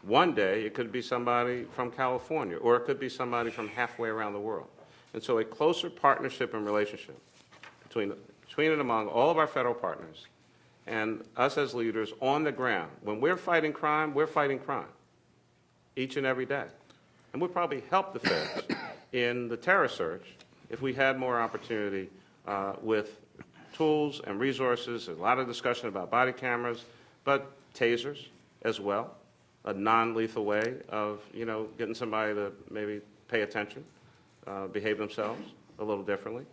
One day it could be somebody from California, or it could be somebody from halfway around the world. And so a closer partnership and relationship between and among all of our federal partners and us as leaders on the ground. When we're fighting crime each and every day. And we'd probably help the feds in the terror search if we had more opportunity with tools and resources. There's a lot of discussion about body cameras, but tasers as well, a non-lethal way of, getting somebody to maybe pay attention, behave themselves a little differently.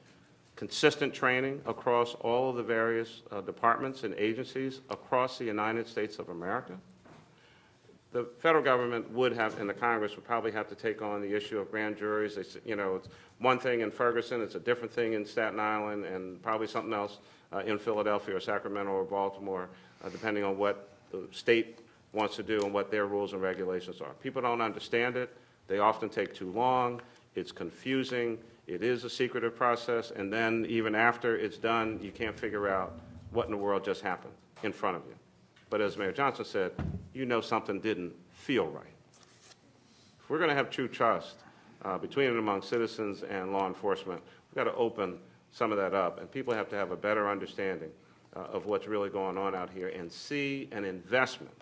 Consistent training across all of the various departments and agencies across the United States of America. The federal government would have, and the Congress would probably have to take on the issue of grand juries. It's one thing in Ferguson, it's a different thing in Staten Island, and probably something else in Philadelphia or Sacramento or Baltimore, depending on what the state wants to do and what their rules and regulations are. People don't understand it. They often take too long. It's confusing. It is a secretive process, and then even after it's done, you can't figure out what in the world just happened in front of you. But as Mayor Johnson said, something didn't feel right. If we're going to have true trust between and among citizens and law enforcement, we've got to open some of that up, and people have to have a better understanding of what's really going on out here and see an investment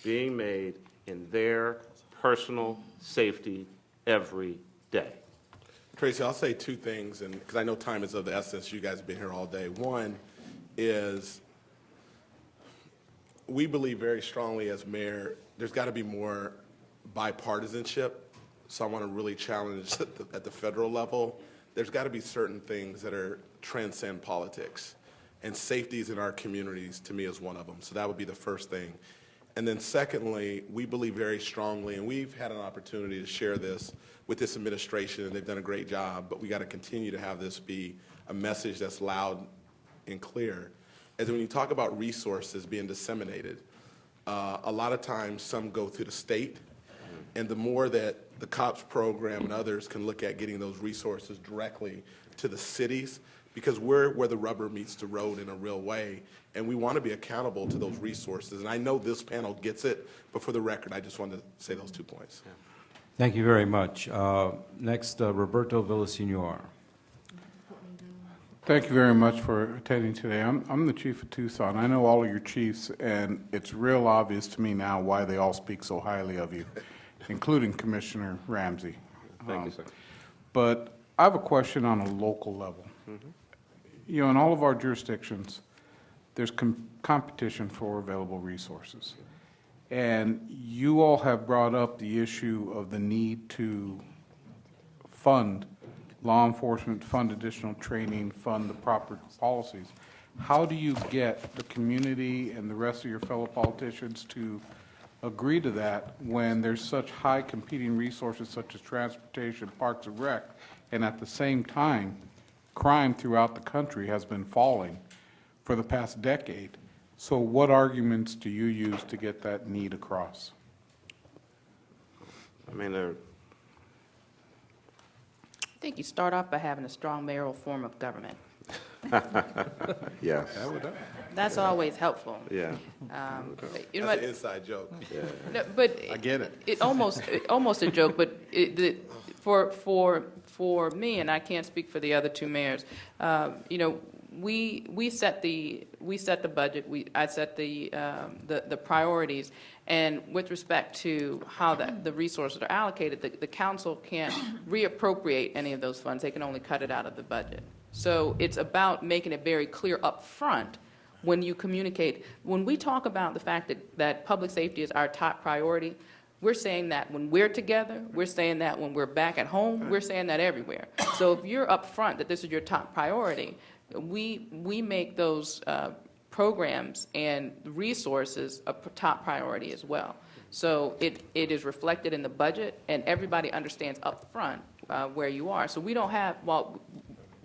being made in their personal safety every day. Tracy, I'll say two things, and because I know time is of the essence. You guys have been here all day. One is we believe very strongly as mayor, there's got to be more bipartisanship. So I want to really challenge at the federal level. There's got to be certain things that are transcend politics. And safeties in our communities, to me, is one of them. So that would be the first thing. And then secondly, we believe very strongly, and we've had an opportunity to share this with this administration, and they've done a great job, but we got to continue to have this be a message that's loud and clear. As when you talk about resources being disseminated, a lot of times some go through the state, and the more that the COPS program and others can look at getting those resources directly to the cities, because we're where the rubber meets the road in a real way, and we want to be accountable to those resources. And I know this panel gets it, but for the record, I just wanted to say those 2 points. Yeah. Thank you very much. Next, Roberto Villasenor. Thank you very much for attending today. I'm the chief of Tucson. I know all of your chiefs, and it's real obvious to me now why they all speak so highly of you, including Commissioner Ramsey. Thank you, sir. But I have a question on a local level. Mm-hmm. In all of our jurisdictions, there's competition for available resources. And you all have brought up the issue of the need to fund law enforcement, fund additional training, fund the proper policies. How do you get the community and the rest of your fellow politicians to agree to that when there's such high competing resources such as transportation, parks and rec, and at the same time, crime throughout the country has been falling for the past decade? So what arguments do you use to get that need across? I mean, I think you start off by having a strong mayoral form of government. yes. That's always helpful. Yeah. You know That's what? an inside joke. Yeah. No, but I get it. It almost a joke, but for me, and I can't speak for the other two mayors. We set the budget. I set the priorities, and with respect to how the resources are allocated, the council can't reappropriate any of those funds. They can only cut it out of the budget. So it's about making it very clear up front when you communicate. When we talk about the fact that public safety is our top priority, we're saying that when we're together, we're saying that when we're back at home, we're saying that everywhere. So if you're up front that this is your top priority, we make those programs and resources a top priority as well. So it is reflected in the budget, and everybody understands up front where you are. So we don't have, well,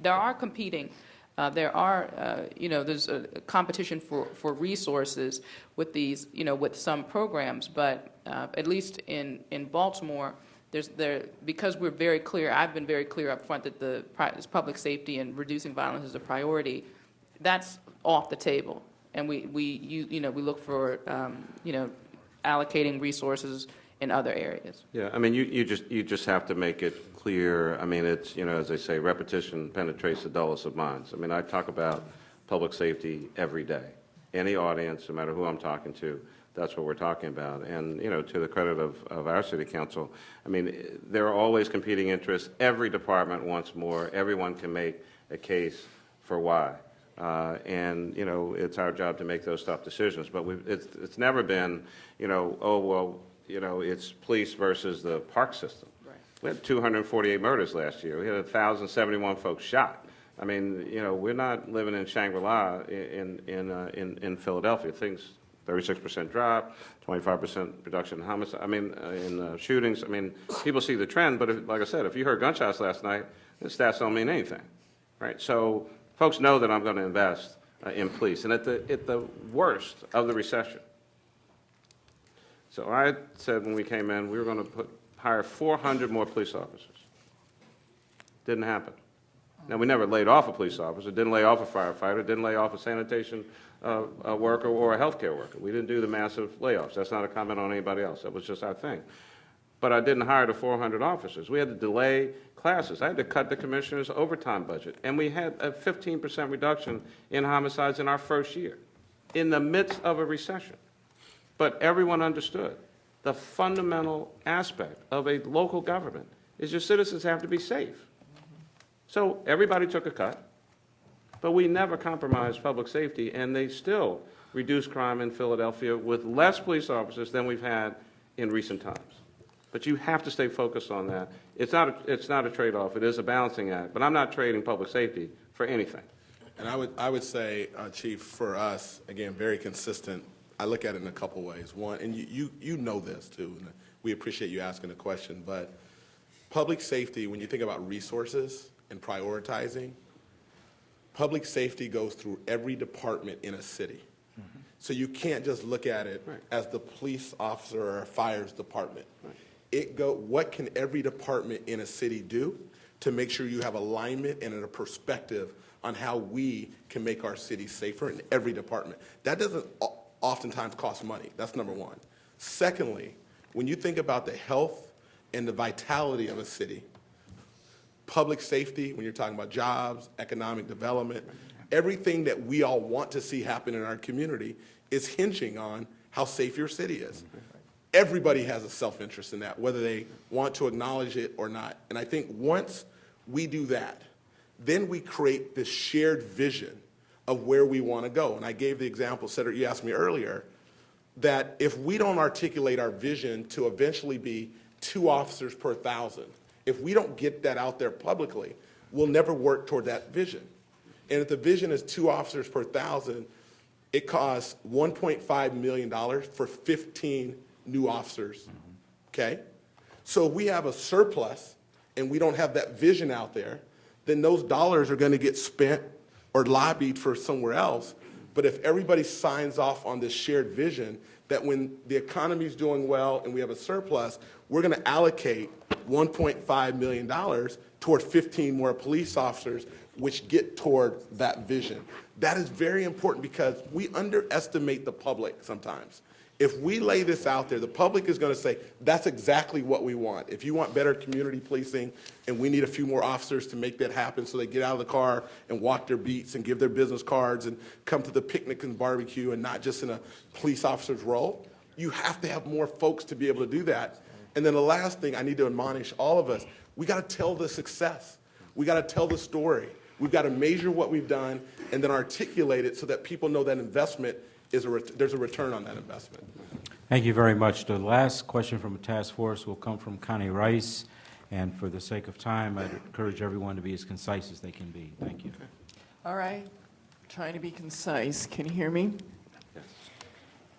there are competing, there's a competition for resources with these, with some programs, but at least in Baltimore, because we're very clear, I've been very clear up front that public safety and reducing violence is a priority. That's off the table, and we look for allocating resources in other areas. Yeah, I mean, you just have to make it clear. I mean, it's, as they say, repetition penetrates the dullest of minds. I mean, I talk about public safety every day. Any audience, no matter who I'm talking to, that's what we're talking about. And, to the credit of our city council, I mean, there are always competing interests. Every department wants more. Everyone can make a case for why. And, it's our job to make those tough decisions. But it's never been, it's police versus the park system. Right. We had 248 murders last year. We had 1,071 folks shot. I mean, we're not living in Shangri-La in Philadelphia. Things, 36% drop, 25% reduction in homicide. I mean, in shootings. I mean, people see the trend, but like I said, if you heard gunshots last night, the stats don't mean anything, right? So folks know that I'm going to invest in police. And at the worst of the recession, so I said when we came in, we were going to hire 400 more police officers. Didn't happen. Now, we never laid off a police officer, didn't lay off a firefighter, didn't lay off a sanitation worker or a healthcare worker. We didn't do the massive layoffs. That's not a comment on anybody else. That was just our thing. But I didn't hire the 400 officers. We had to delay classes. I had to cut the commissioner's overtime budget. And we had a 15% reduction in homicides in our first year, in the midst of a recession. But everyone understood the fundamental aspect of a local government is your citizens have to be safe. So everybody took a cut, but we never compromised public safety, and they still reduced crime in Philadelphia with less police officers than we've had in recent times. But you have to stay focused on that. It's not a trade-off. It is a balancing act. But I'm not trading public safety for anything. And I would say, Chief, for us, again, very consistent. I look at it in a couple ways. One, and you know this too, and we appreciate you asking the question, but public safety, when you think about resources and prioritizing, public safety goes through every department in a city. Mm-hmm. So you can't just look at it as the police officer or fire's department. Right. What can every department in a city do to make sure you have alignment and a perspective on how we can make our city safer in every department? That doesn't oftentimes cost money. That's number one. Secondly, when you think about the health and the vitality of a city, public safety, when you're talking about jobs, economic development, everything that we all want to see happen in our community is hinging on how safe your city is. Everybody has a self-interest in that, whether they want to acknowledge it or not. And I think once we do that, then we create this shared vision of where we want to go. And I gave the example, Cedric, you asked me earlier, that if we don't articulate our vision to eventually be 2 officers per 1,000, if we don't get that out there publicly, we'll never work toward that vision. And if the vision is 2 officers per 1,000, it costs $1.5 million for 15 new officers, okay? So if we have a surplus and we don't have that vision out there, then those dollars are going to get spent or lobbied for somewhere else. But if everybody signs off on this shared vision that when the economy is doing well and we have a surplus, we're going to allocate $1.5 million toward 15 more police officers, which get toward that vision. That is very important because we underestimate the public sometimes. If we lay this out there, the public is going to say, that's exactly what we want. If you want better community policing and we need a few more officers to make that happen so they get out of the car and walk their beats and give their business cards and come to the picnic and barbecue and not just in a police officer's role, you have to have more folks to be able to do that. And then the last thing I need to admonish all of us, we got to tell the success. We got to tell the story. We've got to measure what we've done and then articulate it so that people know that investment there's a return on that investment. Thank you very much. The last question from the task force will come from Connie Rice. And for the sake of time, I'd encourage everyone to be as concise as they can be. Thank you. Okay. All right. Trying to be concise. Can you hear me? Yes.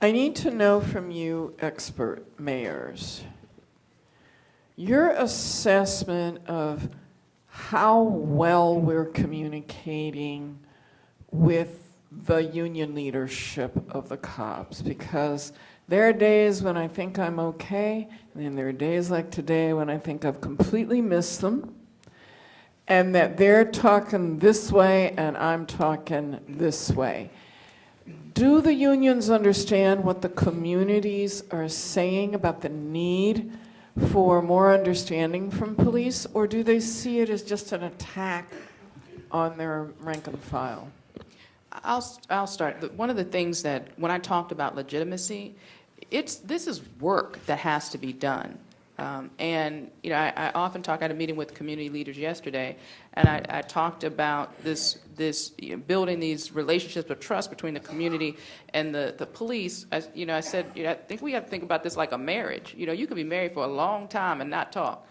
I need to know from you expert mayors, your assessment of how well we're communicating with the union leadership of the cops, because there are days when I think I'm okay, and then there are days like today when I think I've completely missed them, and that they're talking this way and I'm talking this way. Do the unions understand what the communities are saying about the need for more understanding from police, or do they see it as just an attack on their rank and file? I'll start. One of the things that, when I talked about legitimacy, this is work that has to be done. And I often talk. I had a meeting with community leaders yesterday, and I talked about this building these relationships of trust between the community and the police. I said, I think we have to think about this like a marriage. You can be married for a long time and not talk.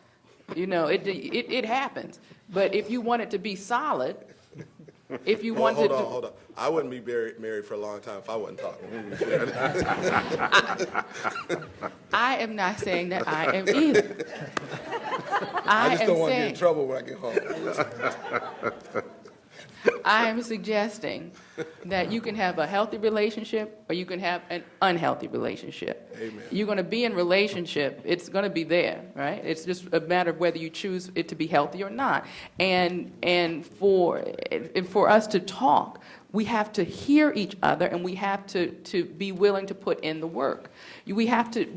It happens. But if you want it to be solid, if you want hold on. I wouldn't be married for a long time if I wasn't talking. I am not saying that I am either. I just don't want to get in trouble when I get home. I am suggesting that you can have a healthy relationship or you can have an unhealthy relationship. Amen. You're going to be in relationship. It's going to be there, right? It's just a matter of whether you choose it to be healthy or not. And for us to talk, we have to hear each other, and we have to be willing to put in the work. We have to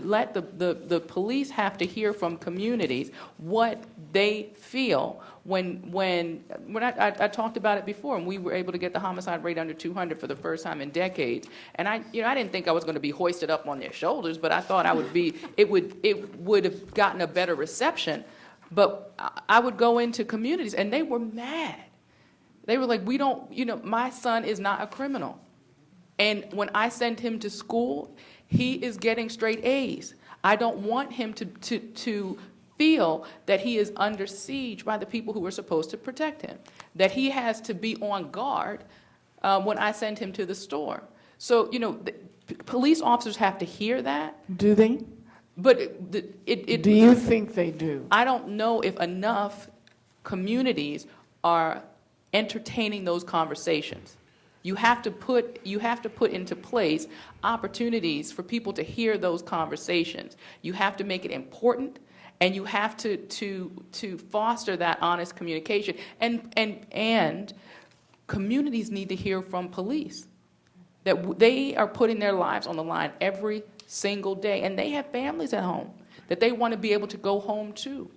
let the police have to hear from communities what they feel when I talked about it before, and we were able to get the homicide rate under 200 for the first time in decades. And I didn't think I was going to be hoisted up on their shoulders, but I thought it would have gotten a better reception. But I would go into communities, and they were mad. They were like, my son is not a criminal. And when I send him to school, he is getting straight A's. I don't want him to feel that he is under siege by the people who are supposed to protect him, that he has to be on guard when I send him to the store. So, police officers have to hear that. Do they? But do you think they do? I don't know if enough communities are entertaining those conversations. You have to put into place opportunities for people to hear those conversations. You have to make it important, and you have to foster that honest communication. And communities need to hear from police that they are putting their lives on the line every single day, and they have families at home that they want to be able to go home to.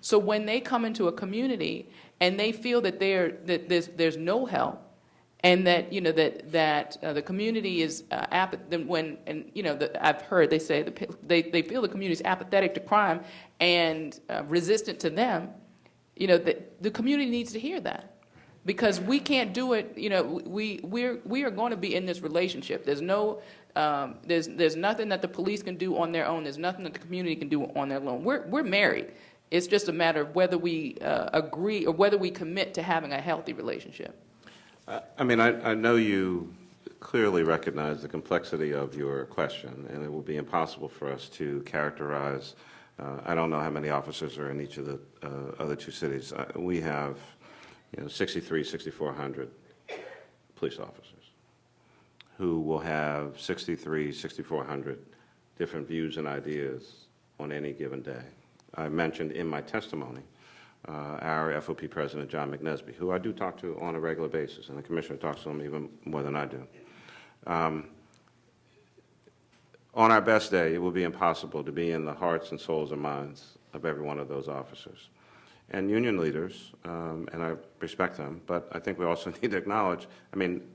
So when they come into a community and they feel that there's no help, and that the community is I've heard they say they feel the community is apathetic to crime and resistant to them. The community needs to hear that, because we can't do it. We are going to be in this relationship. There's nothing that the police can do on their own. There's nothing that the community can do on their own. We're married. It's just a matter of whether we agree or whether we commit to having a healthy relationship. I know you clearly recognize the complexity of your question, and it will be impossible for us to characterize. I don't know how many officers are in each of the other two cities. We have 6,400 police officers who will have 6,400 different views and ideas on any given day. I mentioned in my testimony our FOP president, John McNesby, who I do talk to on a regular basis, and the commissioner talks to him even more than I do. On our best day, it will be impossible to be in the hearts and souls and minds of every one of those officers. And union leaders, and I respect them, but I think we also need to acknowledge,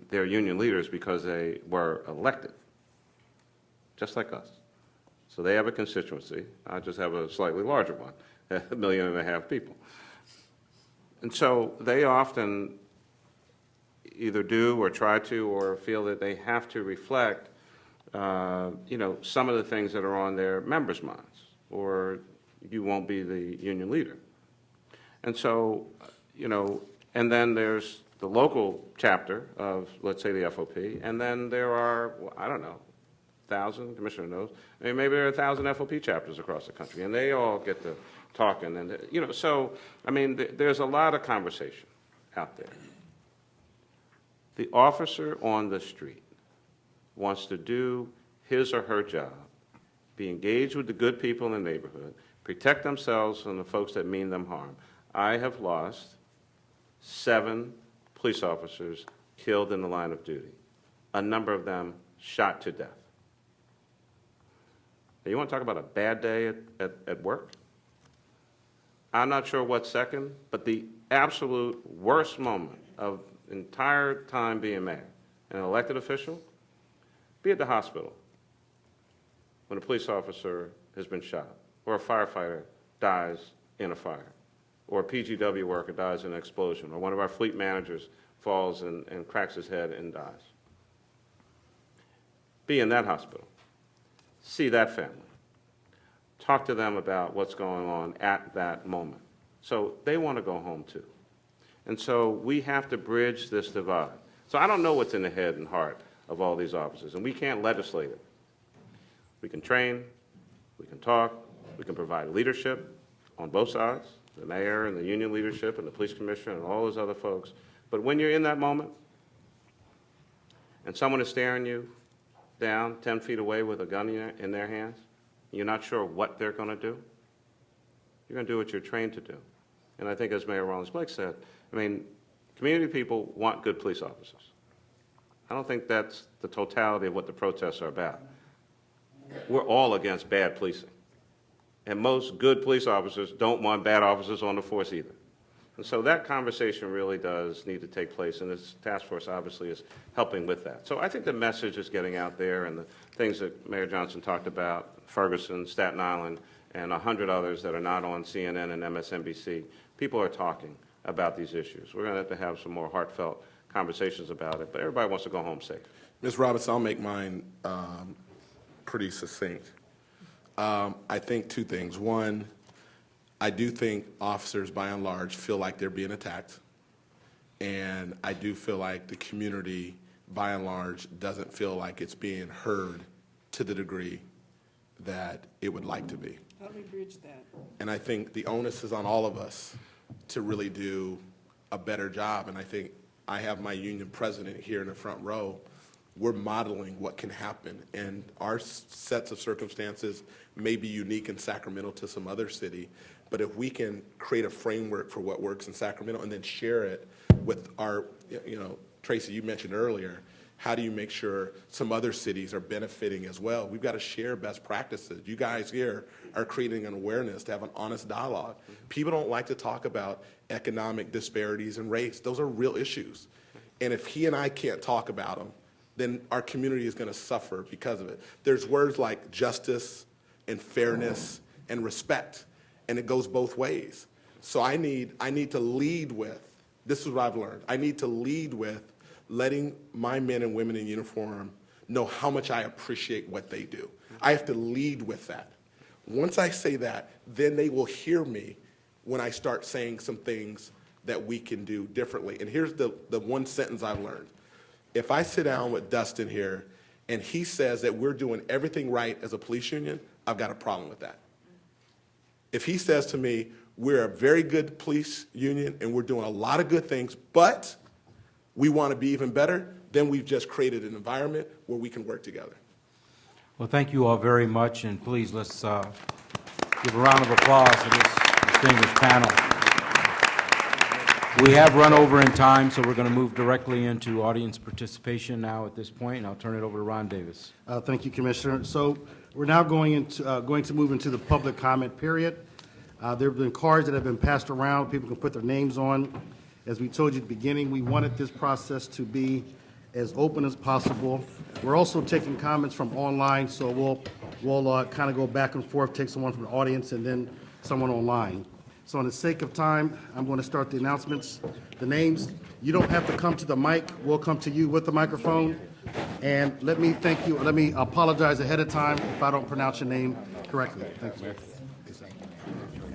they're union leaders because they were elected, just like us. So they have a constituency. I just have a slightly larger one, 1.5 million people. And so they often either do or try to or feel that they have to reflect, some of the things that are on their members' minds, or you won't be the union leader. And so, and then there's the local chapter of, let's say, the FOP, and then there are, 1,000, Commissioner knows. I mean, maybe there are 1,000 FOP chapters across the country, and they all get to talking. And, you know, so, I mean, there's a lot of conversation out there. The officer on the street wants to do his or her job, be engaged with the good people in the neighborhood, protect themselves from the folks that mean them harm. I have lost 7 police officers killed in the line of duty, a number of them shot to death. Now, you want to talk about a bad day at work? I'm not sure what's second, but the absolute worst moment of entire time being mayor, an elected official, be at the hospital when a police officer has been shot, or a firefighter dies in a fire, or a PGW worker dies in an explosion, or one of our fleet managers falls and cracks his head and dies. Be in that hospital. See that family. Talk to them about what's going on at that moment. So they want to go home too. And so we have to bridge this divide. So I don't know what's in the head and heart of all these officers, and we can't legislate it. We can train, we can talk, we can provide leadership on both sides, the mayor and the union leadership and the police commissioner and all those other folks. But when you're in that moment and someone is staring you down 10 feet away with a gun in their hands, you're not sure what they're going to do, you're going to do what you're trained to do. And I think, as Mayor Rawlings-Blake said, I mean, community people want good police officers. I don't think that's the totality of what the protests are about. We're all against bad policing. And most good police officers don't want bad officers on the force either. And so that conversation really does need to take place, and this task force obviously is helping with that. So I think the message is getting out there, and the things that Mayor Johnson talked about, Ferguson, Staten Island, and 100 others that are not on CNN and MSNBC, people are talking about these issues. We're going to have some more heartfelt conversations about it, but everybody wants to go home safe. Ms. Robinson, I'll make mine pretty succinct. I think 2 things. One, I do think officers, by and large, feel like they're being attacked. And I do feel like the community, by and large, doesn't feel like it's being heard to the degree that it would like to be. How do we bridge that? And I think the onus is on all of us to really do a better job. And I think I have my union president here in the front row. We're modeling what can happen. And our sets of circumstances may be unique in Sacramento to some other city. But if we can create a framework for what works in Sacramento and then share it with our, Tracy, you mentioned earlier, how do you make sure some other cities are benefiting as well? We've got to share best practices. You guys here are creating an awareness to have an honest dialogue. People don't like to talk about economic disparities and race. Those are real issues. And if he and I can't talk about them, then our community is going to suffer because of it. There's words like justice and fairness and respect, and it goes both ways. So I need to lead with, this is what I've learned, I need to lead with letting my men and women in uniform know how much I appreciate what they do. I have to lead with that. Once I say that, then they will hear me when I start saying some things that we can do differently. And here's the one sentence I've learned. If I sit down with Dustin here and he says that we're doing everything right as a police union, I've got a problem with that. If he says to me, we're a very good police union and we're doing a lot of good things, but we want to be even better, then we've just created an environment where we can work together. Well, thank you all very much, and please let's give a round of applause to this distinguished panel. We have run over in time, so we're going to move directly into audience participation now at this point, and I'll turn it over to Ron Davis. Thank you, Commissioner. So we're now going to move into the public comment period. There have been cards that have been passed around. People can put their names on. As we told you at the beginning, we wanted this process to be as open as possible. We're also taking comments from online, so we'll kind of go back and forth, take someone from the audience and then someone online. So on the sake of time, I'm going to start the announcements. The names, you don't have to come to the mic. We'll come to you with the microphone. And let me thank you. Let me apologize ahead of time if I don't pronounce your name correctly. Thank you.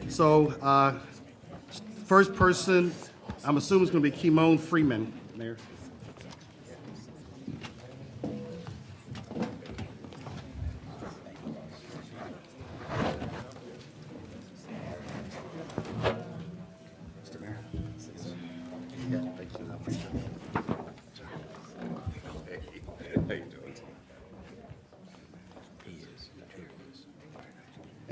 So first person, I'm assuming it's going to be Kimon Freeman, Mayor.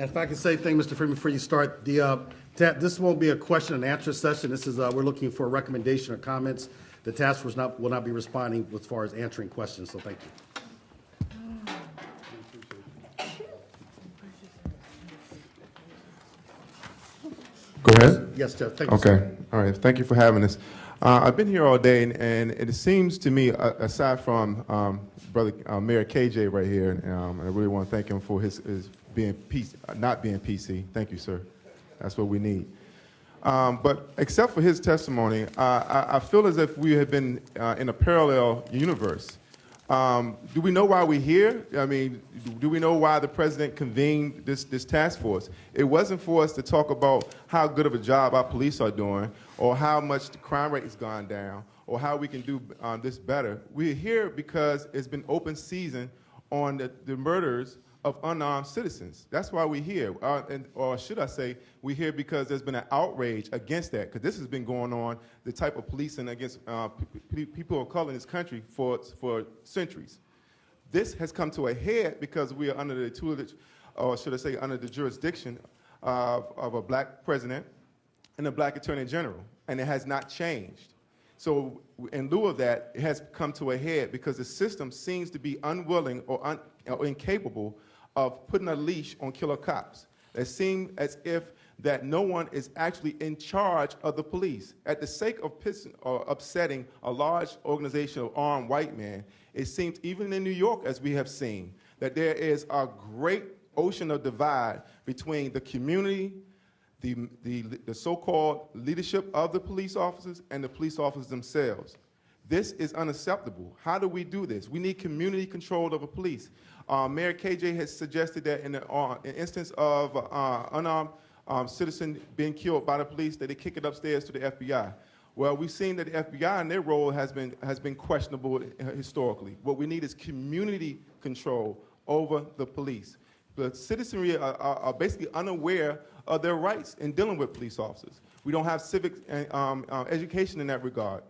And if I can say thing, Mr. Freeman, before you start, this won't be a question and answer session. This is, we're looking for a recommendation or comments. The task force will not be responding as far as answering questions, so thank you. Go ahead. Yes, Jeff, thank you. Okay, Sir. all right, thank you for having us. I've been here all day, and it seems to me, aside from Brother Mayor KJ right here, and I really want to thank him for his being not being PC. Thank you, sir. That's what we need. But except for his testimony, I feel as if we have been in a parallel universe. Do we know why we're here? I mean, do we know why the president convened this task force? It wasn't for us to talk about how good of a job our police are doing, or how much the crime rate has gone down, or how we can do this better. We're here because it's been open season on the murders of unarmed citizens. That's why we're here. Or should I say, we're here because there's been an outrage against that, because this has been going on, the type of policing against people of color in this country for centuries. This has come to a head because we are under the tutelage, or should I say, under the jurisdiction of a black president and a black attorney general, and it has not changed. So in lieu of that, it has come to a head because the system seems to be unwilling or incapable of putting a leash on killer cops. It seems as if that no one is actually in charge of the police. At the sake of upsetting a large organization of armed white men, it seems even in New York, as we have seen, that there is a great ocean of divide between the community, the so-called leadership of the police officers, and the police officers themselves. This is unacceptable. How do we do this? We need community control of the police. Mayor KJ has suggested that in an instance of unarmed citizen being killed by the police, that they kick it upstairs to the FBI. Well, we've seen that the FBI and their role has been questionable historically. What we need is community control over the police. The citizenry are basically unaware of their rights in dealing with police officers. We don't have civic education in that regard.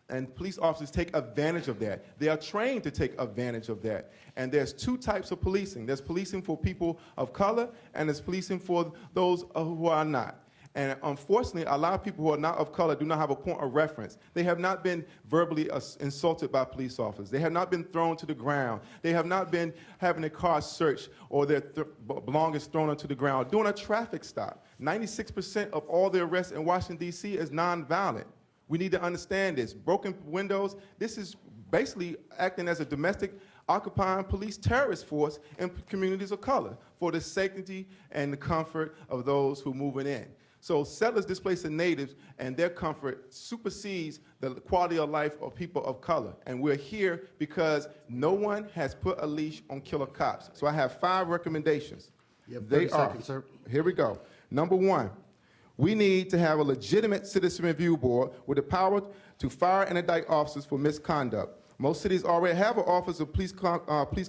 And police officers take advantage of that. They are trained to take advantage of that. And there's two types of policing. There's policing for people of color, and there's policing for those who are not. And unfortunately, a lot of people who are not of color do not have a point of reference. They have not been verbally insulted by police officers. They have not been thrown to the ground. They have not been having their car searched or their belongings thrown onto the ground. Doing a traffic stop. 96% of all the arrests in Washington, D.C. is nonviolent. We need to understand this. Broken windows, this is basically acting as a domestic occupying police terrorist force in communities of color for the safety and the comfort of those who are moving in. So settlers displacing natives and their comfort supersedes the quality of life of people of color. And we're here because no one has put a leash on killer cops. So I have 5 recommendations. You have 30 seconds, sir. Here we go. Number 1. We need to have a legitimate citizen review board with the power to fire and indict officers for misconduct. Most cities already have an office of police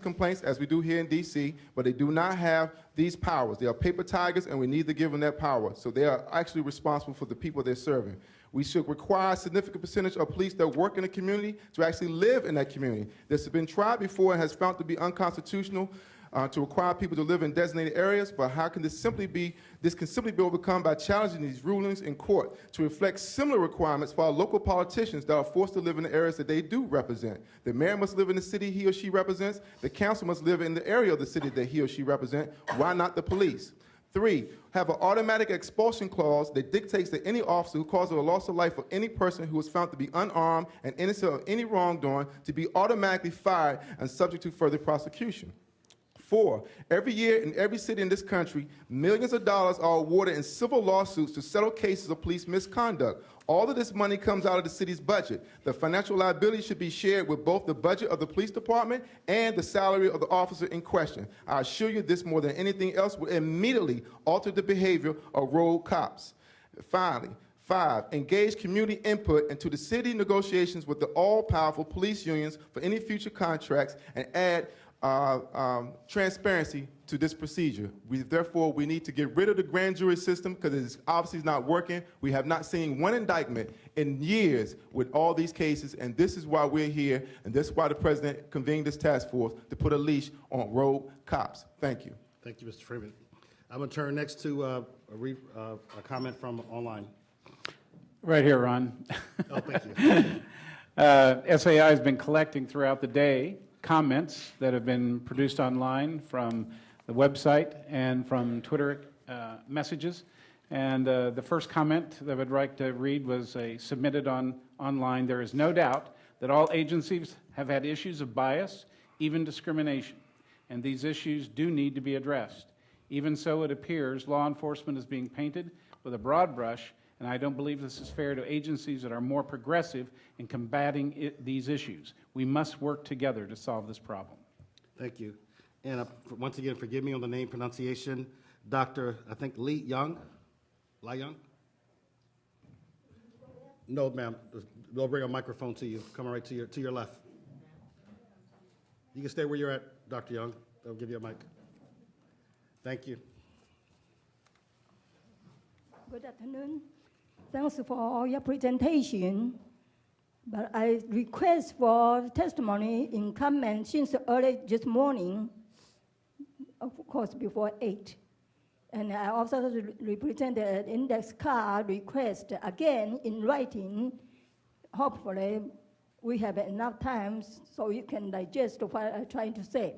complaints, as we do here in D.C., but they do not have these powers. They are paper tigers, and we need to give them that power. So they are actually responsible for the people they're serving. We should require a significant percentage of police that work in the community to actually live in that community. This has been tried before and has found to be unconstitutional to require people to live in designated areas, but how can this simply be overcome by challenging these rulings in court to reflect similar requirements for our local politicians that are forced to live in the areas that they do represent. The mayor must live in the city he or she represents. The council must live in the area of the city that he or she represents. Why not the police? 3, have an automatic expulsion clause that dictates that any officer who causes a loss of life of any person who is found to be unarmed and innocent of any wrongdoing to be automatically fired and subject to further prosecution. 4, every year in every city in this country, millions of dollars are awarded in civil lawsuits to settle cases of police misconduct. All of this money comes out of the city's budget. The financial liability should be shared with both the budget of the police department and the salary of the officer in question. I assure you this more than anything else will immediately alter the behavior of road cops. Finally, 5, engage community input into the city negotiations with the all-powerful police unions for any future contracts and add transparency to this procedure. Therefore, we need to get rid of the grand jury system because it's obviously not working. We have not seen one indictment in years with all these cases, and this is why we're here, and this is why the president convened this task force to put a leash on road cops. Thank you. Thank you, Mr. Freeman. I'm going to turn next to a comment from online. Right here, Ron. Oh, thank you. SAI has been collecting throughout the day comments that have been produced online from the website and from Twitter messages. And the first comment that I would like to read was submitted online. There is no doubt that all agencies have had issues of bias, even discrimination, and these issues do need to be addressed. Even so, it appears law enforcement is being painted with a broad brush, and I don't believe this is fair to agencies that are more progressive in combating these issues. We must work together to solve this problem. Thank you. And once again, forgive me on the name pronunciation, Dr. I think Li Young? No, ma'am. They'll bring a microphone to you. Coming right to your left. You can stay where you're at, Dr. Young. They'll give you a mic. Thank you. Good afternoon. Thanks for all your presentation. But I request for testimony in comment since early this morning, of course, before 8. And I also represent the index card request again in writing. Hopefully, we have enough time so you can digest what I'm trying to say.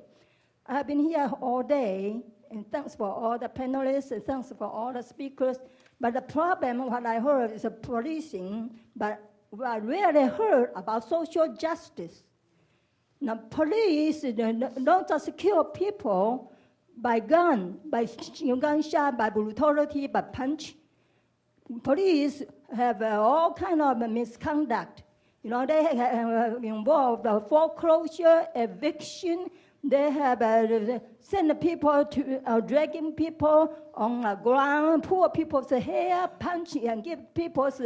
I've been here all day, and thanks for all the panelists, and thanks for all the speakers. But the problem, what I heard, is policing, but I rarely heard about social justice. Now, police don't just kill people by gun, by gunshot, by brutality, by punch. Police have all kind of misconduct. You know, they have involved foreclosure, eviction. They have sent people to dragging people on the ground, pull people's hair, punch and give people's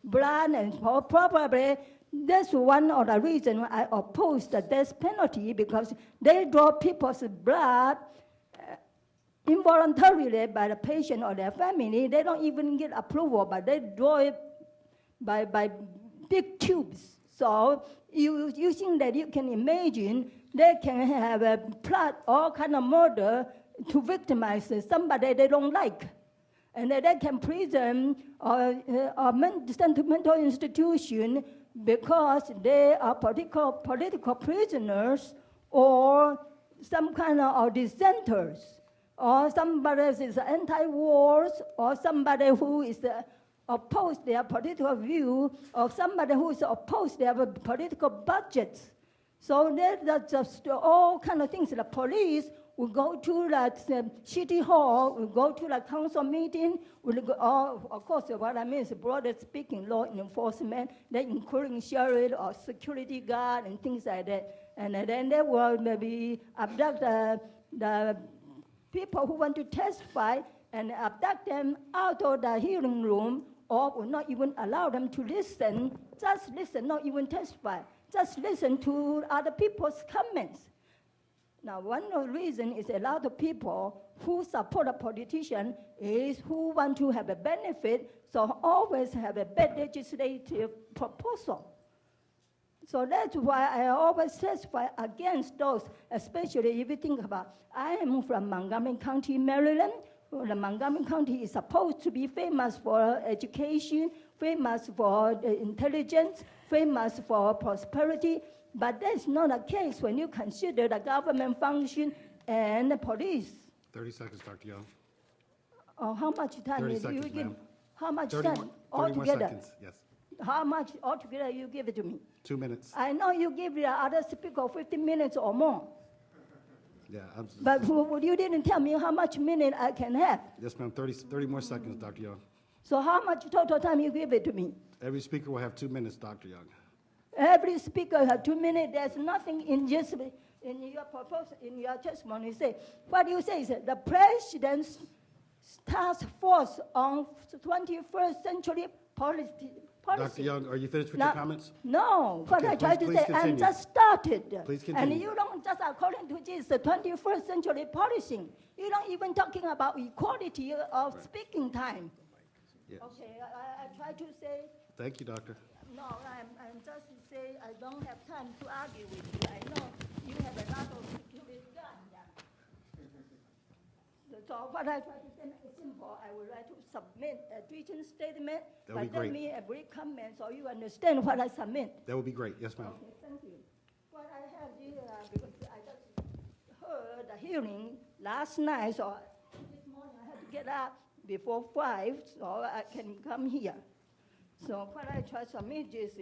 blood, and probably that's one of the reasons I oppose the death penalty, because they draw people's blood involuntarily by the patient or their family. They don't even get approval, but they draw it by big tubes. So you think that you can imagine they can have a plot, all kind of murder to victimize somebody they don't like. And they can prison or mental institution because they are political prisoners or some kind of dissenters, or somebody is anti-wars, or somebody who is opposed their political view, or somebody who is opposed their political budgets. So that's just all kind of things. The police will go to the city hall, will go to the council meeting, will go, of course, what I mean is broadly speaking, law enforcement, they including sheriff or security guard and things like that. And then they will maybe abduct the people who want to testify and abduct them out of the hearing room, or will not even allow them to listen, just listen, not even testify. Just listen to other people's comments. Now, one of the reasons is a lot of people who support a politician is who want to have a benefit, so always have a bad legislative proposal. So that's why I always testify against those, especially if you think about, I am from Montgomery County, Maryland. The Montgomery County is supposed to be famous for education, famous for intelligence, famous for prosperity, but that's not the case when you consider the government function and the police. 30 seconds, Dr. Young. Oh, how much time 30 do you seconds, give? ma'am. How much 30 time more altogether? seconds, yes. How much altogether you give it to me? 2 minutes. I know you give the other speaker 15 minutes or more, Yeah, but you didn't tell me how much minute I can have. yes, ma'am. 30 more seconds, Dr. Young. So how much total time you give it to me? Every speaker will have 2 minutes, Dr. Young. Every speaker has 2 minutes. There's nothing in your proposal, in your testimony. Say what you say is that the president's task force on 21st century policy. Dr. Young, are you finished with your comments? No, what Okay, I tried to please say, continue. I'm just started. Please And continue. you don't just according to this, the 21st century policing. You don't even talking about equality of speaking time. Yes. Okay, I try to say. Thank you, Doctor. No, I'm just say I don't have time to argue with you. I know you have a lot of security guns. So So what I try to say is simple. I would like to submit a written statement, That would be but let great. me a brief comment so you understand what I submit. That would be great. Yes, ma'am. Okay, thank you. What I have here, because I just heard the hearing last night, so this morning I had to get up before 5, so I can come here. So what I try to submit is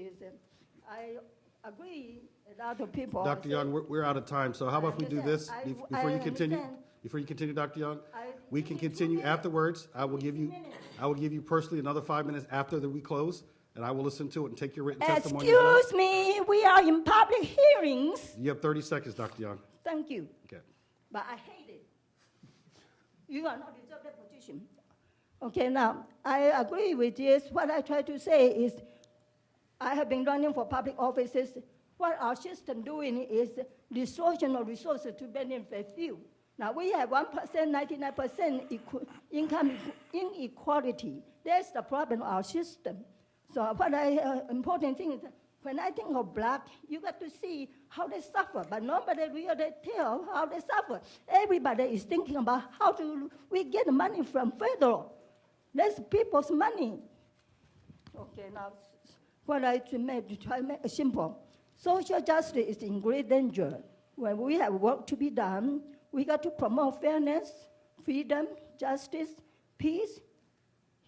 I agree a lot of people. Dr. Young, we're out of time, so how about we do this before you continue? understand. Before you continue, Dr. Young, I- we can continue afterwards. I will give you personally another 5 minutes after we close, and I will listen to it and take your written testimony. as well. Excuse me, we are in public hearings. You have 30 seconds, Dr. Young. Thank you. Okay. But I hate it. You are not deserve that position. Okay, now, I agree with this. What I try to say is, I have been running for public offices. What our system doing is distortion of resources to benefit few. Now, we have 1%, 99% income inequality. That's the problem of our system. So what important thing is, when I think of black, you got to see how they suffer, but nobody really tell how they suffer. Everybody is thinking about how do we get money from federal. That's people's money. Okay, now, what I try to make it simple. Social justice is in great danger. When we have work to be done, we got to promote fairness, freedom, justice, peace,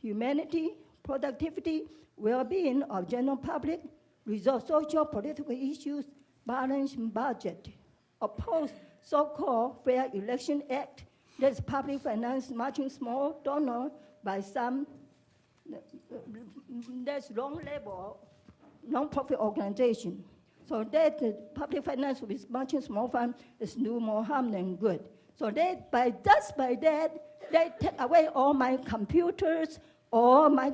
humanity, productivity, well-being of general public, resolve social political issues, balance budget, oppose so-called Fair Election Act, that's public finance matching small donor by some, that's wrong label, non-profit organization. So that the public finance with matching small fund is do more harm than good. So just by that, they take away all my computers, all my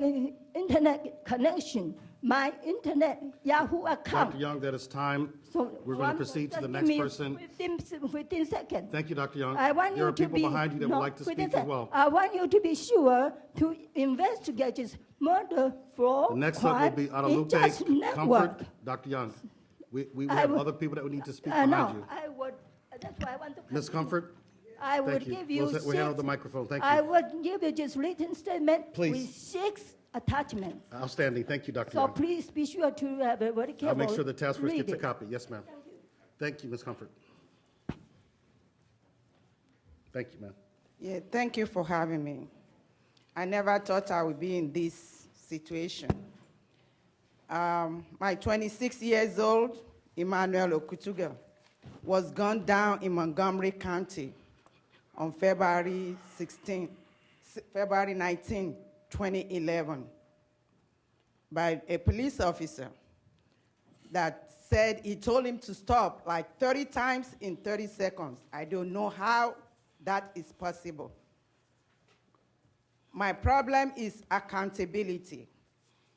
internet connection, my internet Yahoo account. Dr. Young, that is time. So We're going to proceed to the next person. 15 seconds. Thank you, Dr. Young. I want There you are to people be, behind you that would like to within speak as second. well. I want you to be sure to investigate this murder, fraud, The next up will be Guadalupe injustice network. Comfort. Dr. Young, we I have would- other people that would need to speak No, behind you. I would, that's why I want to. Ms. Comfort? I would Thank you. give you We'll hand over six- the microphone. Thank I you. would give you just written statement Please. with 6 attachments. Outstanding. Thank you, Dr. So Young. please be sure to have a very careful. I'll make sure the task force read gets a it. copy. Yes, ma'am. Thank you, Ms. Comfort. Thank you, ma'am. Yeah, thank you for having me. I never thought I would be in this situation. My 26 years old, Emmanuel Okutuga, was gunned down in Montgomery County on February 19, 2011, by a police officer that said he told him to stop like 30 times in 30 seconds. I don't know how that is possible. My problem is accountability.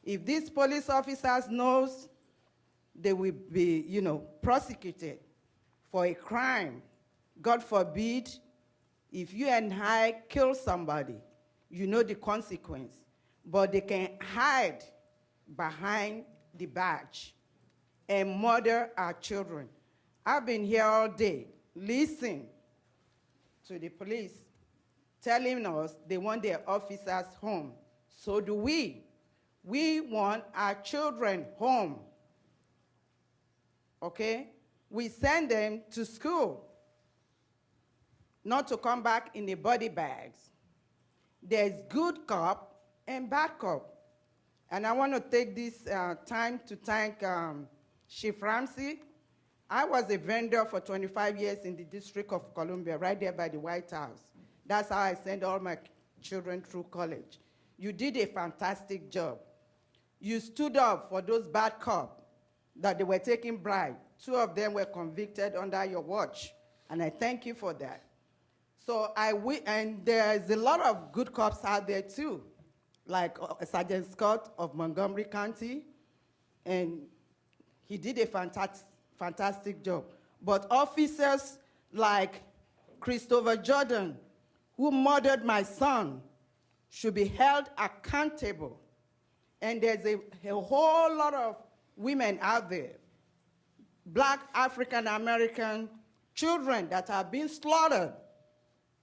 If these police officers knows they will be, prosecuted for a crime, God forbid, if you and I kill somebody, you know the consequence, but they can hide behind the badge and murder our children. I've been here all day, listening to the police telling us they want their officers home. So do we. We want our children home. Okay? We send them to school, not to come back in the body bags. There's good cop and bad cop. And I want to take this time to thank Chief Ramsey. I was a vendor for 25 years in the District of Columbia, right there by the White House. That's how I sent all my children through college. You did a fantastic job. You stood up for those bad cops that they were taking bribes. 2 of them were convicted under your watch, and I thank you for that. So and there's a lot of good cops out there too, like Sergeant Scott of Montgomery County, and he did a fantastic job. But officers like Christopher Jordan, who murdered my son, should be held accountable. And there's a whole lot of women out there, Black African American children that are being slaughtered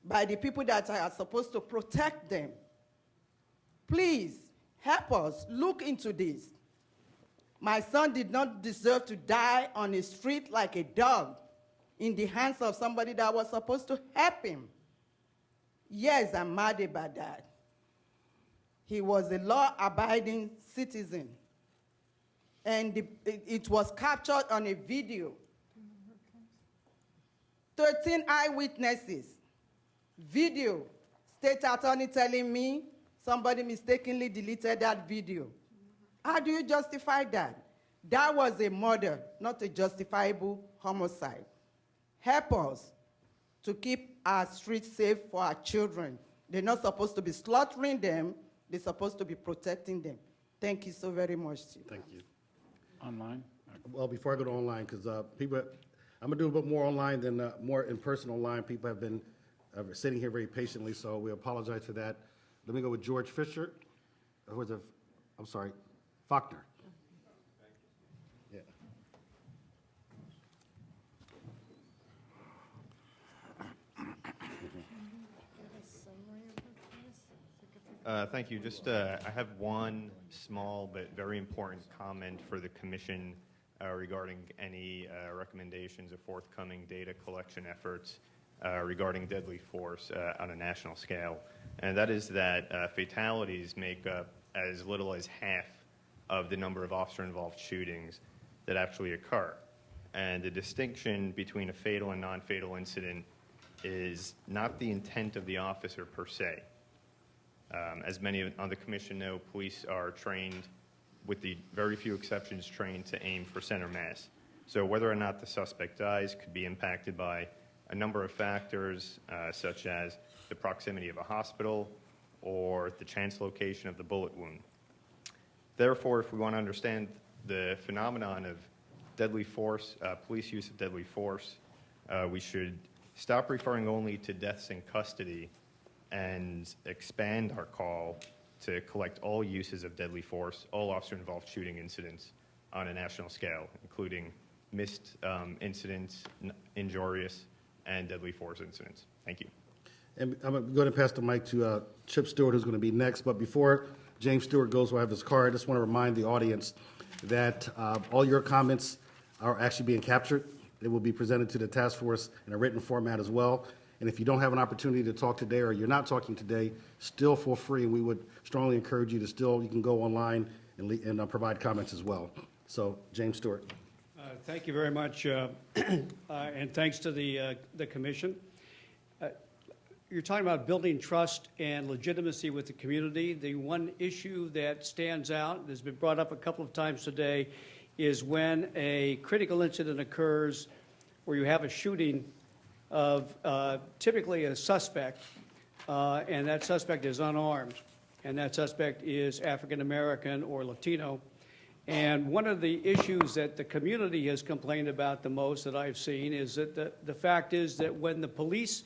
by the people that are supposed to protect them. Please help us look into this. My son did not deserve to die on the street like a dog in the hands of somebody that was supposed to help him. Yes, I'm mad about that. He was a law-abiding citizen, and it was captured on a video. 13 eyewitnesses. Video. State attorney telling me somebody mistakenly deleted that video. How do you justify that? That was a murder, not a justifiable homicide. Help us to keep our streets safe for our children. They're not supposed to be slaughtering them. They're supposed to be protecting them. Thank you so very much. Thank you. Online? Well, before I go to online, because people, I'm going to do a bit more online than more in person online. People have been sitting here very patiently, so we apologize for that. Let me go with George Fisher. I'm sorry, Faulkner. Thank you. Just I have one small but very important comment for the Commission regarding any recommendations of forthcoming data collection efforts regarding deadly force on a national scale. And that is that fatalities make up as little as half of the number of officer-involved shootings that actually occur. And the distinction between a fatal and non-fatal incident is not the intent of the officer per se. As many on the Commission know, police are trained, with the very few exceptions, trained to aim for center mass. So whether or not the suspect dies could be impacted by a number of factors, such as the proximity of a hospital or the chance location of the bullet wound. Therefore, if we want to understand the phenomenon of deadly force, police use of deadly force, we should stop referring only to deaths in custody and expand our call to collect all uses of deadly force, all officer-involved shooting incidents on a national scale, including missed incidents, injurious, and deadly force incidents. Thank you. And I'm going to pass the mic to Chip Stewart, who's going to be next. But before James Stewart goes, we'll have his card. I just want to remind the audience that all your comments are actually being captured. They will be presented to the task force in a written format as well. And if you don't have an opportunity to talk today or you're not talking today, still feel free, and we would strongly encourage you to you can go online and provide comments as well. So, James Stewart. Thank you very much, and thanks to the Commission. You're talking about building trust and legitimacy with the community. The one issue that stands out, has been brought up a couple of times today, is when a critical incident occurs where you have a shooting of typically a suspect, and that suspect is unarmed, and that suspect is African American or Latino. And one of the issues that the community has complained about the most that I've seen is that the fact is that when the police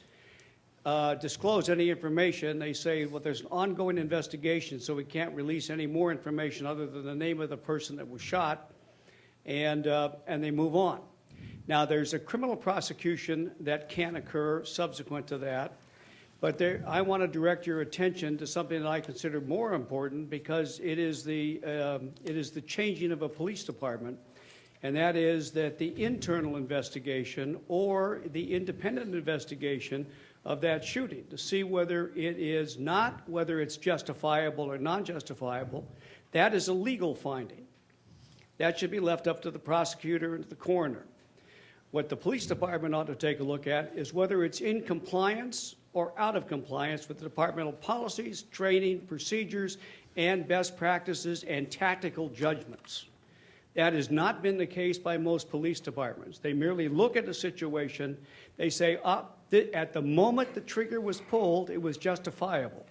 disclose any information, they say, well, there's an ongoing investigation, so we can't release any more information other than the name of the person that was shot, and they move on. Now, there's a criminal prosecution that can occur subsequent to that, but I want to direct your attention to something that I consider more important, because it is the changing of a police department, and that is that the internal investigation or the independent investigation of that shooting to see whether it's justifiable or non-justifiable, that is a legal finding. That should be left up to the prosecutor and to the coroner. What the police department ought to take a look at is whether it's in compliance or out of compliance with the departmental policies, training, procedures, and best practices and tactical judgments. That has not been the case by most police departments. They merely look at the situation, they say, at the moment the trigger was pulled, it was justifiable.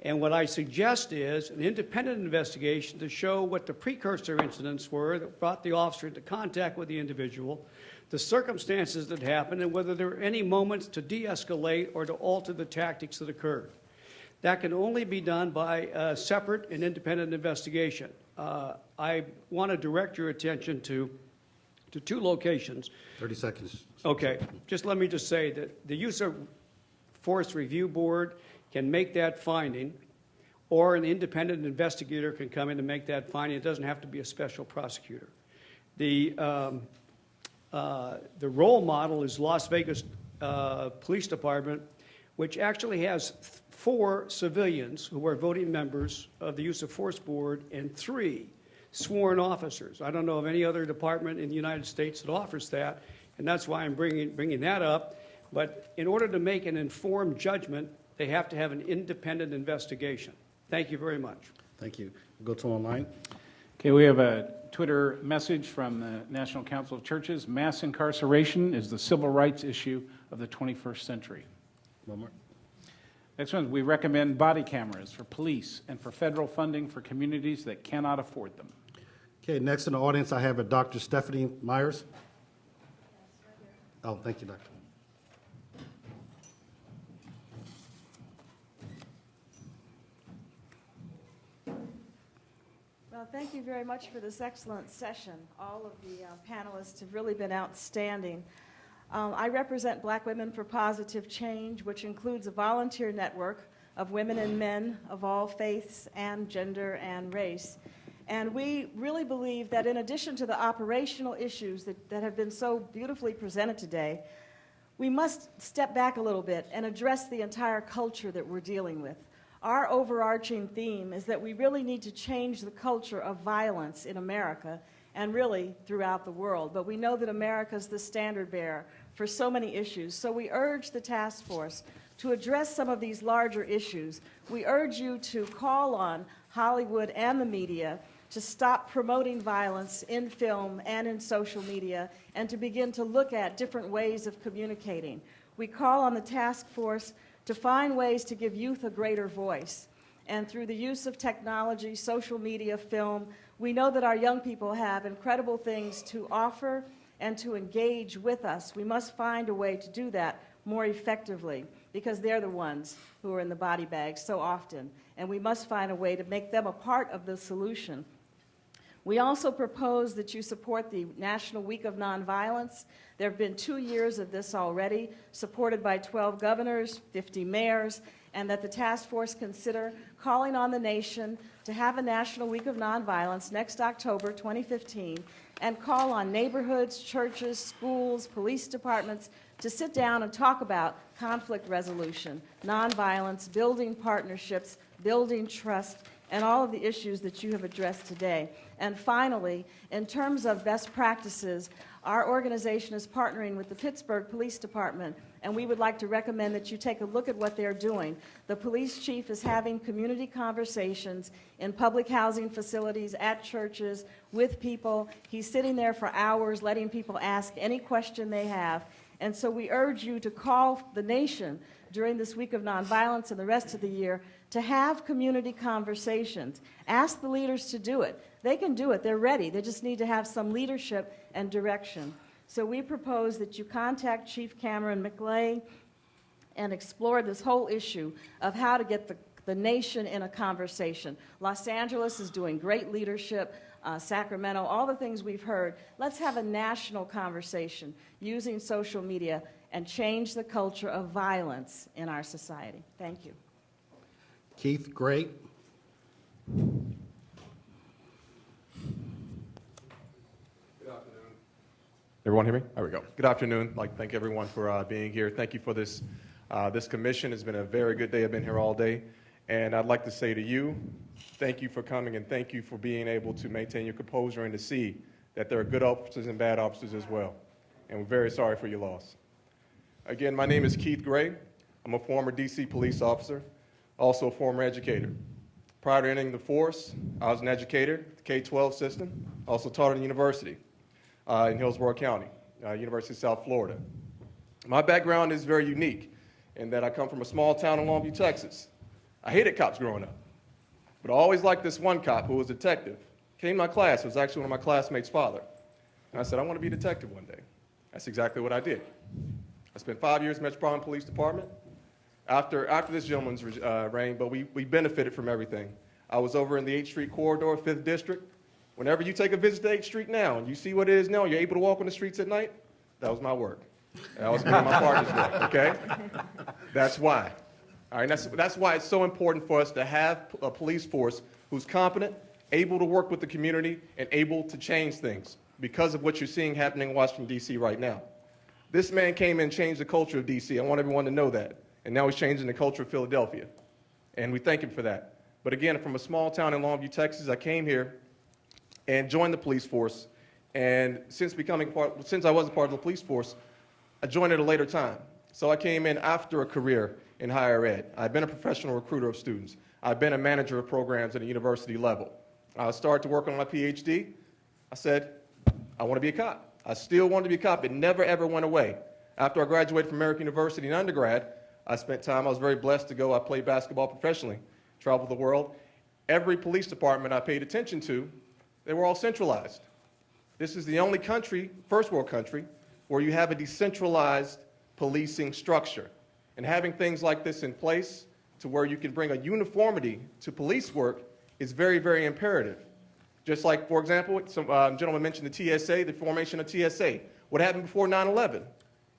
And what I suggest is an independent investigation to show what the precursor incidents were that brought the officer into contact with the individual, the circumstances that happened, and whether there were any moments to de-escalate or to alter the tactics that occurred. That can only be done by a separate and independent investigation. I want to direct your attention to two locations. 30 seconds. Okay. Let me just say that the use of Force Review Board can make that finding, or an independent investigator can come in and make that finding. It doesn't have to be a special prosecutor. The role model is Las Vegas Police Department, which actually has 4 civilians who are voting members of the Use of Force Board and 3 sworn officers. I don't know of any other department in the United States that offers that, and that's why I'm bringing that up. But in order to make an informed judgment, they have to have an independent investigation. Thank you very much. Thank you. We'll go to online. Okay, we have a Twitter message from the National Council of Churches. Mass incarceration is the civil rights issue of the 21st century. One more. Next one, we recommend body cameras for police and for federal funding for communities that cannot afford them. Okay, next in the audience, I have Dr. Stephanie Myers. Oh, thank you, Doctor. Well, thank you very much for this excellent session. All of the panelists have really been outstanding. I represent Black Women for Positive Change, which includes a volunteer network of women and men of all faiths and gender and race. And we really believe that in addition to the operational issues that have been so beautifully presented today, we must step back a little bit and address the entire culture that we're dealing with. Our overarching theme is that we really need to change the culture of violence in America and really throughout the world. But we know that America is the standard bearer for so many issues. So we urge the task force to address some of these larger issues. We urge you to call on Hollywood and the media to stop promoting violence in film and in social media and to begin to look at different ways of communicating. We call on the task force to find ways to give youth a greater voice. And through the use of technology, social media, film, we know that our young people have incredible things to offer and to engage with us. We must find a way to do that more effectively because they're the ones who are in the body bags so often. And we must find a way to make them a part of the solution. We also propose that you support the National Week of Nonviolence. There have been 2 years of this already, supported by 12 governors, 50 mayors, and that the task force consider calling on the nation to have a National Week of Nonviolence next October 2015 and call on neighborhoods, churches, schools, police departments to sit down and talk about conflict resolution, nonviolence, building partnerships, building trust, and all of the issues that you have addressed today. And finally, in terms of best practices, our organization is partnering with the Pittsburgh Police Department, and we would like to recommend that you take a look at what they're doing. The police chief is having community conversations in public housing facilities, at churches, with people. He's sitting there for hours letting people ask any question they have. And so we urge you to call the nation during this week of nonviolence and the rest of the year to have community conversations. Ask the leaders to do it. They can do it. They're ready. They just need to have some leadership and direction. So we propose that you contact Chief Cameron McLay and explore this whole issue of how to get the nation in a conversation. Los Angeles is doing great leadership. Sacramento, all the things we've heard. Let's have a national conversation using social media and change the culture of violence in our society. Thank you. Keith, great. Everyone hear me? There we go. Good afternoon. I'd like to thank everyone for being here. Thank you for this commission. It's been a very good day. I've been here all day. And I'd like to say to you, thank you for coming and thank you for being able to maintain your composure and to see that there are good officers and bad officers as well. And we're very sorry for your loss. Again, my name is Keith Gray. I'm a former D.C. police officer, also a former educator. Prior to entering the force, I was an educator, the K-12 system, also taught at a university in Hillsborough County, University of South Florida. My background is very unique in that I come from a small town in Longview, Texas. I hated cops growing up, but I always liked this one cop who was a detective. Came to my class, it was actually one of my classmates' father. And I said, I want to be a detective one day. That's exactly what I did. I spent 5 years in the Metropolitan Police Department after this gentleman's reign, but we benefited from everything. I was over in the 8th Street corridor, 5th District. Whenever you take a visit to 8th Street now, and you see what it is now, you're able to walk on the streets at night, that was my work. That was me and my partner's work, okay? That's why. All right, that's why it's so important for us to have a police force who's competent, able to work with the community, and able to change things because of what you're seeing happening in Washington, D.C. right now. This man came in and changed the culture of D.C. I want everyone to know that. And now he's changing the culture of Philadelphia. And we thank him for that. But again, from a small town in Longview, Texas, I came here and joined the police force. And since I wasn't part of the police force, I joined at a later time. So I came in after a career in higher ed. I've been a professional recruiter of students. I've been a manager of programs at a university level. I started to work on my PhD. I said, I want to be a cop. I still wanted to be a cop. It never, ever went away. After I graduated from American University in undergrad, I spent time, I was very blessed to go, I played basketball professionally, traveled the world. Every police department I paid attention to, they were all centralized. This is the only country, first world country, where you have a decentralized policing structure. And having things like this in place to where you can bring a uniformity to police work is very, very imperative. Just like, for example, some gentleman mentioned the TSA, the formation of TSA. What happened before 9/11?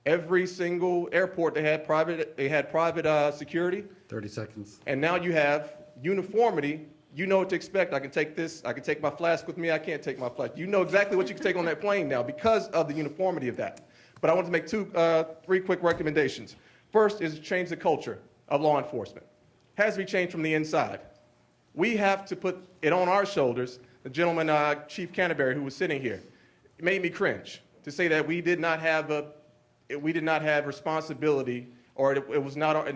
Every single airport, they had private security. 30 seconds. And now you have uniformity. You know what to expect. I can take this. I can take my flask with me. I can't take my flask. You know exactly what you can take on that plane now because of the uniformity of that. But I want to make three quick recommendations. First is change the culture of law enforcement. It has to be changed from the inside. We have to put it on our shoulders. The gentleman, Chief Canterbury, who was sitting here, it made me cringe to say that we did not have responsibility, or it was not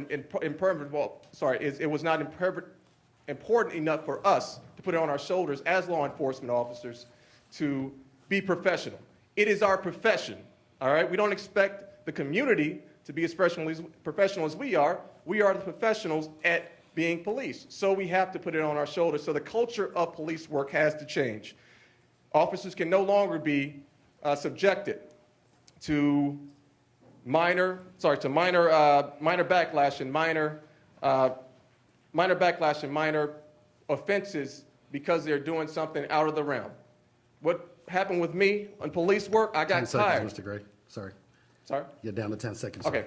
important enough for us to put it on our shoulders as law enforcement officers to be professional. It is our profession, all right? We don't expect the community to be as professional as we are. We are the professionals at being police. So we have to put it on our shoulders. So the culture of police work has to change. Officers can no longer be subjected to minor backlash and minor offenses because they're doing something out of the realm. What happened with me on police work, I got 10 tired. seconds, Mr. Gray. Sorry. Sorry? You're down to 10 seconds. Okay.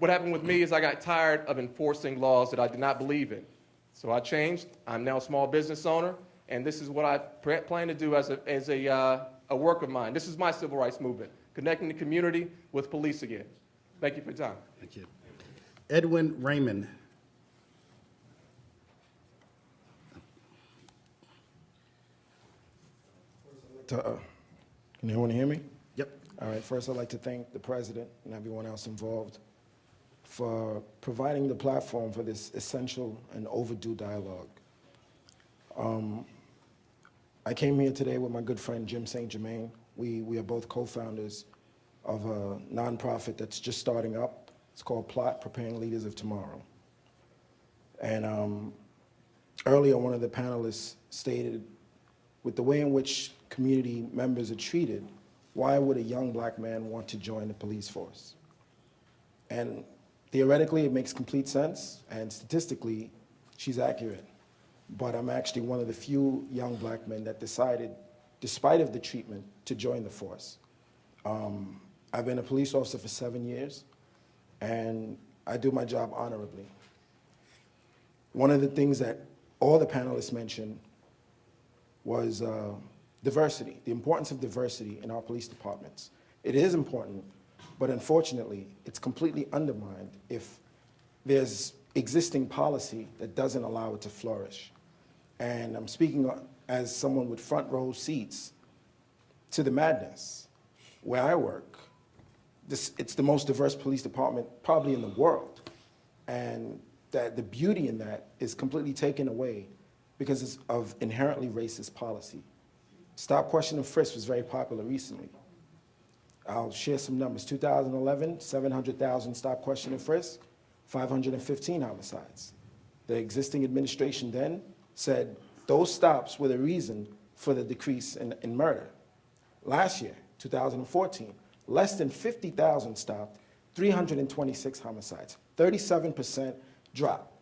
What happened with me is I got tired of enforcing laws that I did not believe in. So I changed. I'm now a small business owner, and this is what I plan to do as a work of mine. This is my civil rights movement, connecting the community with police again. Thank you for your time. Thank you. Edwin Raymond. Can anyone hear me? Yep. All right. First, I'd like to thank the president and everyone else involved for providing the platform for this essential and overdue dialogue. I came here today with my good friend Jim St. Germain. We are both co-founders of a nonprofit that's just starting up. It's called Plot, Preparing Leaders of Tomorrow. And earlier, one of the panelists stated, with the way in which community members are treated, why would a young black man want to join the police force? And theoretically, it makes complete sense, and statistically, she's accurate. But I'm actually one of the few young black men that decided, despite of the treatment, to join the force. I've been a police officer for 7 years, and I do my job honorably. One of the things that all the panelists mentioned was diversity, the importance of diversity in our police departments. It is important, but unfortunately, it's completely undermined if there's existing policy that doesn't allow it to flourish. And I'm speaking as someone with front row seats to the madness. Where I work, it's the most diverse police department probably in the world. And that the beauty in that is completely taken away because of inherently racist policy. Stop, question, and frisk was very popular recently. I'll share some numbers. 2011, 700,000 stop, question, and frisk, 515 homicides. The existing administration then said those stops were the reason for the decrease in murder. Last year, 2014, less than 50,000 stopped, 326 homicides, 37% drop.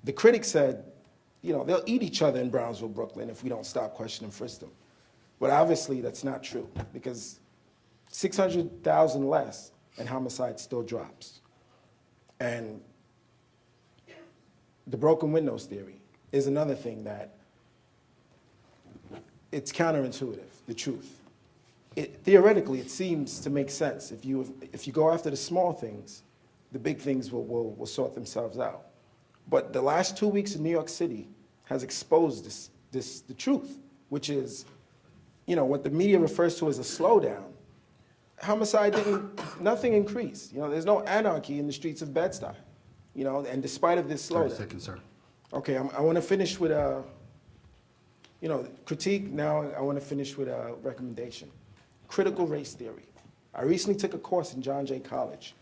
The critics said, you know, they'll eat each other in Brownsville, Brooklyn if we don't stop, question, and frisk them. But obviously that's not true because 600,000 less and homicide still drops. And the broken windows theory is another thing that it's counterintuitive, the truth. Theoretically, it seems to make sense. If you go after the small things, the big things will sort themselves out. But the last 2 weeks in New York City has exposed the truth, which is, what the media refers to as a slowdown. Homicide nothing increased. There's no anarchy in the streets of Bed-Stuy, and despite of this slowdown. 30 seconds, sir. Okay, I want to finish with critique. Now I want to finish with a recommendation. Critical race theory. I recently took a course in John Jay College,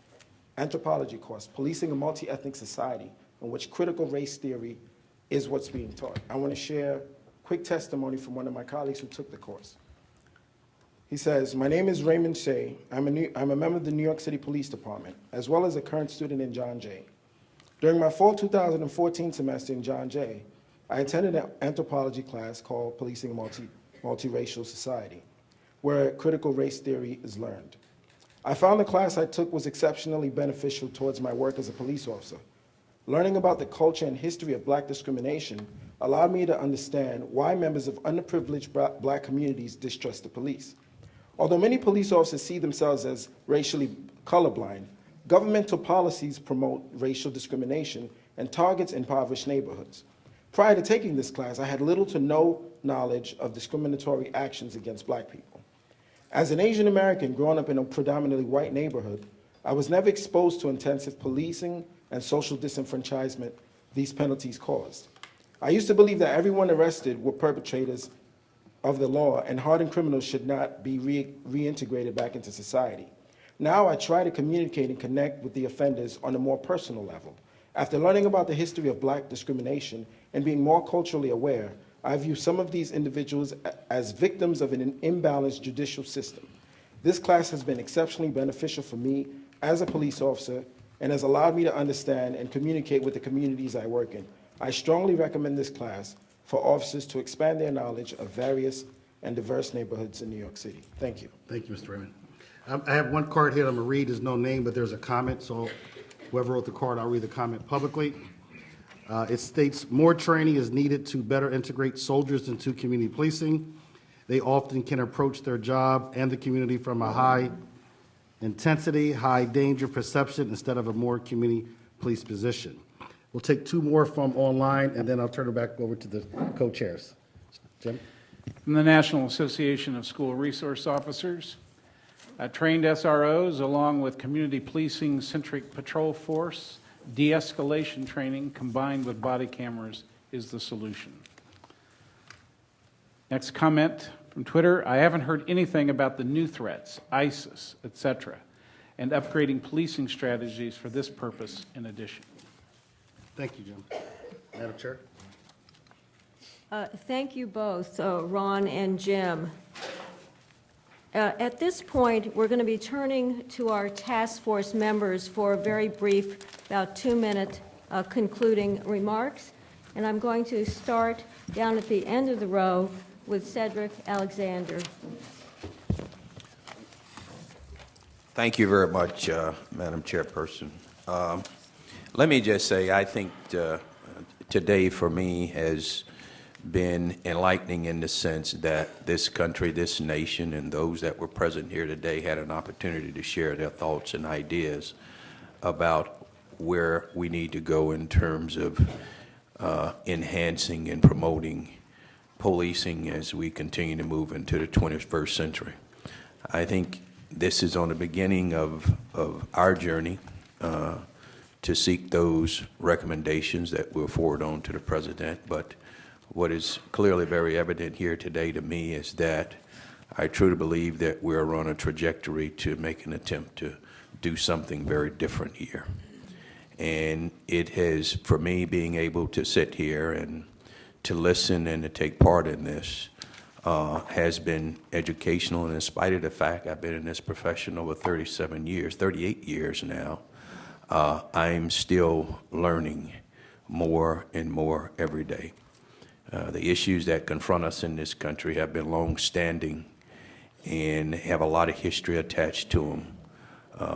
anthropology course, Policing a Multi-Ethnic Society, in which critical race theory is what's being taught. I want to share quick testimony from one of my colleagues who took the course. He says, "My name is Raymond Shea. I'm a member of the New York City Police Department, as well as a current student in John Jay. During my fall 2014 semester in John Jay, I attended an anthropology class called Policing a Multiracial Society, where critical race theory is learned. I found the class I took was exceptionally beneficial towards my work as a police officer. Learning about the culture and history of Black discrimination allowed me to understand why members of underprivileged Black communities distrust the police. Although many police officers see themselves as racially colorblind, governmental policies promote racial discrimination and targets impoverished neighborhoods. Prior to taking this class, I had little to no knowledge of discriminatory actions against Black people. As an Asian American growing up in a predominantly white neighborhood, I was never exposed to intensive policing and social disenfranchisement these penalties caused. I used to believe that everyone arrested were perpetrators of the law and hardened criminals should not be reintegrated back into society. Now I try to communicate and connect with the offenders on a more personal level. After learning about the history of Black discrimination and being more culturally aware, I view some of these individuals as victims of an imbalanced judicial system. This class has been exceptionally beneficial for me as a police officer and has allowed me to understand and communicate with the communities I work in. I strongly recommend this class for officers to expand their knowledge of various and diverse neighborhoods in New York City. Thank you. Thank you, Mr. Raymond. I have one card here I'm going to read. There's no name, but there's a comment, so whoever wrote the card, I'll read the comment publicly. It states, more training is needed to better integrate soldiers into community policing. They often can approach their job and the community from a high intensity, high danger perception instead of a more community police position. We'll take two more from online, and then I'll turn it back over to the co-chairs. Jim? From the National Association of School Resource Officers, trained SROs along with community policing-centric patrol force, de-escalation training combined with body cameras is the solution. Next comment from Twitter, I haven't heard anything about the new threats, ISIS, etc., and upgrading policing strategies for this purpose in addition. Thank you, Jim. Madam Chair. Thank you both, Ron and Jim. At this point, we're going to be turning to our task force members for a very brief, about 2-minute concluding remarks. And I'm going to start down at the end of the row with Cedric Alexander. Thank you very much, Madam Chairperson. Let me just say, I think today for me has been enlightening in the sense that this country, this nation, and those that were present here today had an opportunity to share their thoughts and ideas about where we need to go in terms of enhancing and promoting policing as we continue to move into the 21st century. I think this is on the beginning of our journey to seek those recommendations that we'll forward on to the President. But what is clearly very evident here today to me is that I truly believe that we're on a trajectory to make an attempt to do something very different here. And it has, for me, being able to sit here and to listen and to take part in this has been educational. And in spite of the fact I've been in this profession over 38 years now, I'm still learning more and more every day. The issues that confront us in this country have been long-standing and have a lot of history attached to them.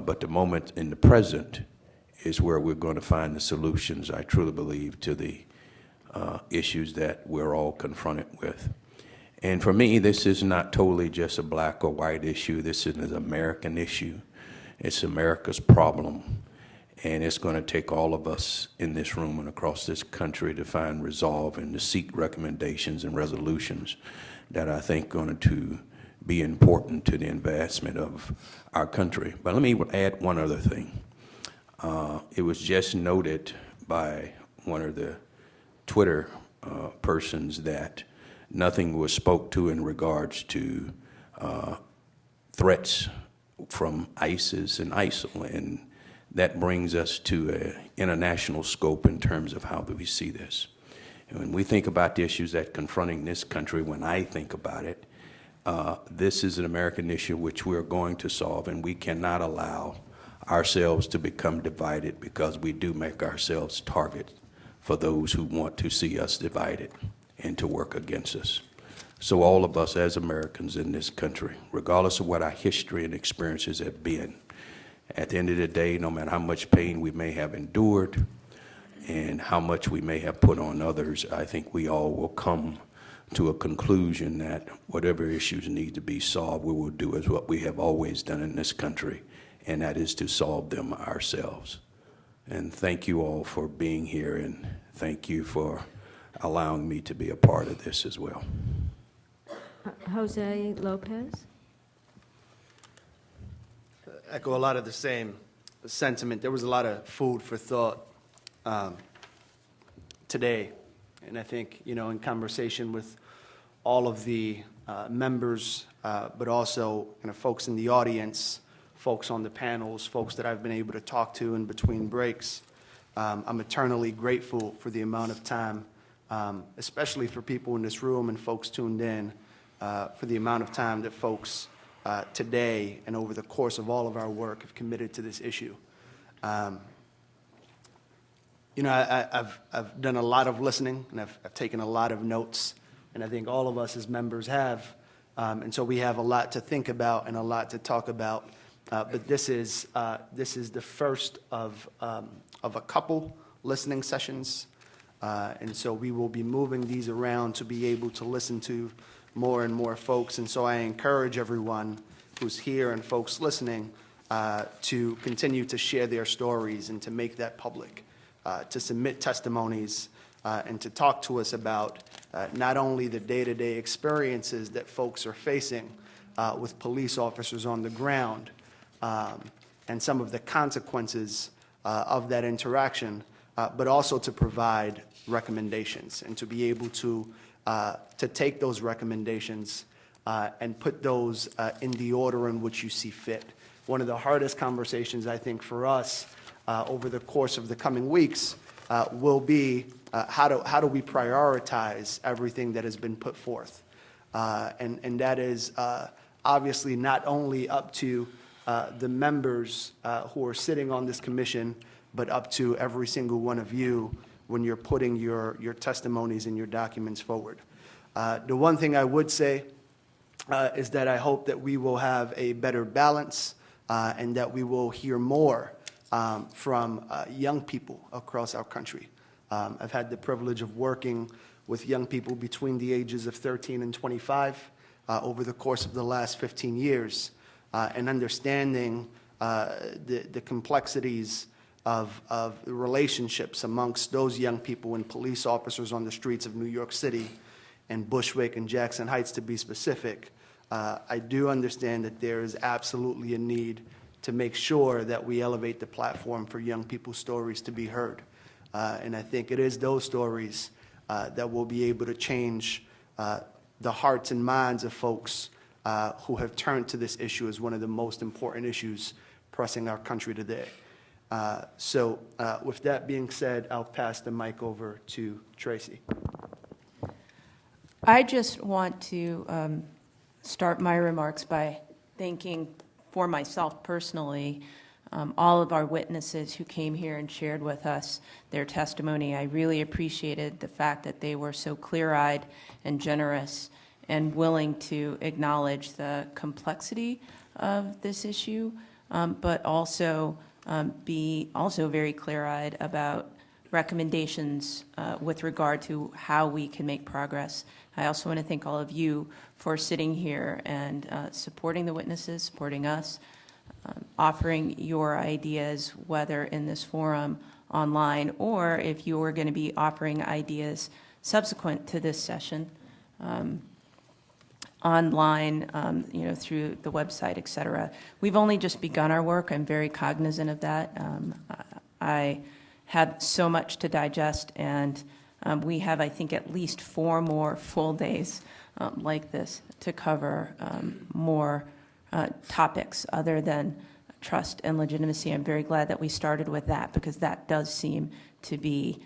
But the moment in the present is where we're going to find the solutions, I truly believe, to the issues that we're all confronted with. And for me, this is not totally just a black or white issue. This is an American issue. It's America's problem. And it's going to take all of us in this room and across this country to find resolve and to seek recommendations and resolutions that I think are going to be important to the advancement of our country. But let me add one other thing. It was just noted by one of the Twitter persons that nothing was spoke to in regards to threats from ISIS and ISIL, and that brings us to an international scope in terms of how do we see this. And when we think about the issues that are confronting this country, when I think about it, this is an American issue which we're going to solve, and we cannot allow ourselves to become divided, because we do make ourselves targets for those who want to see us divided and to work against us. So all of us as Americans in this country, regardless of what our history and experiences have been, at the end of the day, no matter how much pain we may have endured and how much we may have put on others, I think we all will come to a conclusion that whatever issues need to be solved, we will do as what we have always done in this country, and that is to solve them ourselves. And thank you all for being here, and thank you for allowing me to be a part of this as well. Jose Lopez? Echo a lot of the same sentiment. There was a lot of food for thought today, and I think, in conversation with all of the members, but also folks in the audience, folks on the panels, folks that I've been able to talk to in between breaks, I'm eternally grateful for the amount of time, especially for people in this room and folks tuned in, for the amount of time that folks today and over the course of all of our work have committed to this issue. I've done a lot of listening, and I've taken a lot of notes, and I think all of us as members have, and so we have a lot to think about and a lot to talk about. But this is the first of a couple listening sessions, and so we will be moving these around to be able to listen to more and more folks. And so I encourage everyone who's here and folks listening to continue to share their stories and to make that public, to submit testimonies, and to talk to us about not only the day-to-day experiences that folks are facing with police officers on the ground, and some of the consequences of that interaction, but also to provide recommendations and to be able to take those recommendations and put those in the order in which you see fit. One of the hardest conversations, I think, for us over the course of the coming weeks will be how do we prioritize everything that has been put forth? And that is obviously not only up to the members who are sitting on this commission, but up to every single one of you when you're putting your testimonies and your documents forward. The one thing I would say is that I hope that we will have a better balance and that we will hear more from young people across our country. I've had the privilege of working with young people between the ages of 13 and 25 over the course of the last 15 years, and understanding the complexities of relationships amongst those young people and police officers on the streets of New York City and Bushwick and Jackson Heights, to be specific. I do understand that there is absolutely a need to make sure that we elevate the platform for young people's stories to be heard. And I think it is those stories that will be able to change the hearts and minds of folks who have turned to this issue as one of the most important issues pressing our country today. So with that being said, I'll pass the mic over to Tracy. I just want to start my remarks by thanking, for myself personally, all of our witnesses who came here and shared with us their testimony. I really appreciated the fact that they were so clear-eyed and generous and willing to acknowledge the complexity of this issue, but also be also very clear-eyed about recommendations with regard to how we can make progress. I also want to thank all of you for sitting here and supporting the witnesses, supporting us, offering your ideas, whether in this forum, online, or if you are going to be offering ideas subsequent to this session, online, through the website, et cetera. We've only just begun our work. I'm very cognizant of that. I had so much to digest, and we have, I think, at least 4 more full days like this to cover more topics other than trust and legitimacy. I'm very glad that we started with that, because that does seem to be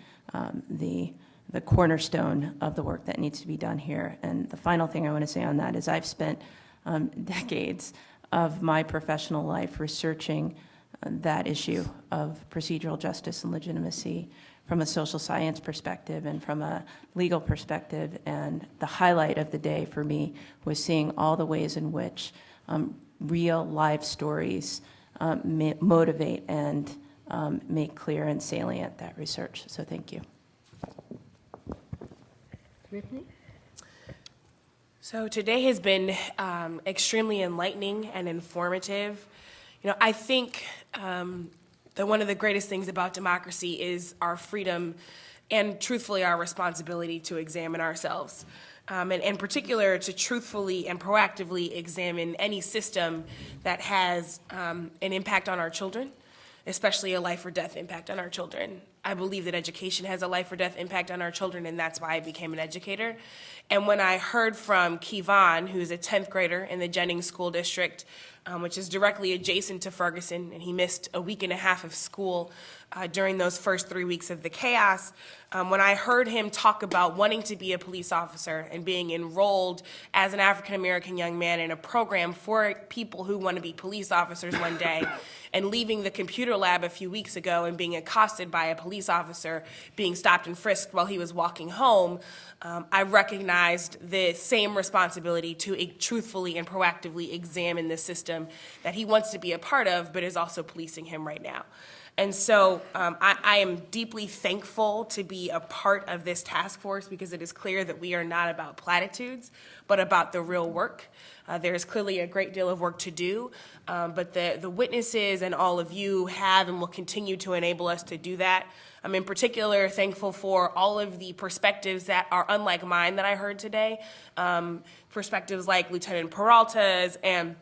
the cornerstone of the work that needs to be done here. And the final thing I want to say on that is I've spent decades of my professional life researching that issue of procedural justice and legitimacy from a social science perspective and from a legal perspective. And the highlight of the day for me was seeing all the ways in which real life stories motivate and make clear and salient that research. So thank you. Brittany? So today has been extremely enlightening and informative. I think that one of the greatest things about democracy is our freedom and, truthfully, our responsibility to examine ourselves. And in particular, to truthfully and proactively examine any system that has an impact on our children, especially a life or death impact on our children. I believe that education has a life or death impact on our children, and that's why I became an educator. And when I heard from Kevon, who's a 10th grader in the Jennings School District, which is directly adjacent to Ferguson, and he missed a week and a half of school during those first 3 weeks of the chaos. When I heard him talk about wanting to be a police officer and being enrolled as an African-American young man in a program for people who want to be police officers one day, and leaving the computer lab a few weeks ago and being accosted by a police officer being stopped and frisked while he was walking home, I recognized the same responsibility to truthfully and proactively examine the system that he wants to be a part of, but is also policing him right now. And so I am deeply thankful to be a part of this task force, because it is clear that we are not about platitudes, but about the real work. There is clearly a great deal of work to do, but the witnesses and all of you have and will continue to enable us to do that. I'm in particular thankful for all of the perspectives that are unlike mine that I heard today, perspectives like Lieutenant Peralta's and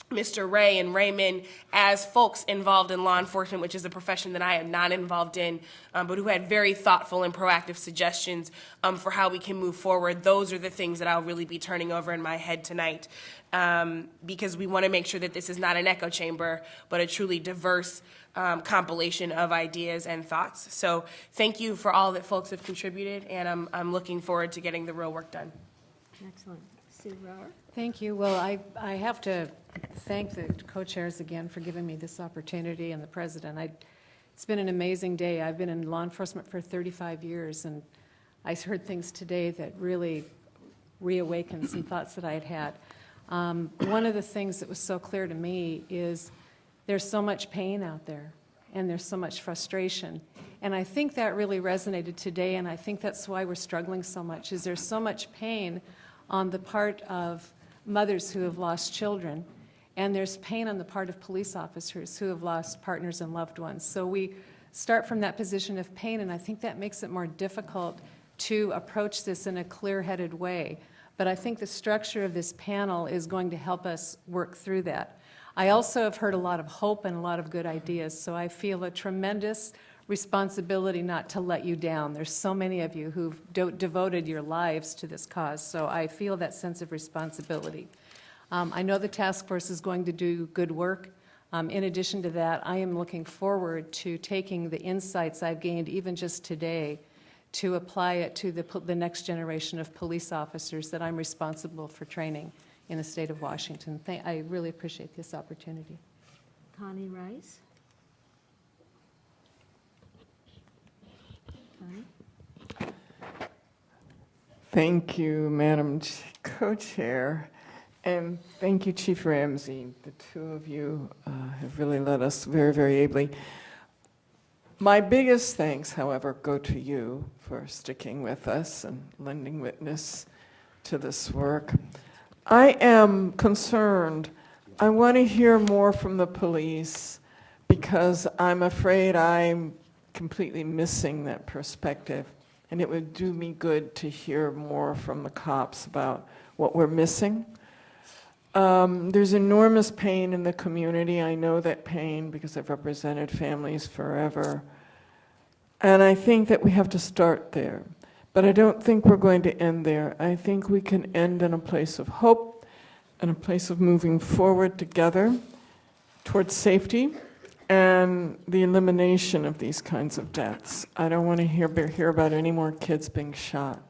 Mr. Ray and Raymond, as folks involved in law enforcement, which is a profession that I am not involved in, but who had very thoughtful and proactive suggestions for how we can move forward. Those are the things that I'll really be turning over in my head tonight, because we want to make sure that this is not an echo chamber, but a truly diverse compilation of ideas and thoughts. So thank you for all that folks have contributed, and I'm looking forward to getting the real work done. Excellent. Sue Brower? Thank you. Well, I have to thank the co-chairs again for giving me this opportunity, and the president. It's been an amazing day. I've been in law enforcement for 35 years, and I heard things today that really reawakened some thoughts that I had had. One of the things that was so clear to me is there's so much pain out there, and there's so much frustration. And I think that really resonated today, and I think that's why we're struggling so much, is there's so much pain on the part of mothers who have lost children, and there's pain on the part of police officers who have lost partners and loved ones. So we start from that position of pain, and I think that makes it more difficult to approach this in a clear-headed way. But I think the structure of this panel is going to help us work through that. I also have heard a lot of hope and a lot of good ideas, so I feel a tremendous responsibility not to let you down. There's so many of you who've devoted your lives to this cause, so I feel that sense of responsibility. I know the task force is going to do good work. In addition to that, I am looking forward to taking the insights I've gained even just today to apply it to the next generation of police officers that I'm responsible for training in the state of Washington. I really appreciate this opportunity. Connie Rice? Thank you, Madam Co-Chair. And thank you, Chief Ramsey. The two of you have really led us very, very ably. My biggest thanks, however, go to you for sticking with us and lending witness to this work. I am concerned. I want to hear more from the police because I'm afraid I'm completely missing that perspective. And it would do me good to hear more from the cops about what we're missing. There's enormous pain in the community. I know that pain because I've represented families forever. And I think that we have to start there. But I don't think we're going to end there. I think we can end in a place of hope and a place of moving forward together towards safety and the elimination of these kinds of deaths. I don't want to hear about any more kids being shot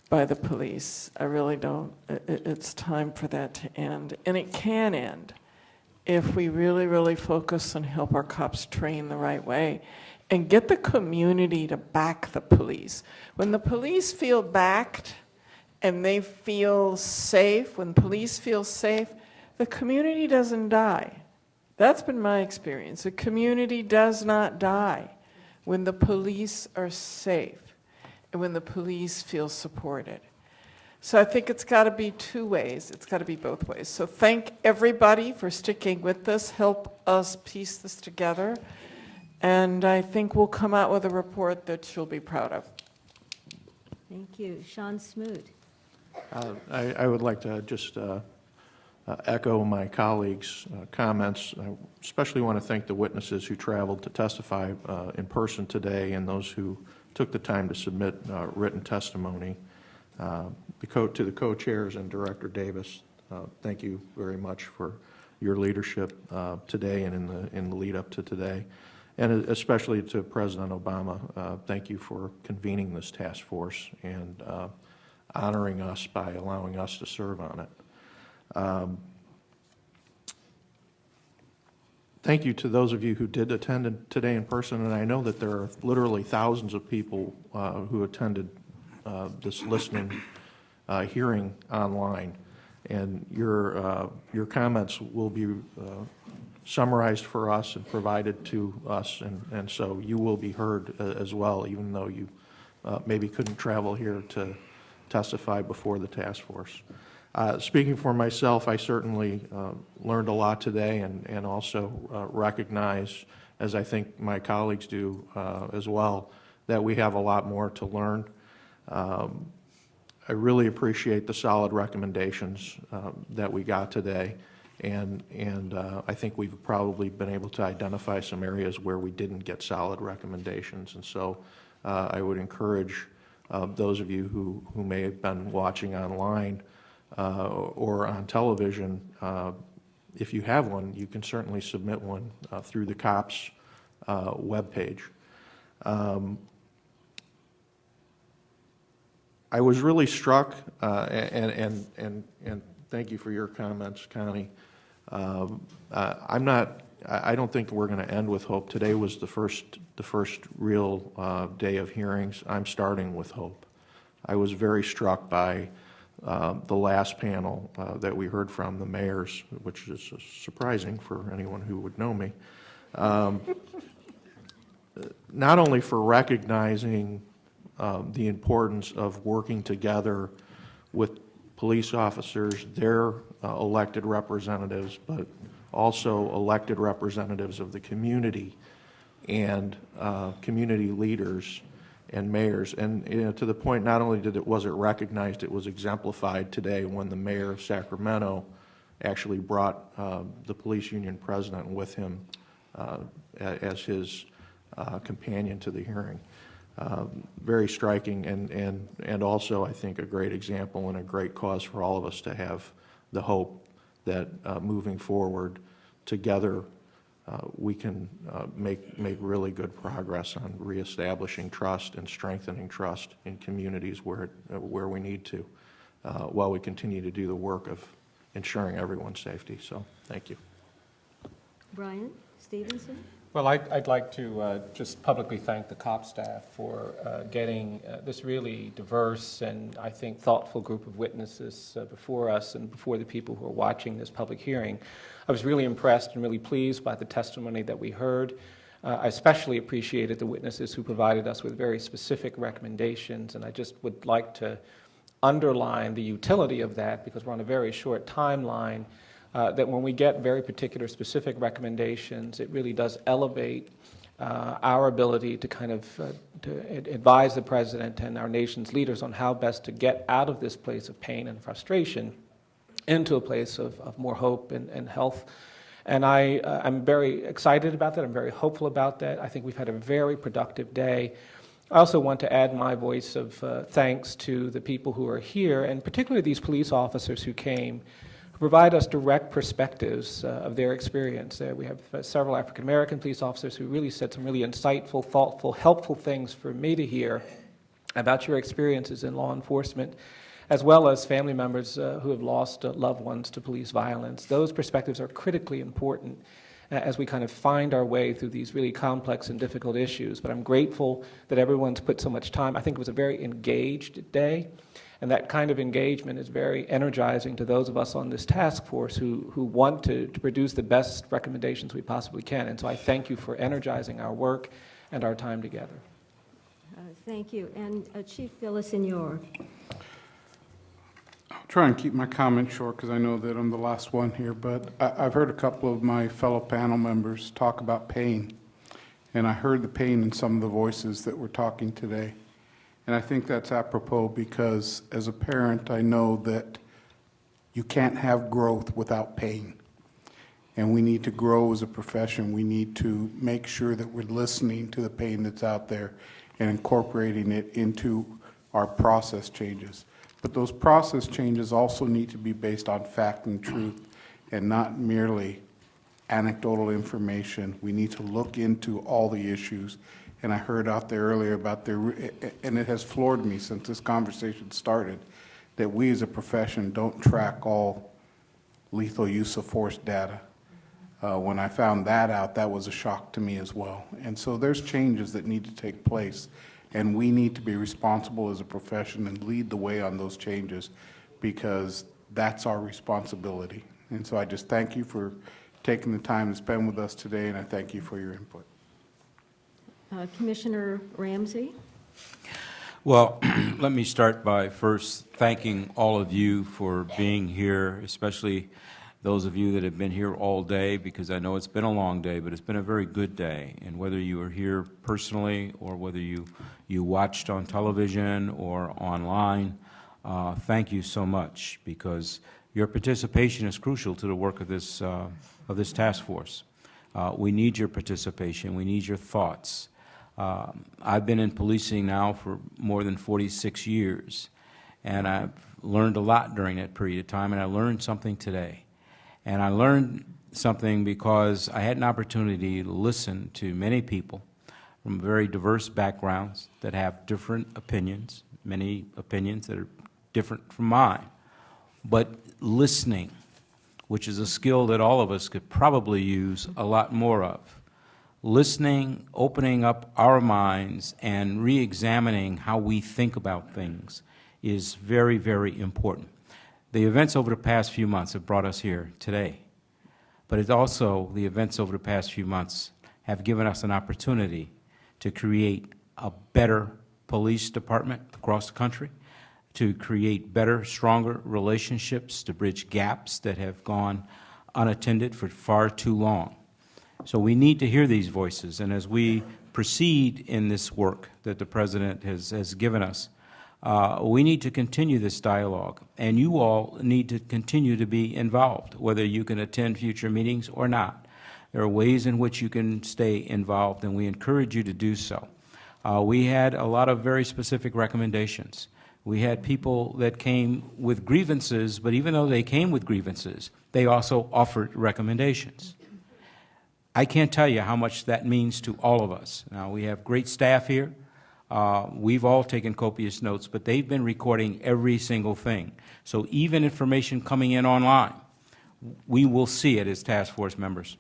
by the police. I really don't. It's time for that to end. And it can end if we really, really focus and help our cops train the right way and get the community to back the police. When the police feel backed and they feel safe, when police feel safe, the community doesn't die. That's been my experience. The community does not die when the police are safe and when the police feel supported. So I think it's got to be two ways. It's got to be both ways. So thank everybody for sticking with us. Help us piece this together. And I think we'll come out with a report that you'll be proud of. Thank you. Sean Smoot. I would like to just echo my colleagues' comments. I especially want to thank the witnesses who traveled to testify in person today and those who took the time to submit written testimony. To the co-chairs and Director Davis, thank you very much for your leadership today and in the lead up to today. And especially to President Obama, thank you for convening this task force and honoring us by allowing us to serve on it. Thank you to those of you who did attend today in person, and I know that there are literally thousands of people who attended this listening hearing online, and your comments will be summarized for us and provided to us, and so you will be heard as well, even though you maybe couldn't travel here to testify before the task force. Speaking for myself, I certainly learned a lot today and also recognize, as I think my colleagues do as well, that we have a lot more to learn. I really appreciate the solid recommendations that we got today, and I think we've probably been able to identify some areas where we didn't get solid recommendations, and so I would encourage those of you who may have been watching online or on television, if you have one, you can certainly submit one through the COPS webpage. I was really struck, and thank you for your comments, Connie. I don't think we're going to end with hope. Today was the first real day of hearings. I'm starting with hope. I was very struck by the last panel that we heard from, the mayors, which is surprising for anyone who would know me. Not only for recognizing the importance of working together with police officers, their elected representatives, but also elected representatives of the community and community leaders and mayors. And to the point, not only was it recognized, it was exemplified today when the mayor of Sacramento actually brought the police union president with him as his companion to the hearing. Very striking and also, I think, a great example and a great cause for all of us to have the hope that moving forward together we can make really good progress on reestablishing trust and strengthening trust in communities where we need to, while we continue to do the work of ensuring everyone's safety. So, thank you. Brian Stevenson? Well, I'd like to just publicly thank the COP staff for getting this really diverse and, I think, thoughtful group of witnesses before us and before the people who are watching this public hearing. I was really impressed and really pleased by the testimony that we heard. I especially appreciated the witnesses who provided us with very specific recommendations, and I just would like to underline the utility of that, because we're on a very short timeline, that when we get very particular specific recommendations, it really does elevate our ability to kind of to advise the President and our nation's leaders on how best to get out of this place of pain and frustration into a place of more hope and health. And I'm very excited about that. I'm very hopeful about that. I think we've had a very productive day. I also want to add my voice of thanks to the people who are here, and particularly these police officers who came, who provide us direct perspectives of their experience. We have several African-American police officers who really said some really insightful, thoughtful, helpful things for me to hear about your experiences in law enforcement, as well as family members who have lost loved ones to police violence. Those perspectives are critically important as we kind of find our way through these really complex and difficult issues. But I'm grateful that everyone's put so much time. I think it was a very engaged day, and that kind of engagement is very energizing to those of us on this task force who want to produce the best recommendations we possibly can. And so I thank you for energizing our work and our time together. Thank you. And Chief Villasenor. I'll try and keep my comments short because I know that I'm the last one here, but I've heard a couple of my fellow panel members talk about pain, and I heard the pain in some of the voices that were talking today. And I think that's apropos because as a parent, I know that you can't have growth without pain. And we need to grow as a profession. We need to make sure that we're listening to the pain that's out there and incorporating it into our process changes. But those process changes also need to be based on fact and truth and not merely anecdotal information. We need to look into all the issues. And I heard out there earlier about and it has floored me since this conversation started, that we as a profession don't track all lethal use of force data. When I found that out, that was a shock to me as well. And so there's changes that need to take place. And we need to be responsible as a profession and lead the way on those changes because that's our responsibility. And so I just thank you for taking the time to spend with us today, and I thank you for your input. Commissioner Ramsey. Well, let me start by first thanking all of you for being here, especially those of you that have been here all day, because I know it's been a long day, but it's been a very good day. And whether you are here personally or whether you watched on television or online, thank you so much, because your participation is crucial to the work of this task force. We need your participation. We need your thoughts. I've been in policing now for more than 46 years, and I've learned a lot during that period of time, and I learned something today. And I learned something because I had an opportunity to listen to many people from very diverse backgrounds that have different opinions, many opinions that are different from mine. But listening, which is a skill that all of us could probably use a lot more of. Listening, opening up our minds, and re-examining how we think about things is very, very important. The events over the past few months have brought us here today, but it's also the events over the past few months have given us an opportunity to create a better police department across the country, to create better, stronger relationships, to bridge gaps that have gone unattended for far too long. So we need to hear these voices, and as we proceed in this work that the President has given us, we need to continue this dialogue, and you all need to continue to be involved, whether you can attend future meetings or not. There are ways in which you can stay involved, and we encourage you to do so. We had a lot of very specific recommendations. We had people that came with grievances, but even though they came with grievances, they also offered recommendations. I can't tell you how much that means to all of us. Now, we have great staff here. We've all taken copious notes, but they've been recording every single thing. So even information coming in online, we will see it as task force members.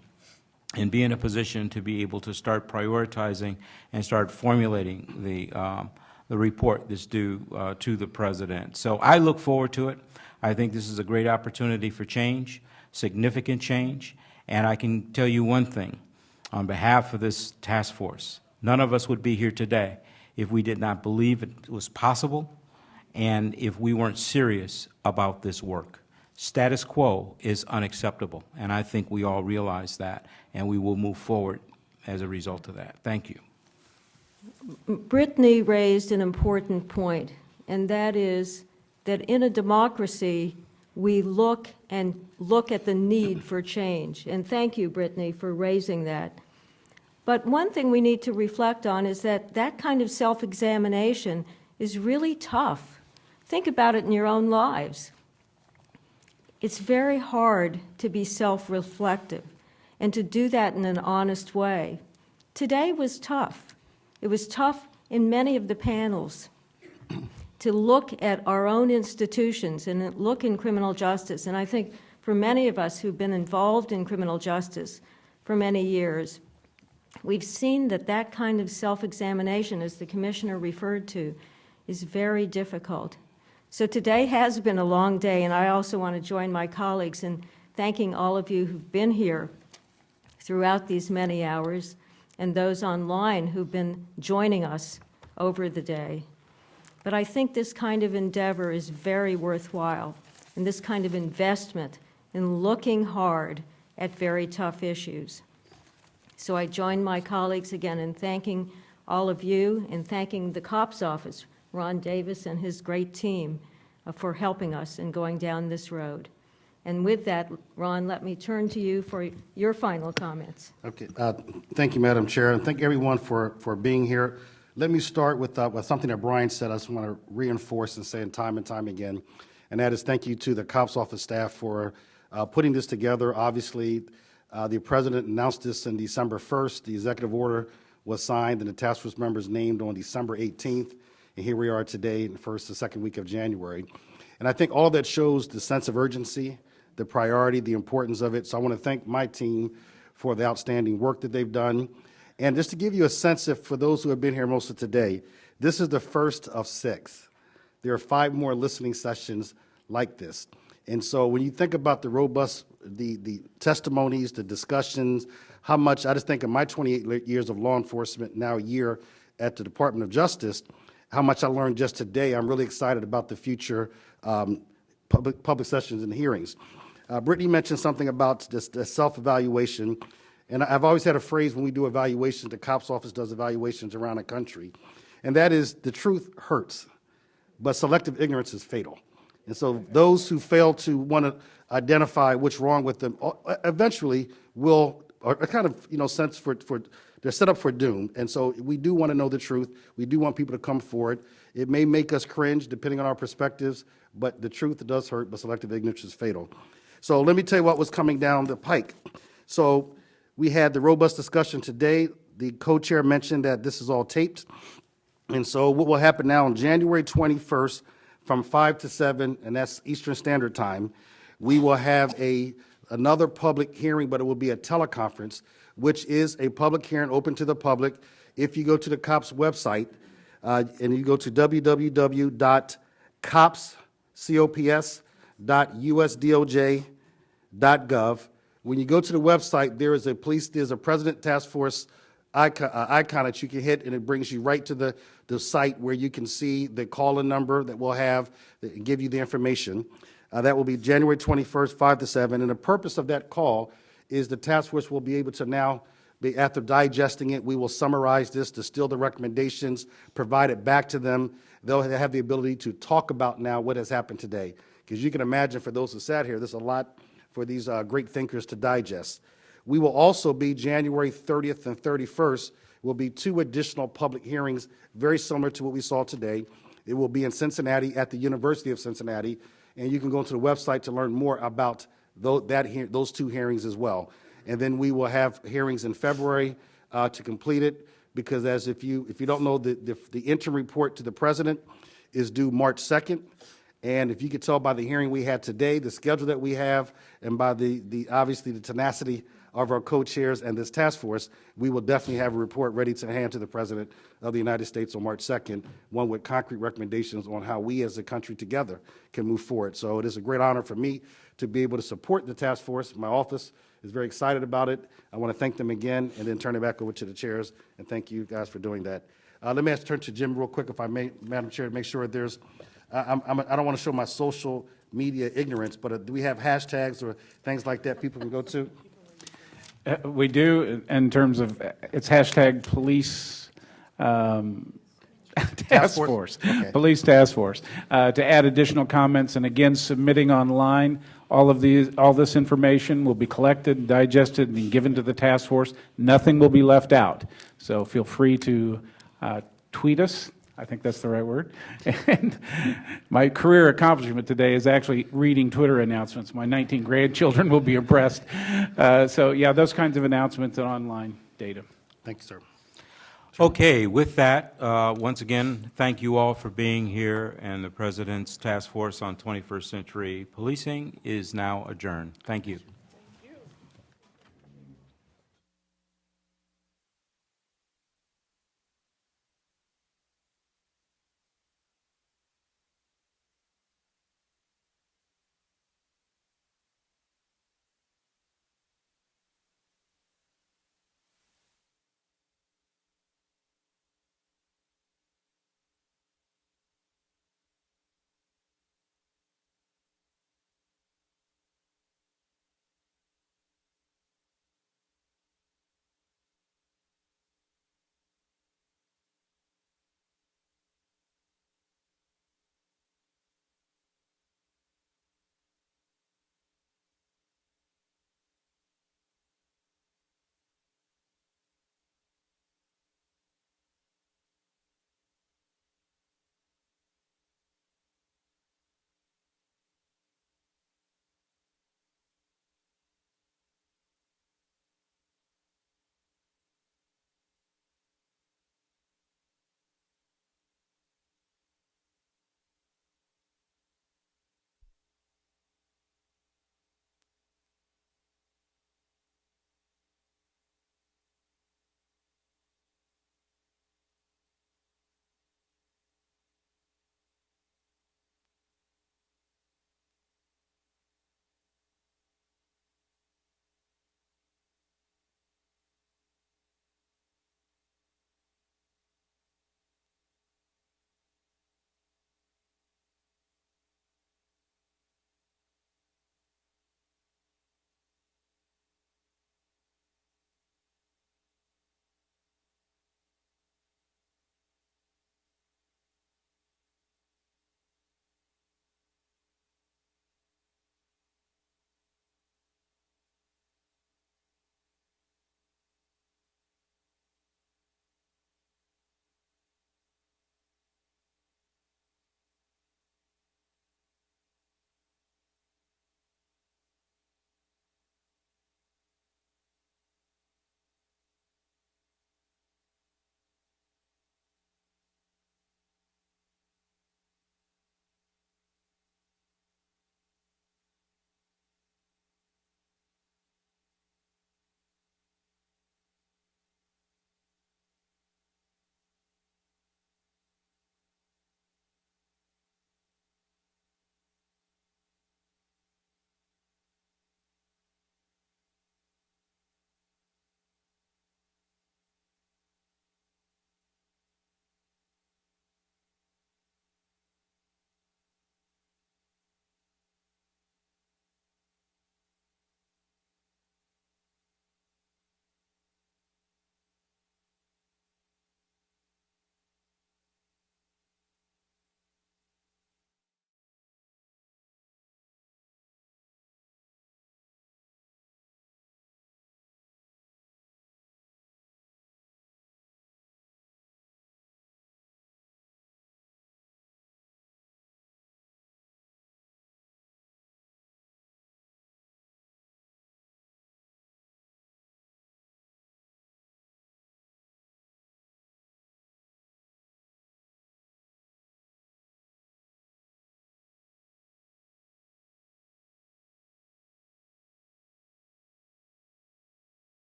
and be in a position to be able to start prioritizing and start formulating the report that's due to the President. So I look forward to it. I think this is a great opportunity for change, significant change, and I can tell you one thing. On behalf of this task force, none of us would be here today if we did not believe it was possible and if we weren't serious about this work. Status quo is unacceptable, and I think we all realize that, and we will move forward as a result of that. Thank you. Brittany raised an important point, and that is that in a democracy, we look at the need for change. And thank you, Brittany, for raising that. But one thing we need to reflect on is that that kind of self-examination is really tough. Think about it in your own lives. It's very hard to be self-reflective and to do that in an honest way. Today was tough. It was tough in many of the panels to look at our own institutions and look in criminal justice. And I think for many of us who've been involved in criminal justice for many years, we've seen that that kind of self-examination, as the Commissioner referred to, is very difficult. So today has been a long day, and I also want to join my colleagues in thanking all of you who've been here throughout these many hours and those online who've been joining us over the day. But I think this kind of endeavor is very worthwhile, and this kind of investment in looking hard at very tough issues. So I join my colleagues again in thanking all of you and thanking the COPS office, Ron Davis and his great team, for helping us in going down this road. And with that, Ron, let me turn to you for your final comments. Okay. Thank you, Madam Chair, and thank everyone for being here. Let me start with something that Brian said I just want to reinforce and say time and time again, and that is thank you to the COPS office staff for putting this together. Obviously, the President announced this on December 1st. The executive order was signed and the task force members named on December 18th. And here we are today in the second week of January. And I think all that shows the sense of urgency, the priority, the importance of it. So I want to thank my team for the outstanding work that they've done. And just to give you a sense of, for those who have been here most of today, this is the first of 6. There are 5 more listening sessions like this. And so when you think about the robust, the testimonies, the discussions, how much, I just think of my 28 years of law enforcement, now a year at the Department of Justice, how much I learned just today. I'm really excited about the future public sessions and hearings. Brittany mentioned something about this self-evaluation, and I've always had a phrase when we do evaluations, the COPS office does evaluations around the country, and that is the truth hurts, but selective ignorance is fatal. And so those who fail to want to identify what's wrong with them eventually will, are kind of, sense for they're set up for doom. And so we do want to know the truth. We do want people to come forward. It may make us cringe depending on our perspectives, but the truth does hurt, but selective ignorance is fatal. So let me tell you what was coming down the pike. So we had the robust discussion today. The co-chair mentioned that this is all taped. And so what will happen now on January 21st from 5 to 7, and that's Eastern Standard Time, we will have another public hearing, but it will be a teleconference, which is a public hearing open to the public. If you go to the COPS website, and you go to www.cops.usdoj.gov, when you go to the website, there's a President Task Force icon that you can hit, and it brings you right to the site where you can see the call-in number that we'll have that give you the information. That will be January 21st, 5 to 7, and the purpose of that call is the task force will be able to now, after digesting it, we will summarize this, distill the recommendations, provide it back to them. They'll have the ability to talk about now what has happened today. Because you can imagine for those who sat here, there's a lot for these great thinkers to digest. We will also be January 30th and 31st, will be 2 additional public hearings, very similar to what we saw today. It will be in Cincinnati at the University of Cincinnati, and you can go to the website to learn more about those 2 hearings as well. And then we will have hearings in February to complete it, because if you don't know, the interim report to the President is due March 2nd. And if you could tell by the hearing we had today, the schedule that we have, and by the obviously the tenacity of our co-chairs and this task force, we will definitely have a report ready to hand to the President of the United States on March 2nd, one with concrete recommendations on how we as a country together can move forward. So it is a great honor for me to be able to support the task force. My office is very excited about it. I want to thank them again and then turn it back over to the chairs, and thank you guys for doing that. Let me turn to Jim real quick, if I may, Madam Chair, to make sure there's, I don't want to show my social media ignorance, but do we have hashtags or things like that people can go to? We do, in terms of, it's hashtag police task force, Okay. police task force, to add additional comments, and again, submitting online. All this information will be collected, digested, and given to the task force. Nothing will be left out. So feel free to tweet us. I think that's the right word. And my career accomplishment today is actually reading Twitter announcements. My 19 grandchildren will be impressed. So yeah, those kinds of announcements and online data. Thank you, sir. Okay, with that, once again, thank you all for being here, and the President's Task Force on 21st Century Policing is now adjourned. Thank you.